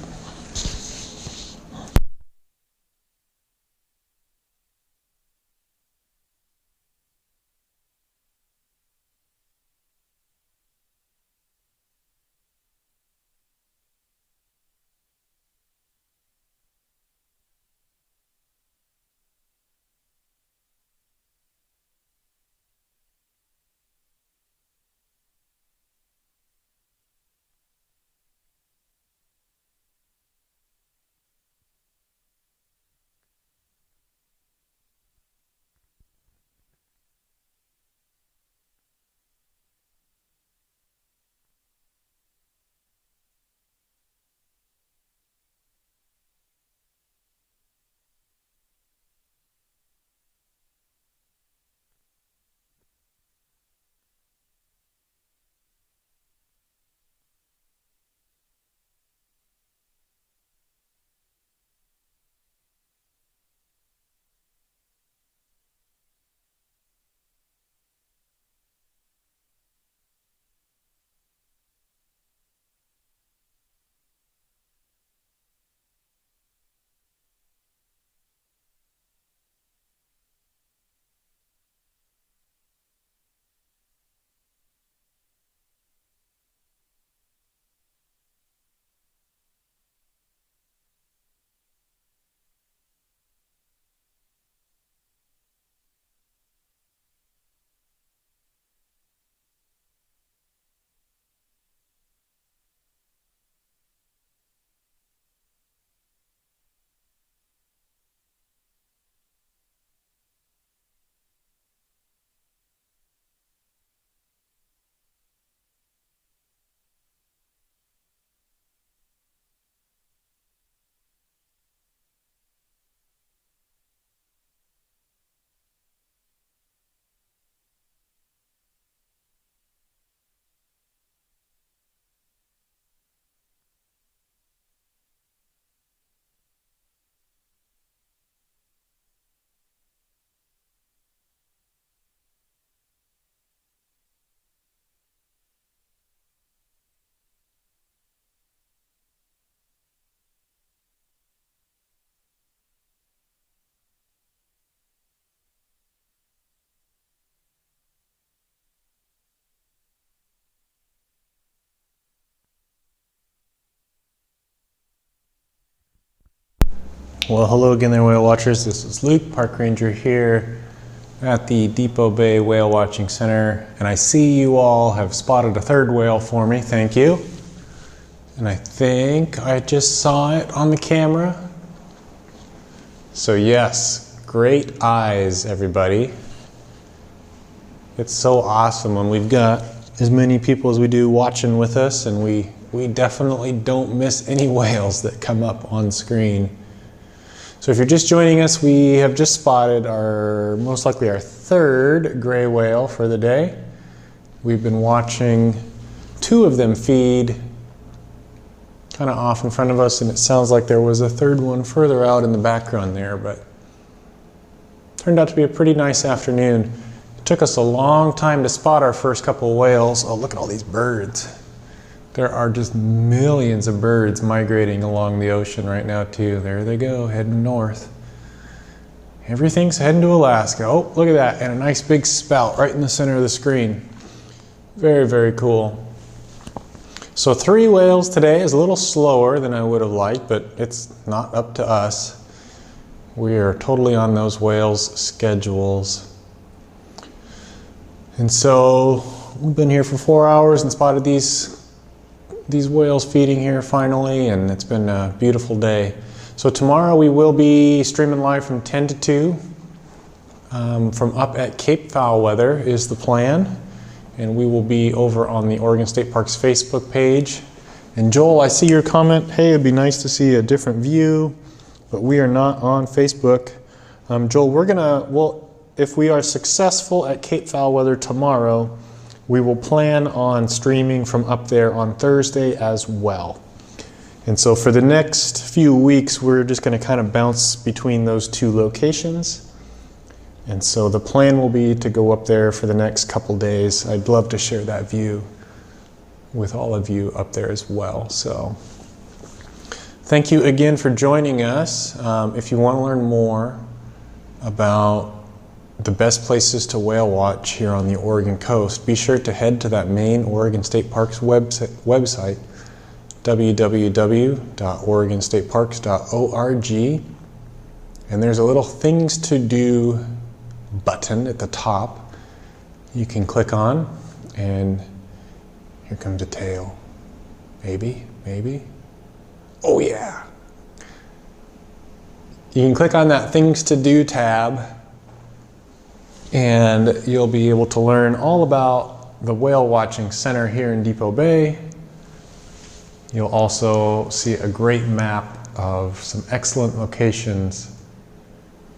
Well, hello again there, whale watchers. This is Luke, park ranger here at the Depot Bay Whale Watching Center. And I see you all have spotted a third whale for me. Thank you. And I think I just saw it on the camera. So yes, great eyes, everybody. It's so awesome when we've got as many people as we do watching with us, and we definitely don't miss any whales that come up on screen. So if you're just joining us, we have just spotted most likely our third gray whale for the day. We've been watching 2 of them feed kind of off in front of us, and it sounds like there was a third one further out in the background there, but turned out to be a pretty nice afternoon. It took us a long time to spot our first couple of whales. Oh, look at all these birds. There are just millions of birds migrating along the ocean right now too. There they go, heading north. Everything's heading to Alaska. Oh, look at that, and a nice big spout right in the center of the screen. Very, very cool. So 3 whales today is a little slower than I would have liked, but it's not up to us. We are totally on those whales' schedules. And so we've been here for 4 hours and spotted these whales feeding here finally, and it's been a beautiful day. So tomorrow we will be streaming live from 10 to 2. from up at Cape Foul Weather is the plan. And we will be over on the Oregon State Parks Facebook page. And Joel, I see your comment. Hey, it'd be nice to see a different view, but we are not on Facebook. Joel, if we are successful at Cape Foul Weather tomorrow, we will plan on streaming from up there on Thursday as well. And so for the next few weeks, we're just going to kind of bounce between those two locations. And so the plan will be to go up there for the next couple days. I'd love to share that view with all of you up there as well. So thank you again for joining us. If you want to learn more about the best places to whale watch here on the Oregon coast, be sure to head to that main Oregon State Parks website, www.oregonstateparks.org. And there's a little things to do button at the top you can click on, and here comes a tail. Maybe. Oh yeah. You can click on that things to do tab, and you'll be able to learn all about the whale watching center here in Depot Bay. You'll also see a great map of some excellent locations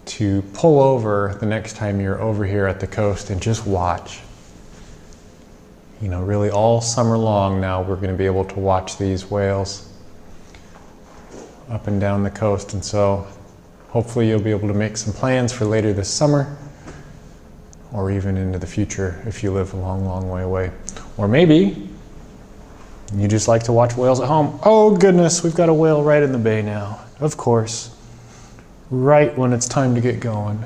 to pull over the next time you're over here at the coast and just watch. You know, really all summer long now we're going to be able to watch these whales up and down the coast. And so hopefully you'll be able to make some plans for later this summer, or even into the future if you live a long, long way away. Or maybe you just like to watch whales at home. Oh goodness, we've got a whale right in the bay now. Of course. Right when it's time to get going.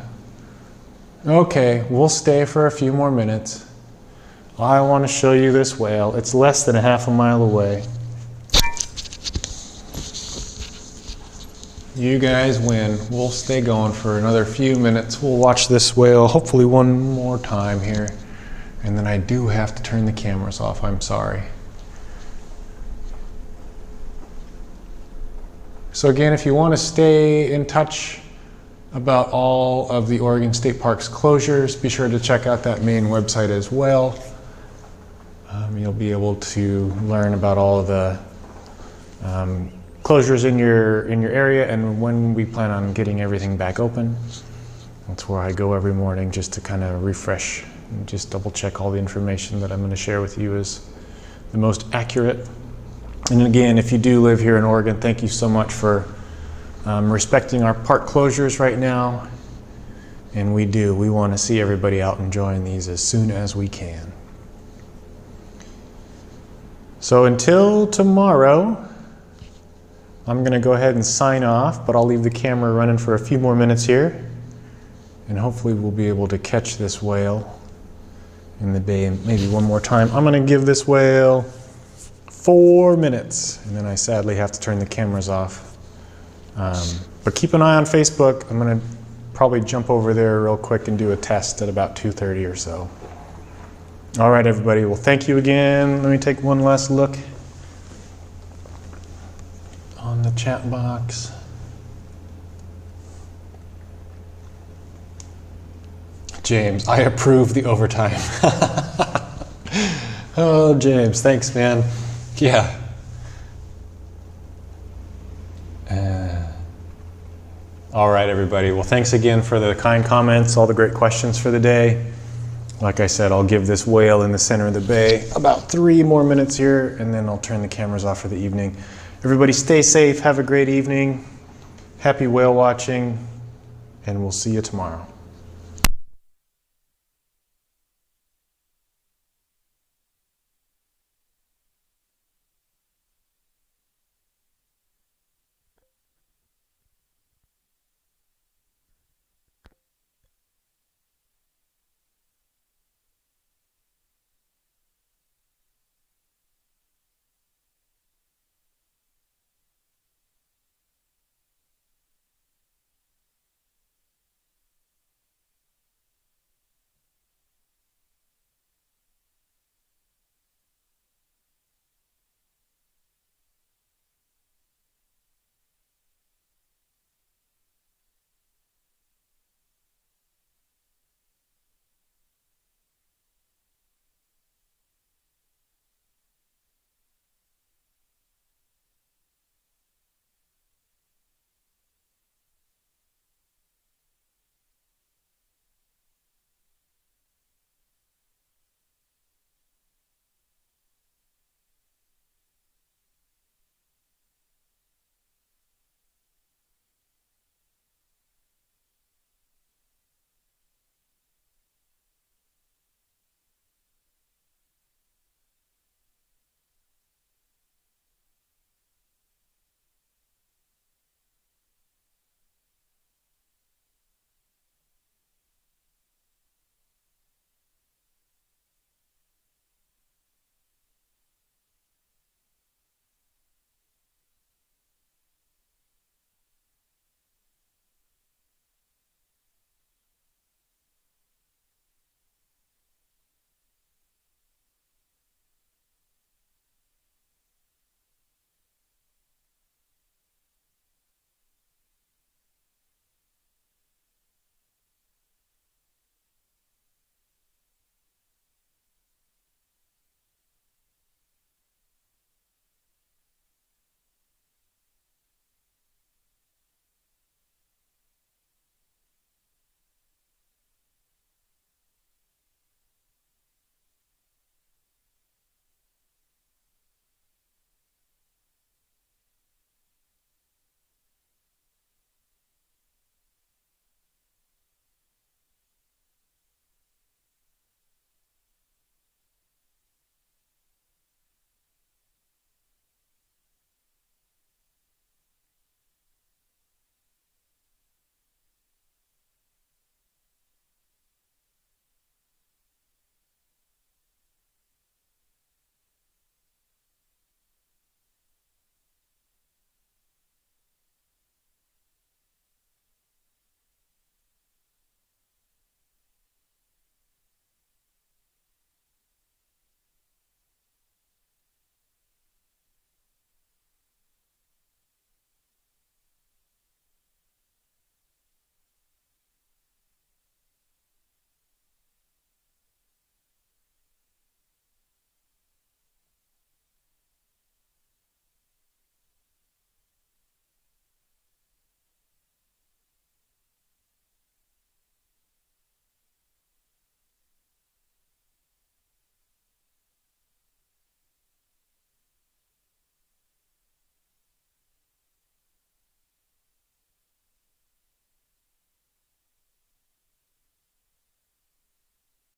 Okay, we'll stay for a few more minutes. I want to show you this whale. It's less than a half a mile away. You guys win. We'll stay going for another few minutes. We'll watch this whale hopefully one more time here. And then I do have to turn the cameras off. I'm sorry. So again, if you want to stay in touch about all of the Oregon State Parks closures, be sure to check out that main website as well. You'll be able to learn about all of the closures in your area and when we plan on getting everything back open. That's where I go every morning just to kind of refresh and just double check all the information that I'm going to share with you is the most accurate. And again, if you do live here in Oregon, thank you so much for respecting our park closures right now. And we want to see everybody out enjoying these as soon as we can. So until tomorrow, I'm going to go ahead and sign off, but I'll leave the camera running for a few more minutes here. And hopefully we'll be able to catch this whale in the bay maybe one more time. I'm going to give this whale 4 minutes, and then I sadly have to turn the cameras off. But keep an eye on Facebook. I'm going to probably jump over there real quick and do a test at about 2:30 or so. All right, everybody. Well, thank you again. Let me take one last look on the chat box. James, I approve the overtime. Oh, James, thanks, man. Yeah. All right, everybody. Well, thanks again for the kind comments, all the great questions for the day. Like I said, I'll give this whale in the center of the bay about 3 more minutes here, and then I'll turn the cameras off for the evening. Everybody stay safe. Have a great evening. Happy whale watching, and we'll see you tomorrow.